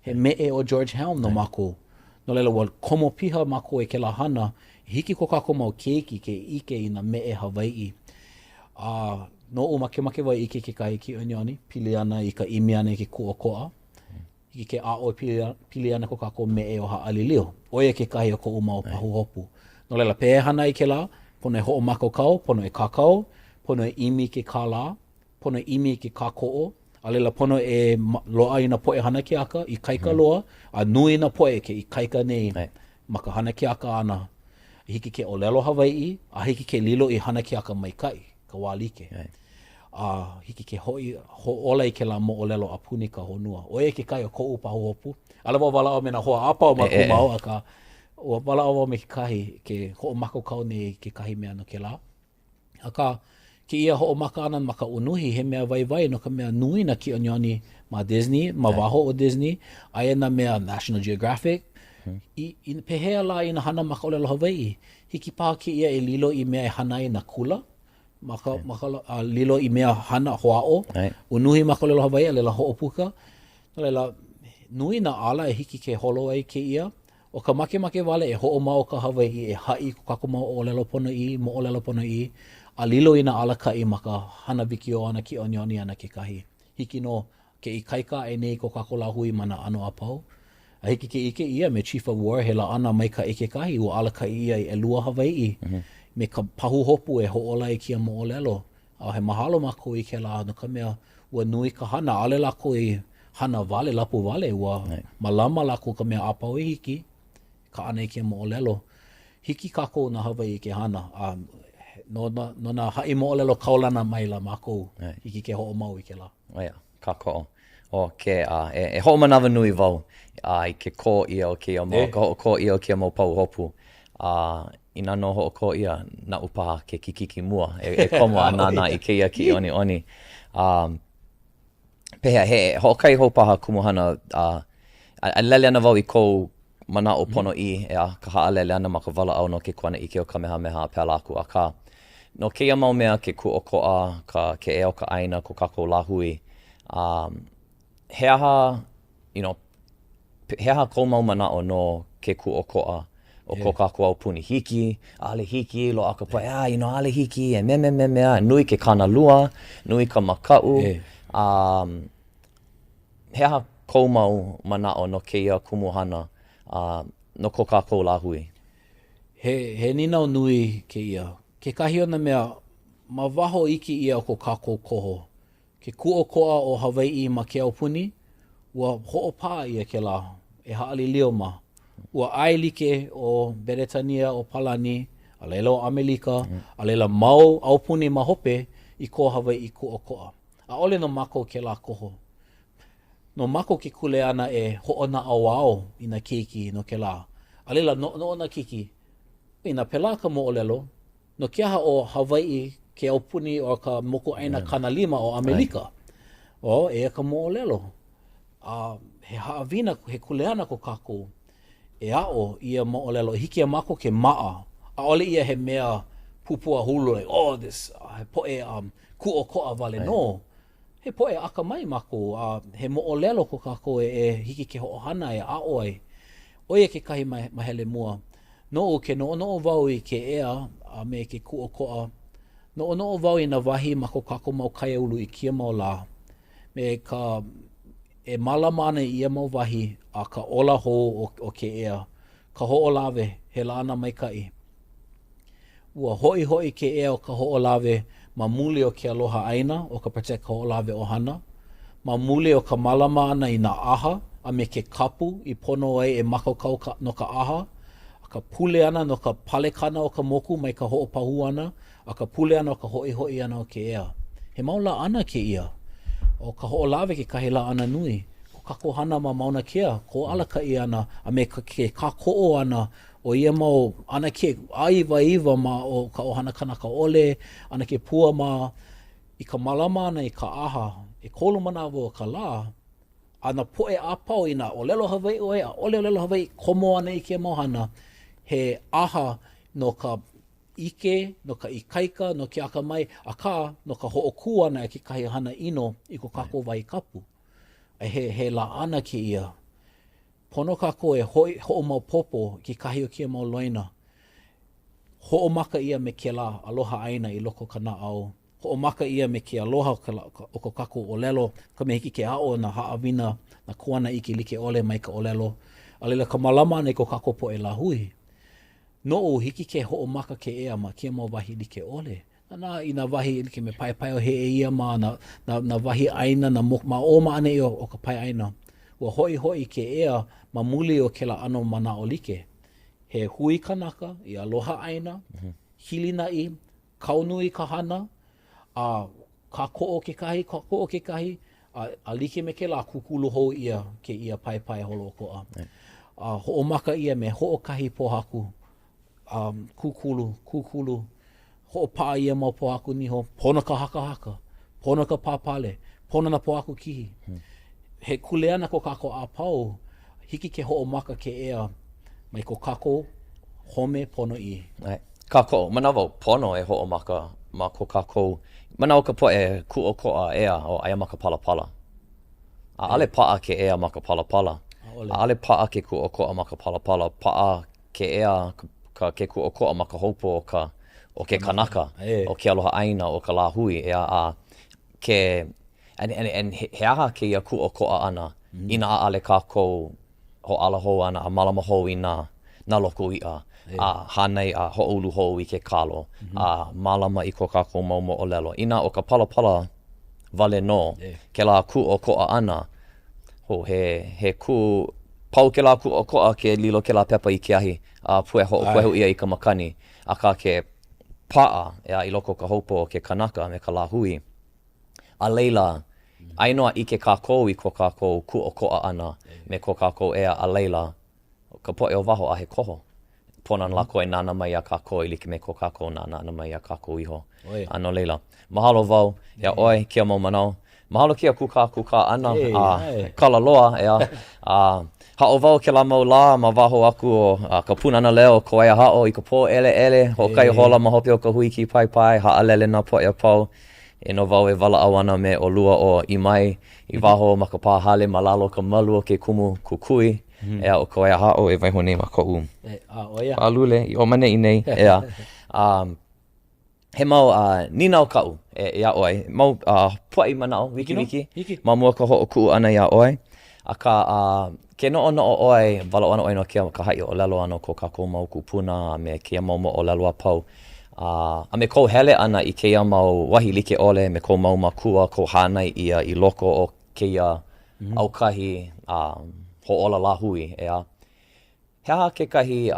B: He me e o George Helm no mākou. No leila wa komo piha mākou e ke la hana, hiki ko kākou mau keiki ke ike I na me e Hawaiʻi. No o make wai ike ke kahi kiʻiʻoniʻoni, pili ana I ka imi ana I ke ʻokoʻa. I ke ʻaʻo pili ana ko kākou me e o haʻalilio. Oia ke kahi o koʻu mau pahu hopu. No leila, pe hana I ke la, pono e hoʻomakokau, pono e kākou, pono e imi ke kālā, pono e imi ke kākoʻo, a leila pono e loa I na poʻe hana ke aka, I kaika loa, a nui na poʻe ke I kaika nei, ma ka hana ke aka ana. Hiki ke ʻōlelo Hawaiʻi, a hiki ke lilo I hana ke aka maikai, ka wālike. Hiki ke hoʻola I ke la moʻolelo a puni ka honua. Oia ke kai o koʻu pahu hopu. Ala wau wala o mena hoa apau ma kumau, aka ua wala o me ke kahi, ke hoʻomakokau nei ke kahi mea no ke la. Aka ke ia hoʻomaka ana ma ka unuhi, he mea waiwai no ka mea nui na kiʻiʻoniʻoni ma Disney, ma waho o Disney, aia na mea National Geographic. I pehea la I na hana ma ka ʻōlelo Hawaiʻi, hiki paha ke ia e lilo I mea e hānai na kula, maka lilo I mea hana hoʻaʻo, unuhi ma ka ʻōlelo Hawaiʻi, a leila hoʻopuka, a leila nui na ala e hiki ke holo ai ke ia, o ka make wale e hoʻomau ka Hawaiʻi e haʻi ko kākou mau ʻōlelo pono I, moʻolelo pono I, a lilo I na ala kaʻi ma ka hana wikio ana kiʻiʻoniʻoni ana kekahi. Hiki no ke I kaika e nei ko kākou lāhui mana ano apau. A hiki ke ike ia me Chief of War he la ana mai ka kekahi ua ala kaʻi ia I ʻelua Hawaiʻi. Me ka pahu hopu e hoʻola I kia moʻolelo. A he mahalo mākou I ke la no ka mea ua nui ka hana. Ale lako I hana wale, lapu wale, ua mālama lako ka mea apau e hiki. Ka ana I kia moʻolelo. Hiki kākou na Hawaiʻi ke hana. No na haʻi moʻolelo kaulana mai la mākou. Hiki ke hoʻomau I ke la.
C: Oia, kākou. O ke e hoʻomanawa nui wau I ke kō ia o kia mau, ka hoʻokō ia o kia mau pau hopu. Ina no hoʻokō ia na upaha ke kikiki mua. E komo anana I keia kiʻiʻoniʻoni. Pehea, he hoʻokai hopaha kumuhana, a lele ana wau I kou manaʻo pono I, ka haʻalele ana ma ka walaʻau no ke kuana ʻike o Kamehameha pēlā aku aka. No keia mau mea ke ʻokoʻa, ke ea o ka ʻaina, ko kākou lāhui. He aha, he aha kou mau manaʻo no ke ʻokoʻa o ko kākou au puni hiki, ale hiki, lo aka poe, ale hiki, e mea, nui ke kanalua, nui ka makaʻu. He aha kou mau manaʻo no keia kumuhana no ko kākou lāhui.
B: He ninau nui ke ia. Ke kahi ona mea, ma waho iki ia o ko kākou koho. Ke ʻokoʻa o Hawaiʻi ma ke aupuni, ua hoʻopā ia ke la, e haʻalilio ma. Ua ai like o Beretania o Palani, a leila o Amelika, a leila mau aupuni ma hope I ko Hawaiʻi ʻokoʻa. A ole no mako ke la koho. No mako ke kuleana e hoʻona ʻaoʻao I na keiki no ke la. A leila no na keiki, I na pela ka moʻolelo, no ke aha o Hawaiʻi ke aupuni o ka mokuahine kanalima o Amelika. O, e ka moʻolelo. He haawina, he kuleana ko kākou. E a'o ia moʻolelo, hiki a mako ke maa. A ole ia he mea pupua hulu, this, he poe kuʻokoʻa wale, no. He poe aka mai mako, he moʻolelo ko kākou e hiki ke hoʻohana e a'o ai. Oia kekahi mahele mua. No ke no wau I ke ea a me ke kuʻokoʻa. No wau I na wahi ma ko kākou mau kaiaulu I kia mau lā. Me ka e mālama ana I ia mau wahi a ka ola hou o ke ea. Ka hoʻolawe he lāna maikaʻi. Ua hoʻi ke ea o ka hoʻolawe ma muli o ke aloha ʻaina o ka protect ka hoʻolawe o hana. Ma muli o ka mālama ana I nā aha a me ke kapu I pono ai e makaukau no ka aha. A ka pule ana no ka palekana o ka moku mai ka hoʻopahu ana. A ka pule ana o ka hoʻi ana o ke ea. He maula ana ke ia. O ka hoʻolawe ke kahi la ana nui. Ko kākou hana ma mauna kea, ko alaka I ana, a me ke kākoʻo ana o ia mau ana ke aiwa ma o ka ohana kanaka ole, ana ke pua ma I ka mālama ana I ka aha, e kolu manawa o ka lā, ana poʻe a pau I nā ʻōlelo Hawaiʻi oe, a ʻōlelo Hawaiʻi komo ana I ke mau hana, he aha no ka ʻike, no ka ikaika, no ke akamai, a ka no ka hoʻokū ana e ke kahi hana ino I ko kākou wai kapu. He la ana ke ia. Pono kākou e hoʻomau popo ki kahi o kia mau loina. Hoʻomaka ia me ke la aloha ʻaina I loko ka naʻau. Hoʻomaka ia me ke aloha o ko kākou ʻōlelo, ka me hiki ke aʻo na haʻawina, na kuana ʻike like ole mai ka ʻōlelo. A leila ka mālama ana I ko kākou poʻe lāhui. No hiki ke hoʻomaka ke ea ma kia mau wahi like ole. Na I nā wahi like me pai o he e ia ma na wahi ʻaina, na ma oma ana I o ka pai ʻaina. Ua hoʻi ke ea ma muli o ke la ano manaʻo like. He hui kānaka I aloha ʻaina, hilinaʻi, kaunui ka hana, a kākoʻo kekahi, a like me ke la kukulu hou ia ke ia pai holo koʻa. A hoʻomaka ia me hoʻokahi pohaku, kukulu, hoʻopaa ia mau pohaku niho, pona ka haka, pona ka pāpale, pona na pohaku kihi. He kuleana ko kākou a pau, hiki ke hoʻomaka ke ea, mai ko kākou home pono I.
C: Kākou, manawa pono e hoʻomaka ma ko kākou. Manawa ka poʻe kuʻokoʻa ea o aia ma ka palapala. A ale paʻa ke ea ma ka palapala. A ale paʻa ke kuʻokoʻa ma ka palapala. Paʻa ke ea ke kuʻokoʻa ma ka haupo o ke kānaka, o ke aloha ʻaina, o ka lāhui. Ea a ke... And he aha ke ia kuʻokoʻa ana, I nā ale kākou hoʻala hou ana, a mālama hou I nā loko iʻa. A hānai a hoʻolu hou I ke kalo, a mālama I ko kākou mau moʻolelo. Ina o ka palapala wale no, ke la kuʻokoʻa ana, he ku pau ke la kuʻokoʻa ke lilo ke la pepa I ke ahi, a puehu ia I ka makani, a ka ke paʻa ea I loko ka haupo o ke kānaka me ka lāhui. A leila, ainoa I ke kākou I ko kākou kuʻokoʻa ana, me ko kākou ea a leila, ka poʻe o waho a he koho. Pona lako e nana mai a kākou I like me ko kākou nana mai a kākou iho. Ano leila. Mahalo wau, ea oi, kia mau manao. Mahalo kia kūkā ana, kala loa, ea. Hao wau ke la mau la, ma waho aku o ka punana leo, ko aia hao I ka pō ele, ho kai hola ma hope o ka hui ki pai, haalele nā poʻe a pau. E no wau e wala au ana me o lua o I mai, I waho ma ka pāhale ma lalo ka malu o ke kumu kukui. Ea o ka aia hao e waiho nei ma koʻu. Alule, I o mane I nei, ea. He mau nina o kau, ea oi. Mau puai manaʻo, wiki. Ma mua ka hoʻokuʻu ana ea oi. A ka ke noʻo oi, wala ana oi no kia ka haʻi ʻōlelo ana ko kākou mau kūpuna, a me kia mau moʻolelo a pau. A me kou hele ana I keia mau wahi like ole, me kou mau makua, kou hānai ia I loko o keia aukahi hoʻola lāhui, ea. He aha kekahi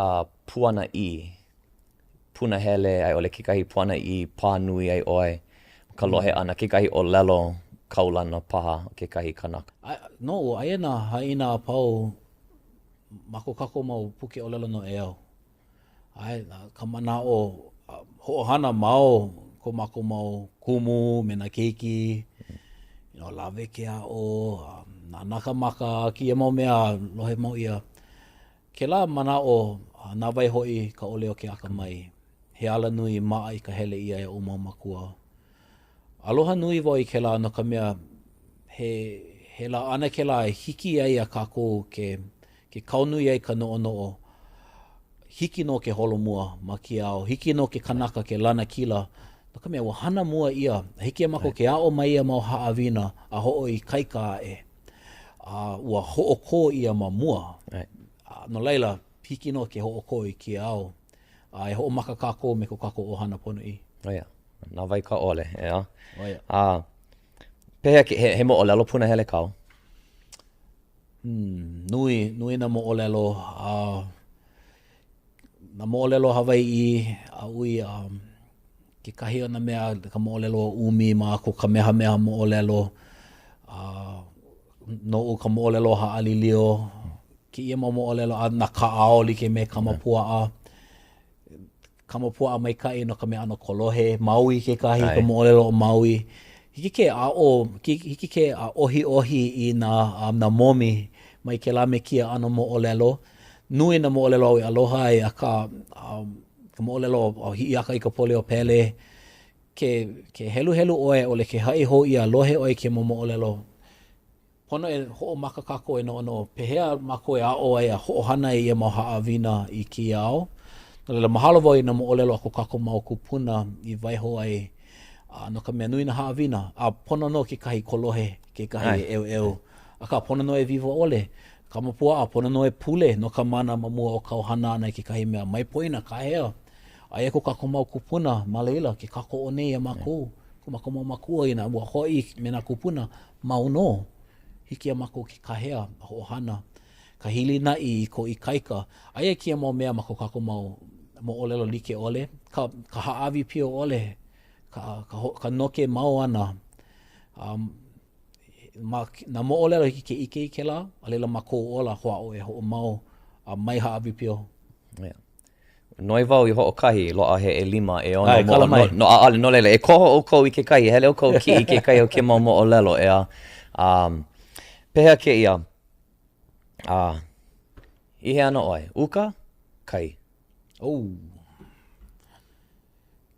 C: puana I, puna hele, ai ole kekahi puana I pānui ai oi, ka lohe ana, kekahi ʻōlelo kaulana paha, kekahi kānaka.
B: No, aia nā haina a pau, mako kākou mau puke ʻōlelo no e au. Ai, ka manaʻo, hoʻohana mau, ko mako mau kumu, me nā keiki, lawe ke aʻo, nā naka maka, ki e mau mea, lohe mau ia. Ke la manaʻo, nā wai hoʻi ka ʻole o ke akamai. He ala nui maa I ka hele ia e o mau makua. Aloha nui wau I ke la no ka mea, he la ana ke la hiki ai a kākou ke ke kaunui ai ka noʻonoʻo, hiki no ke holomua ma ki ao, hiki no ke kānaka ke lana kila, no ka mea ua hana mua ia, hiki a mako ke ʻaʻo mai ia mau haʻawina, a hoʻo i kaika aʻe, ua hoʻokō ia ma mua. No laila, hiki no ke hoʻokō i ki ao, e hoʻomaka kākou me ko kākou ʻohana pono i.
C: Oia, nā wai ka ole, ea.
B: Oia.
C: Pehea he moʻolelo puna hele kau?
B: Nui na moʻolelo, na moʻolelo Hawaiʻi, a ui kekahi o na mea ka moʻolelo umi ma ko ka mehameha moʻolelo, noʻu ka moʻolelo ha'alilio, ke ia ma moʻolelo a na kāʻao like me kamapuaʻa, kamapuaʻa maikaʻi no ka mea ano kolohe, Maui kekahi, ka moʻolelo o Maui. Hiki ke a ohi i na momi mai ke la me kia ano moʻolelo. Nui na moʻolelo au i aloha ai a ka moʻolelo o hiʻi aka i ka pole o pele. Ke helu oe ole ke haʻi hou i alohe oe ke moʻolelo. Pono e hoʻomaka kākou e no pehea mako e aʻo ai a hoʻohana i ia mau haʻawina i ki ao. No leila mahalo wau i na moʻolelo a ko kākou mau kūpuna i waiho ai no ka mea nui na haʻawina. A pono no kekahi kolohe, kekahi e a ka pono no e vivo ole. Ka mapua a pono no e pule no ka mana mamua o kau hana ana i kekahi mea mai poina ka hea. A e ko kākou mau kūpuna ma leila ke kākou o nei a mākou. Ko mākou mau makua ina ua hoi me nā kūpuna mau no. Hiki a mākou ki ka hea o hana. Ka hili na i ko i kaika. A e kia mau mea mākou kākou mau moʻolelo like ole. Ka haawi pio ole. Ka noke mau ana. Na moʻolelo hiki ke ike i ke la, a leila ma koʻola hoʻao e hoʻo mau mai haawi pio.
C: Noi wau i hoʻokahi loa he 5 e ono no ʻaʻale no leila e koho ʻoukou i kekahi, hele ʻoukou ki i kekahi o ke mau moʻolelo ea. Pehea keia, ihe ana ʻoe, uka, kai.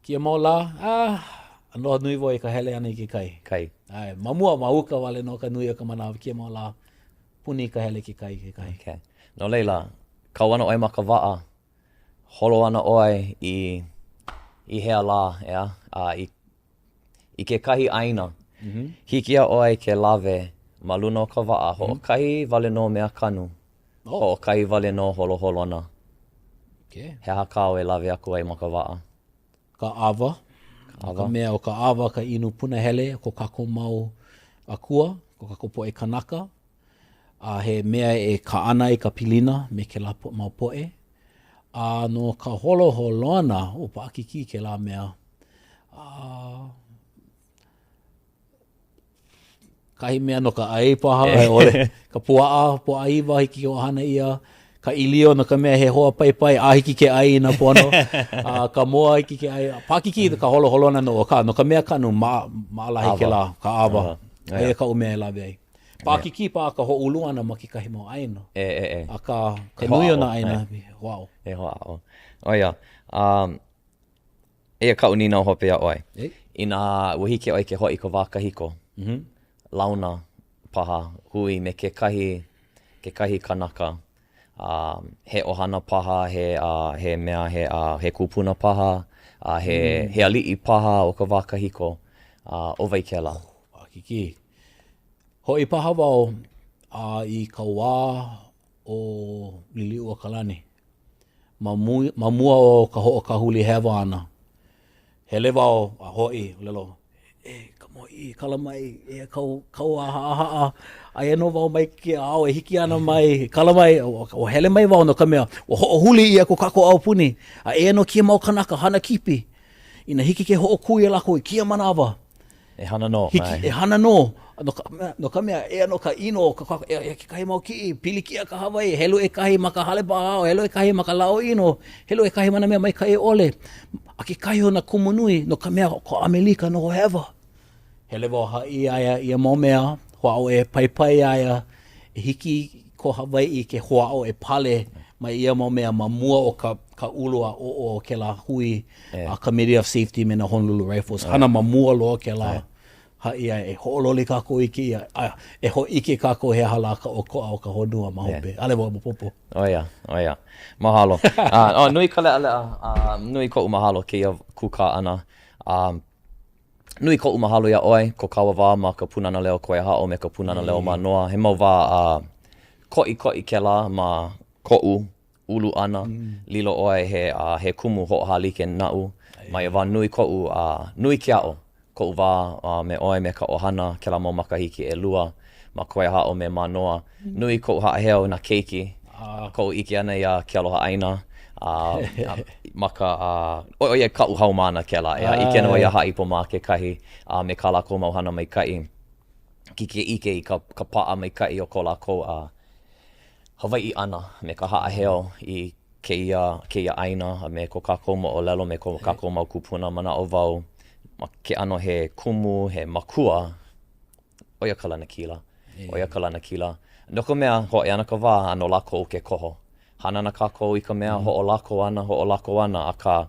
B: Kia mau la, anoa nui voi ka hele ana i ke kai.
C: Kai.
B: Mamua ma uka wale no ka nui o ka manawa kia mau la, puni ka hele ke kai ke kai.
C: Okay. No leila, kau ana ʻoe ma ka waʻa, holo ana ʻoe i hea la, ea, i ke kahi ʻaina. Hiki a ʻoe ke lawe ma luna o ka waʻa, hoʻokahi wale no mea kanu, hoʻokahi wale no holoholona. He hakao e lawe aku ai ma ka waʻa.
B: Ka awa. Ka mea o ka awa ka inu puna hele, ko kākou mau akua, ko kākou poʻe kānaka. He mea e ka ʻana i ka pilina me ke la mau poʻe. No ka holoholona, o paʻakiki ke la mea. Kahi mea no ka ai paha, ole ka puaʻa iwa hiki o hana ia. Ka ilio no ka mea he hoa pai, a hiki ke ai na pono. Ka moa hiki ke ai. Pakiki ka holoholona no ka. No ka mea kanu maalahi ke la, ka awa. Ai ka umea e lawe ai. Pakiki pa ka hoʻulu ana ma ki kahi mau aina. A ka nui ona aina. Wow.
C: E hoʻao. Oia. Ea ka unina o hope a oi. Ina ua hiki oi ke hoi ko wā kahiko. Launa paha hui me ke kahi kānaka. He ohana paha, he mea, he kūpuna paha, he aliʻi paha o ka wā kahiko. O vai ke la.
B: Kiki. Hoi paha wau i ka wā o liliu o kalani. Ma mua o ka hoʻokahuli hewa ana. Hele wau a hoi, ʻŌlelo. Ka moʻi, kalamai, kau aha, a e no wau mai ke ao, e hiki ana mai, kalamai, o hele mai wau no ka mea, o hoʻohuli ia ko kākou au puni, a e no kia mau kanaka, hana kipi, ina hiki ke hoʻokui e lako i kia manawa.
C: E hana no.
B: E hana no. No ka mea, e ano ka ino, e kahi mau kiʻi, pili kia ka Hawaiʻi, helu e kahi ma ka hale pāao, helu e kahi ma ka lao ino, helu e kahi mana mea mai ka e ole. A ke kahi o na kumu nui, no ka mea ko Amelika no hewa. Hele wau haʻi aia ia mau mea, hoʻao e pai aia, e hiki ko Hawaiʻi ke hoʻao e pale mai ia mau mea ma mua o ka ulu a o ke la hui, a Committee of Safety me na Honolulu Rifles, hana ma mua loa ke la. Haia e hoʻololi kākou i kia, e hoʻike kākou he hala ka ʻokoʻa o ka honua ma hope. Ale wā mapopo.
C: Oia. Mahalo. Nui ka leʻa, nui koʻu mahalo keia kūkā ʻana. Nui koʻu mahalo ia ʻoe, ko kaua wā ma ka punana leo koe hao me ka punana leo manoa. He mau wā koʻikoʻi ke la ma koʻu ulu ana. Lilo ʻoe he kumu hoʻohalike na'u. Mai wā nui koʻu, nui ke a'o. Koʻu wā me ʻoe me ka ʻohana, ke la mau makahiki e lua. Ma koe hao me manoa. Nui koʻu haʻaheo na keiki. Koʻu ʻike ana ia ke aloha ʻaina. Maka oia ka'u haumana ke la. Ea ike ana ia haʻi po mā kekahi. Me kā lākou mau hana maikaʻi. Ki ke ike i ka pa'a maikaʻi o ko lākou Hawaiʻi ʻana me ka haʻaheo i kēia ʻaina me ko kākou moʻolelo me ko kākou mau kūpuna manaʻo wau. Ma ke ano he kumu, he makua. Oia ka lana kila. No ka mea hoʻi ana ka wā ano lākou ke koho. Hana na kākou i ka mea hoʻolako ana, aka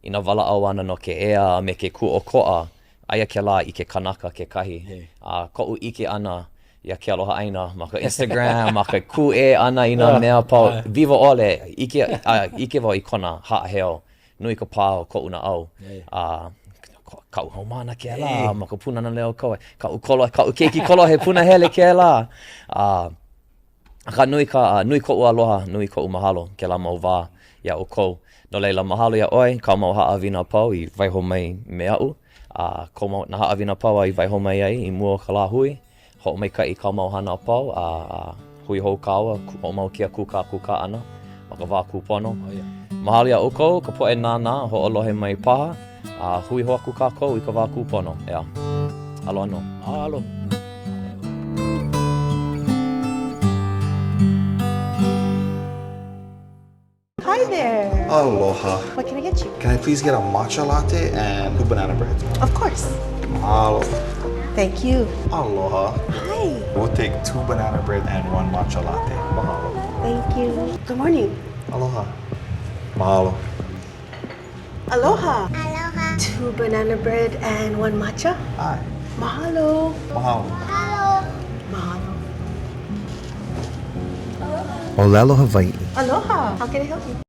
C: ina walaʻau ana no ke ea me ke kūʻokoʻa, aia ke la i ke kānaka kekahi. Koʻu ike ana ia ke aloha ʻaina, ma ka Instagram, ma ka kū ana i nā mea pau. Viva ole, ike wau i kona haʻaheo, nui ka pā o koʻu na au. Kau haumana ke la, ma ka punana leo koe. Kau keiki kolo he puna hele ke la. Ka nui koʻu aloha, nui koʻu mahalo ke la mau wā ia o kou. No leila mahalo ia ʻoe, ka mau haʻawina pau i waiho mai me aʻu. Ko mau na haʻawina pau i waiho mai ai i mua ka lāhui. Hoʻomaikaʻi ka mau hana pau, hui hou kāua, o mau kia kūkā ʻana, ma ka wā kūpono. Mahalo ia o kou, ka poʻe nānā, hoʻolohe mai paha. Hui hoa ku kākou i ka wā kūpono. Aloha no.
B: Alo.
D: Hi there.
E: Aloha.
D: What can I get you?
E: Can I please get a matcha latte and 2 banana bread?
D: Of course.
E: Mahalo.
D: Thank you.
E: Aloha.
D: Hi.
E: We'll take 2 banana bread and 1 matcha latte. Mahalo.
D: Thank you. Good morning.
E: Aloha. Mahalo.
D: Aloha. Aloha. 2 banana bread and 1 matcha.
E: Hi.
D: Mahalo.
E: Mahalo.
D: Mahalo.
F: ʻŌlelo Hawaiʻi.
D: Aloha. How can I help you?